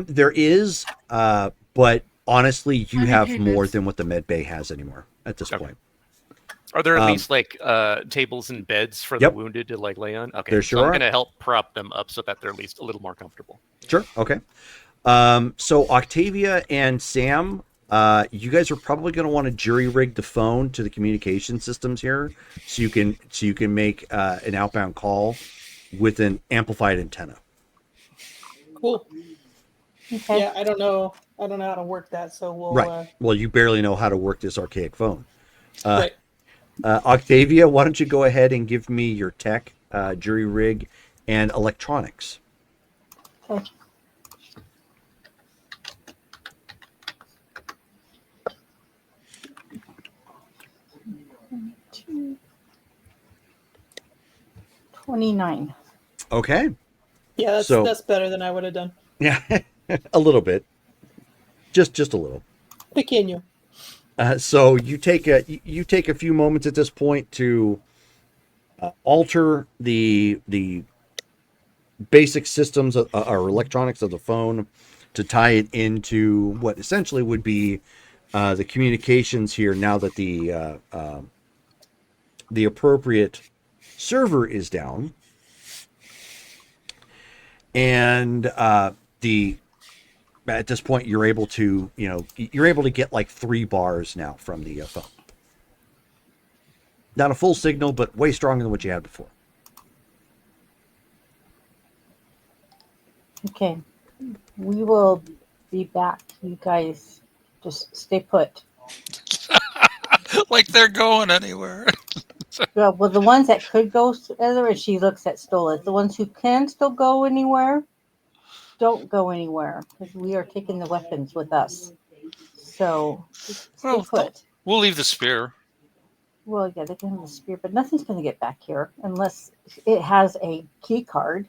There is, but honestly, you I need have paid more meds. than what the med bay has anymore at this Okay. point. Are there at Um, least like tables and beds for Yep. the wounded to like lay on? Okay, There so sure I'm are. gonna help prop them up so that they're at least a little more comfortable. Sure. Okay. So Octavia and Sam, you guys are probably going to want to jury rig the phone to the communication systems here, so you can make an outbound call with an amplified antenna. Cool. Okay. Yeah, I don't know how to work that, so we'll. Right. Well, you barely know how to work this archaic phone. Right. Octavia, why don't you go ahead and give me your tech, jury rig, and electronics? Okay. Two. 29. Okay. Yeah, So- that's better than I would have done. Yeah, a little bit. Just a little. Pequeño. So you take a few moments at this point to alter the basic systems or electronics of the phone to tie it into what essentially would be the communications here. Now that the appropriate server is down, and at this point you're able to get like 3 bars now from the phone. Not a full signal, but way stronger than what you had before. Okay. We will be back. You guys just stay put. Like they're going anywhere. Well, the ones that could go together, and she looks at Stolas. The ones who can still go anywhere, don't go anywhere because we are taking the weapons with us. So stay Well, put. we'll leave the spear. Well, yeah, they can have the spear, but nothing's going to get back here unless it has a key card.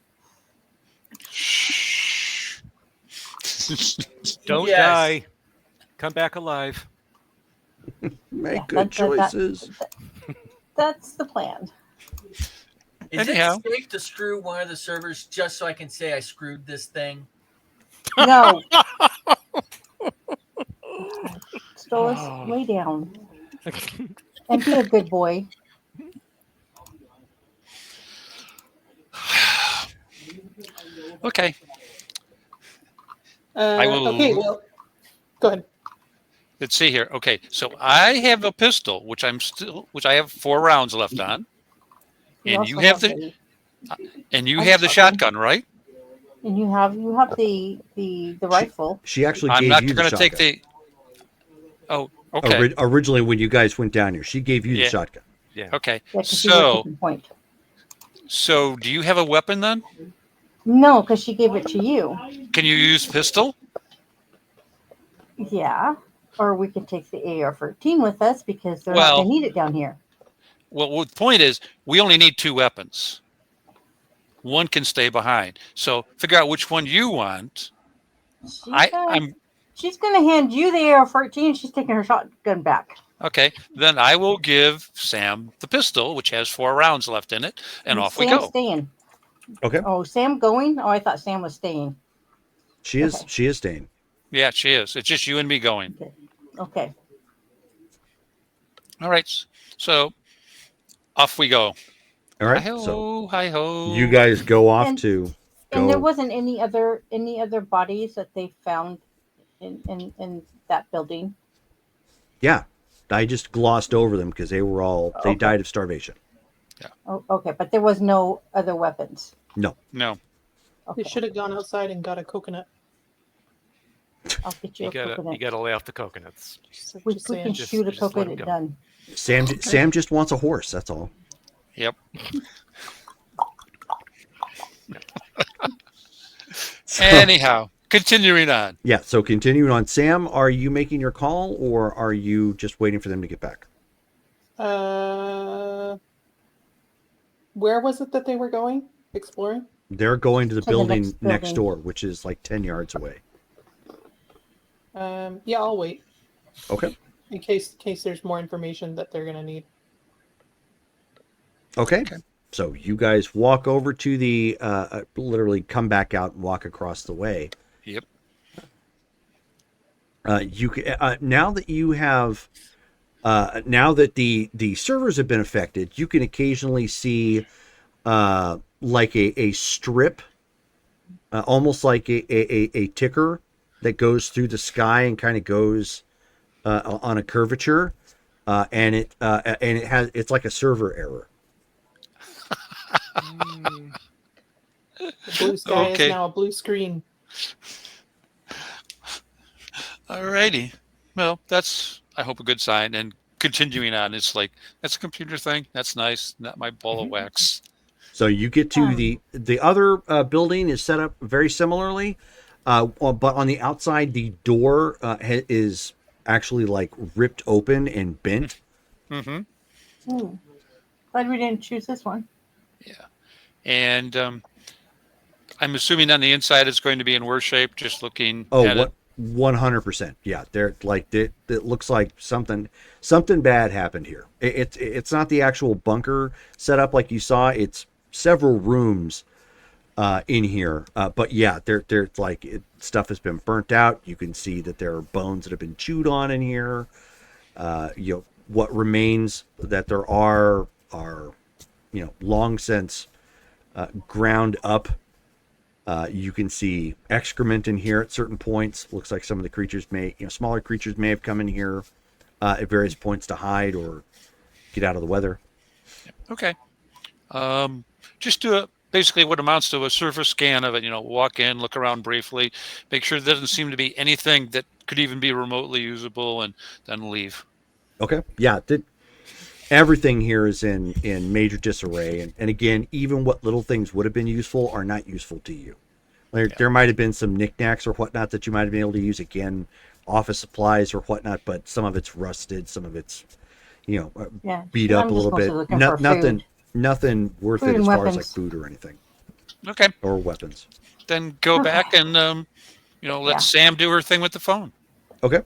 Don't Yes. die. Come back alive. Make Yeah, good choices. That's the plan. Is Anyhow. it safe to screw one of the servers just so I can say I screwed this thing? No. Stolas, lay down and be a good boy. Okay. will- Okay, well, go ahead. Let's see here. Okay, so I have a pistol, which I have 4 rounds left on, and also you have the I have shotgun, right? And you have the rifle. She actually I'm gave not you the going to take shotgun. the. Oh, okay, Originally, when you guys went down here, she gave you the Yeah. shotgun. Yeah. okay. Yeah, 'cause she was So, taking point. so do you have a weapon then? No, because she gave it to you. Can you use pistol? Yeah. Or we can take the AR-15 with us because they're not Well- going to need it down here. Well, the point is, we only need 2 weapons. One can stay behind. So figure out which one you want. She's going to hand you the AR-14. She's taking her shotgun back. Okay, then I will give Sam the pistol, which has 4 rounds left in it, and off we Sam's go. staying. Okay. Oh, Sam going? Oh, I thought Sam was staying. She is. Okay. She is staying. Yeah, she is. It's just you and me going. Okay. All right, so off we go. All right. Hi-ho, So hi-ho. you guys go off And- to And there go. wasn't any other bodies that they found in that building. Yeah, I just glossed over them because they were all. They Okay. died of starvation. Oh, okay, but there was no other weapons. No. Okay. You should have gone outside and got a coconut. I'll get you, You a gotta coconut. lay off the coconuts. We Just can saying. shoot a just let coconut him go. done. Sam just wants a horse. That's all. Yep. Anyhow, continuing on. Yeah. So continuing on, Sam, are you making your call or are you just waiting for them to get back? Where was it that they were going? Exploring? They're going to the To the building next next building. door, which is like 10 yards away. Yeah, I'll wait Okay. in case there's more information that they're gonna need. Okay. So you guys walk over to the literally come back out and walk across the way. Yep. Now that you have now that the servers have been affected, you can occasionally see like a strip, almost like a ticker that goes through the sky and kind of goes on a curvature, and it's like a server error. The blue sky Okay. is now a blue screen. Alrighty. Well, that's, I hope, a good sign. And continuing on, it's like, that's a computer thing. That's nice. Not my ball of wax. So you get to the other building is set up very similarly, but on the outside the door is actually like ripped open and bent. Mm-hmm. Glad we didn't choose this one. And I'm assuming on the inside it's going to be in worse shape, just looking Oh, at what? it. 100%. Yeah, they're like it looks like something bad happened here. It's not the actual bunker setup like you saw. It's several rooms in here. But yeah, they're like stuff has been burnt out. You can see that there are bones that have been chewed on in here. What remains that there are long since ground up. You can see excrement in here at certain points. Looks like some of the creatures smaller creatures may have come in here at various points to hide or get out of the weather. Okay. Just do basically what amounts to a surface scan of it. Walk in, look around briefly, make sure there doesn't seem to be anything that could even be remotely usable, and then leave. Okay. Yeah. everything here is in major disarray, and again, even what little things would have been useful are not useful to you. There might have been some knickknacks or whatnot that you might have been able to use again, office supplies or whatnot, but some of it's rusted, some of it's, Yeah. beat up I'm a just little mostly bit. looking for Nothing worth Food it and as far as like weapons. food or anything Okay. or weapons. Then go Okay. back and let Yeah. Sam do her thing with the phone. Okay.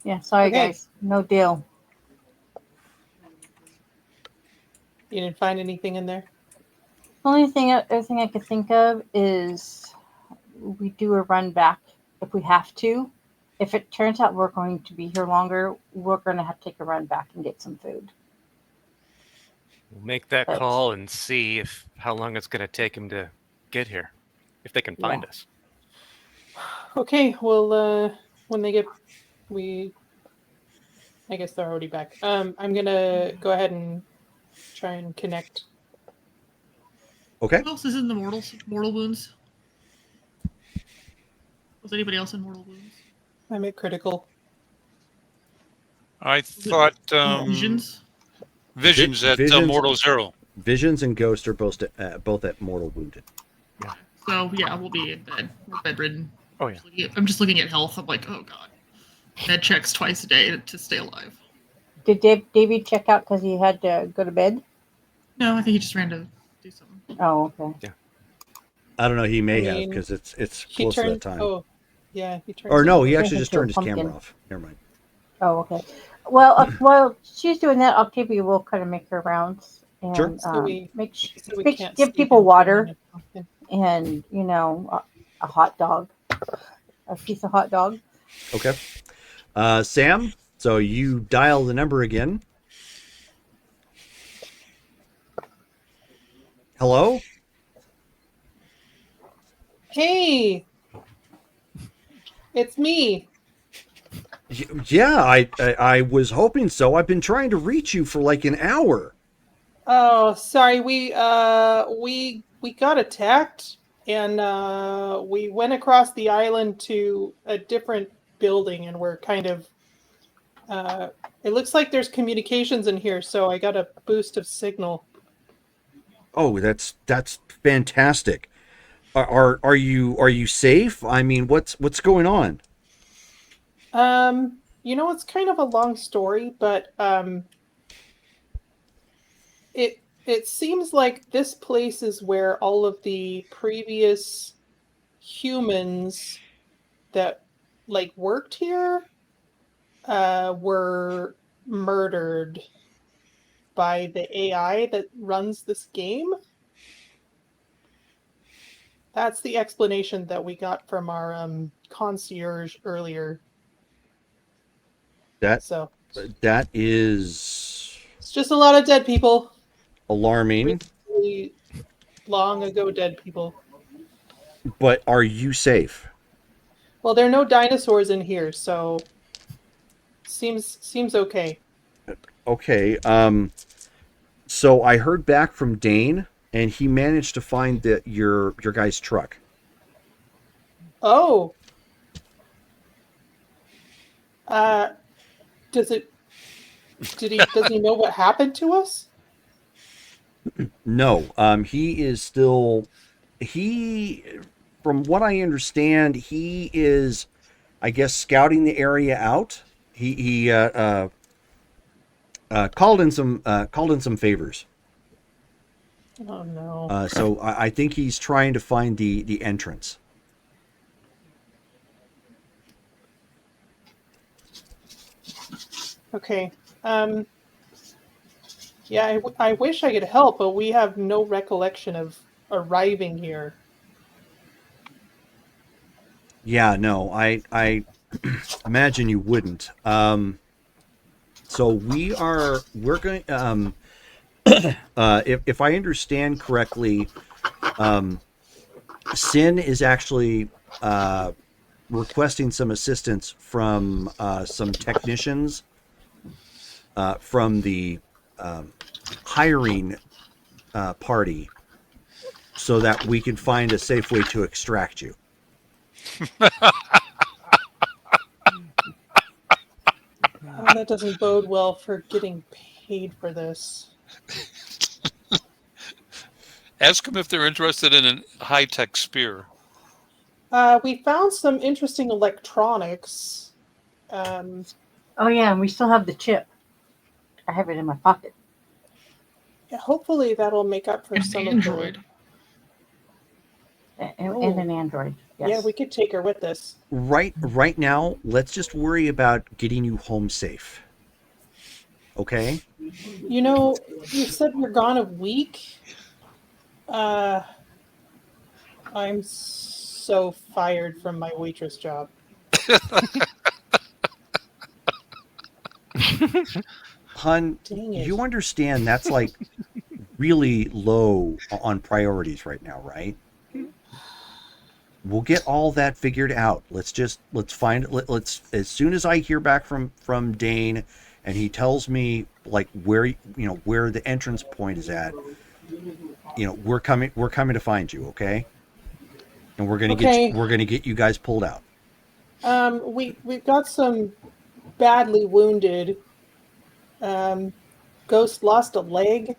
Yeah, sorry Okay. guys. No deal. You didn't find anything in there? The only other thing I could think of is we do a run back if we have to. If it turns out we're going to be here longer, we're going to have to take a run back and get some food. We'll make that But- call and see how long it's going to take him to get here, if they can find us. Okay, well, when they get, I guess they're already back. I'm gonna go ahead and try and connect. Okay. Who else is in the mortal wounds? Was anybody else in mortal wounds? I'm at critical. I thought Visions. Visions at Visions- Mortal Zero. Visions and Ghost are both at mortal wounded. So yeah, we'll be in bed. We're bedridden. Oh, yeah. I'm just looking at health. I'm like, oh god. Med checks twice a day to stay alive. Did Davey check out because he had to go to bed? No, I think he just ran to do something. Oh, okay. I don't know. He may I have mean, because it's He close to turned. that time. Oh, yeah, he turned. Or no, he Turns actually just into a turned his camera pumpkin. off. Never mind. Oh, okay. Well, while she's doing that, Octavia will kind of make her rounds and Sure. So we- So we can't give see people him water turning a pumpkin. and a hot dog, a piece of hot dog. Okay. Sam, so you dial the number again. Hello? Hey, it's me. Yeah, I was hoping so. I've been trying to reach you for like an hour. Oh, sorry. We got attacked, and we went across the island to a different building, and we're kind of. It looks like there's communications in here, so I got a boost of signal. Oh, that's fantastic. Are you safe? I mean, what's going on? It's kind of a long story, but it seems like this place is where all of the previous humans that worked here were murdered by the AI that runs this game. That's the explanation that we got from our concierge earlier. That is It's just a lot of dead people. alarming. Really long ago dead people. But are you safe? Well, there are no dinosaurs in here, so seems okay. Okay. So I heard back from Dane, and he managed to find your guy's truck. Oh. Does he know what happened to us? No. He is still. From what I understand, he is, I guess, scouting the area out. He called in some favors. Oh no. So I think he's trying to find the entrance. Okay. Yeah, I wish I could help, but we have no recollection of arriving here. Yeah, no, I imagine you wouldn't. So we're going. If I understand correctly, Sin is actually requesting some assistance from some technicians from the hiring party, so that we can find a safe way to extract you. That doesn't bode well for getting paid for this. Ask them if they're interested in a high-tech spear. We found some interesting electronics. Oh yeah, and we still have the chip. I have it in my pocket. Yeah, hopefully that'll make up for An some android. And an android. Yes. Yeah, we could take her with us. Right now, let's just worry about getting you home safe. Okay? You know, you said we're gone a week. I'm so fired from my waitress job. Hun, Dang it. you understand that's like really low on priorities right now, right? We'll get all that figured out. Let's find as soon as I hear back from Dane and he tells me like where the entrance point is at, we're coming to find you, okay? And we're gonna get you guys pulled out. We've got some badly wounded. Ghost lost a leg.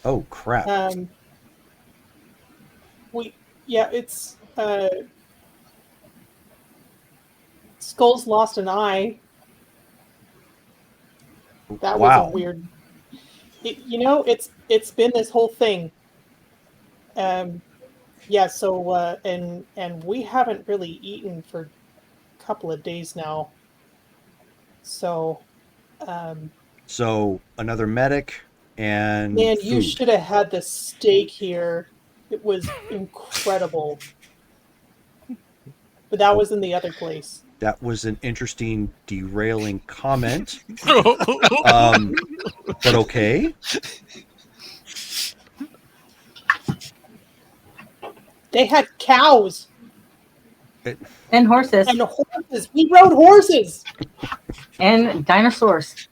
Oh crap. It's Skull's lost an eye. That was Wow. a weird. It's been this whole thing. Yeah. So and we haven't really eaten for a couple of days now. So. So another medic and Man, food. you should have had the steak here. It was incredible. But that was in the other place. That was an interesting derailing comment. But okay. They had cows And horses. and horses. We rode horses. And dinosaurs.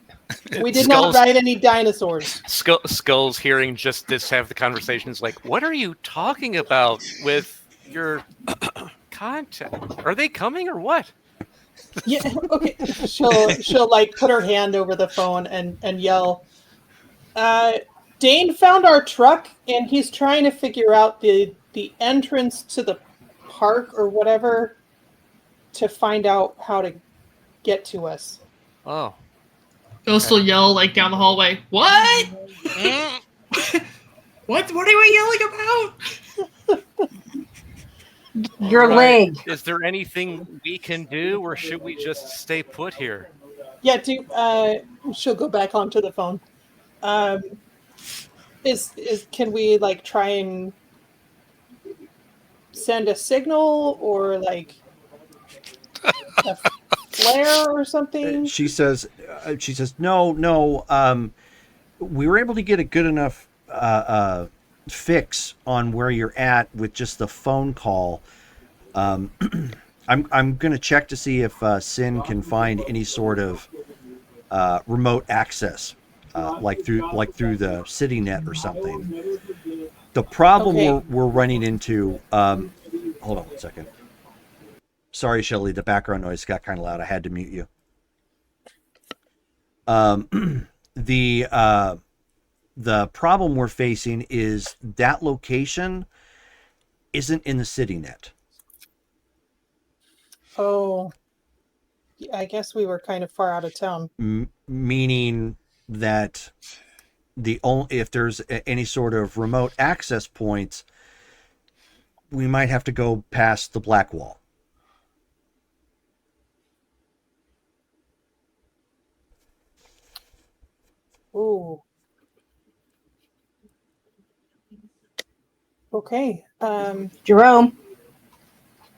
We did not ride any dinosaurs. Skull's hearing just this have the conversations like, what are you talking about with your content? Are they coming or what? Yeah, okay. She'll like put her hand over the phone and yell. Dane found our truck and he's trying to figure out the entrance to the park or whatever to find out how to get to us. Oh. Ghost will yell like down the hallway. What? What are we yelling about? Your Right. leg. Is there anything we can do, or should we just stay put here? Yeah, she'll go back onto the phone. Can we like try and send a signal or like a flare or something? She says no. We were able to get a good enough fix on where you're at with just the phone call. I'm going to check to see if Sin can find any sort of remote access, like through the CityNet or something. The problem Okay. we're running into. Hold on 1 second. Sorry, Shelley. The background noise got kind of loud. I had to mute you. The problem we're facing is that location isn't in the CityNet. Oh, I guess we were kind of far out of town. Meaning that if there's any sort of remote access points, we might have to go past the Black Wall. Ooh. Okay. Jerome.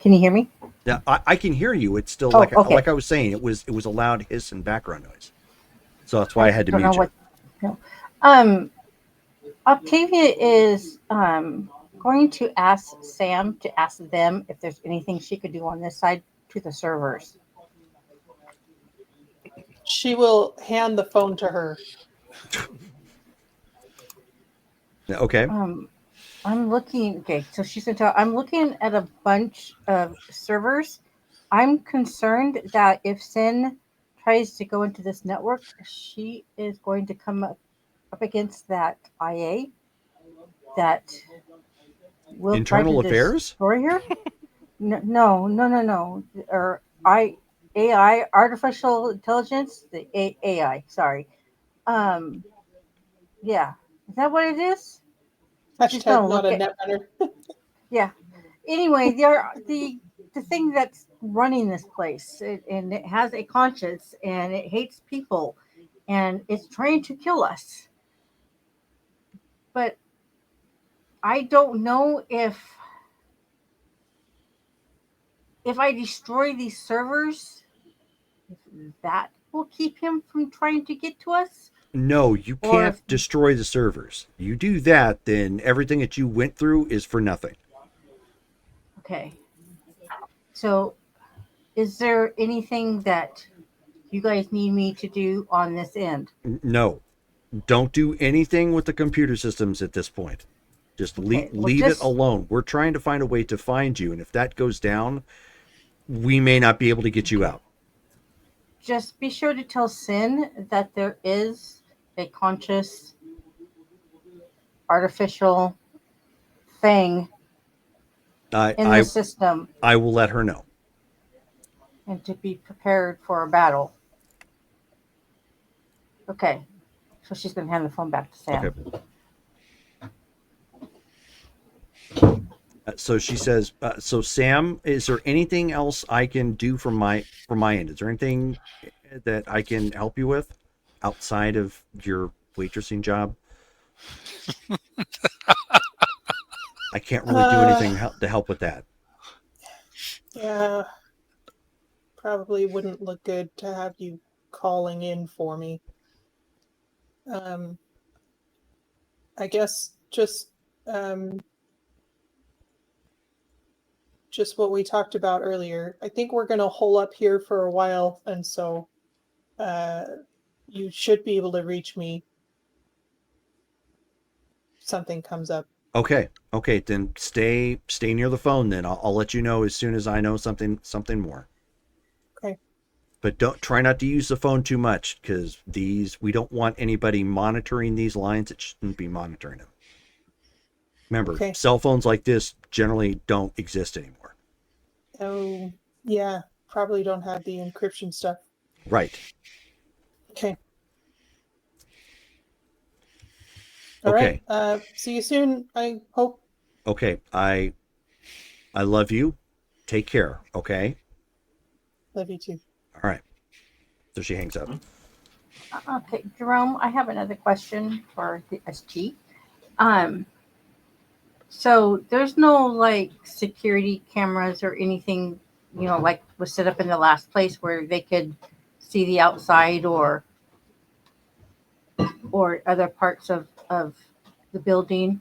Can you hear me? Yeah, I can hear you. It's still Oh, like okay. I was saying, it was a loud hiss and background noise. So that's why I had to Don't mute know you. what. Octavia is going to ask Sam to ask them if there's anything she could do on this side to the servers. She will hand the phone to her. Okay. I'm looking. Okay, so she's gonna tell. I'm looking at a bunch of servers. I'm concerned that if Sin tries to go into this network, she is going to come up against that IA that will Internal try to affairs? destroy her. No. Or AI, artificial intelligence, the AI. Sorry. Yeah. Is that what it is? She's gonna Hashtag not look a at. net runner. Yeah. Anyway, the thing that's running this place, and it has a conscience, and it hates people, and it's trying to kill us. But I don't know if I destroy these servers, if that will keep him from trying to get to us. No, you Or can't if- destroy the servers. You do that, then everything that you went through is for nothing. Okay. So, is there anything that you guys need me to do on this end? No, don't do anything with the computer systems at this point. Just Okay, well, leave it just- alone. We're trying to find a way to find you, and if that goes down, we may not be able to get you out. Just be sure to tell Sin that there is a conscious artificial thing in the system, I will let her know. and to be prepared for a battle. Okay. So she's going to hand the phone back to Sam. Okay. So she says, so Sam, is there anything else I can do from my end? Is there anything that I can help you with outside of your waitressing job? I can't really do anything to help with that. Yeah. Probably wouldn't look good to have you calling in for me. I guess just what we talked about earlier. I think we're going to hole up here for a while, and so you should be able to reach me if something comes up. Okay, then stay near the phone. Then I'll let you know as soon as I know something more. Okay. But don't try not to use the phone too much, because we don't want anybody monitoring these lines that shouldn't be monitoring them. Remember, Okay. cell phones like this generally don't exist anymore. Oh, yeah. Probably don't have the encryption stuff. Right. Okay. All Okay. right. See you soon, I hope. Okay. I love you. Take care. Okay. Love you too. All right. So she hangs up. Okay, Jerome, I have another question for the SG. So there's no like security cameras or anything, like was set up in the last place where they could see the outside or other parts of the building.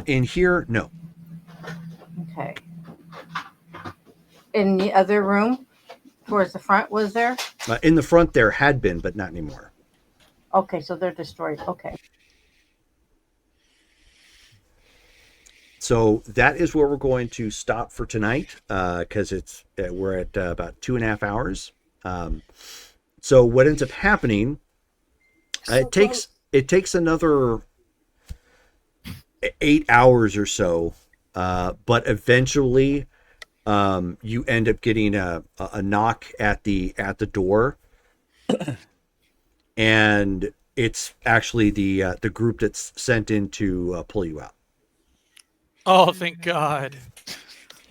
In here, no. Okay. In the other room, towards the front, was there? In the front there had been, but not anymore. Okay, so they're destroyed. Okay. So that is where we're going to stop for tonight, because we're at about 2.5 hours. So what ends up happening? It takes another 8 hours or so, but eventually, you end up getting a knock at the door, and it's actually the group that's sent in to pull you out. Oh, thank God.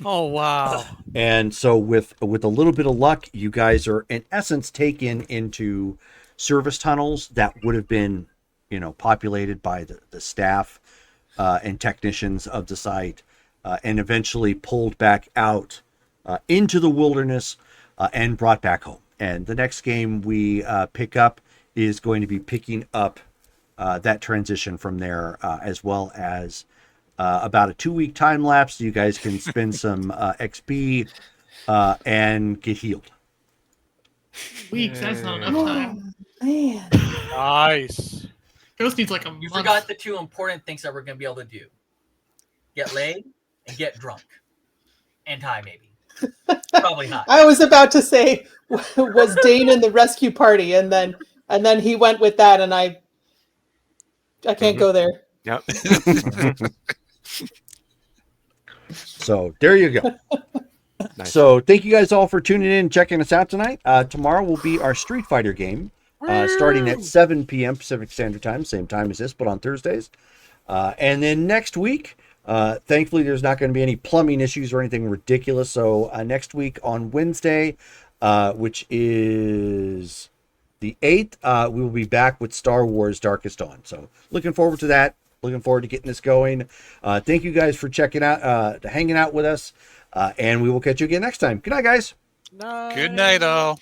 Oh, wow. And so with a little bit of luck, you guys are in essence taken into service tunnels that would have been, populated by the staff and technicians of the site, and eventually pulled back out into the wilderness and brought back home. And the next game we pick up is going to be picking up that transition from there, as well as about a 2-week time lapse. So you guys can spend some XP and get healed. Weeks, that's not enough time. Man. Nice. Ghost needs like a You month. forgot the two important things that we're going to be able to do: get laid and get drunk, and high maybe. Probably hot. I was about to say, was Dane in the rescue party, and then he went with that, and I can't go there. Yep. So there you go. Nice. So thank you guys all for tuning in and checking us out tonight. Tomorrow will be our Street Fighter game, starting at 7 p.m. Pacific Standard Time, same time as this, but on Thursdays. And then next week, thankfully, there's not going to be any plumbing issues or anything ridiculous. So next week on Wednesday, which is the 8th, we will be back with Star Wars Darkest Dawn. So looking forward to that. Looking forward to getting this going. Thank you guys for checking out, hanging out with us. And we will catch you again next time. Good night, guys. No. Good night, all.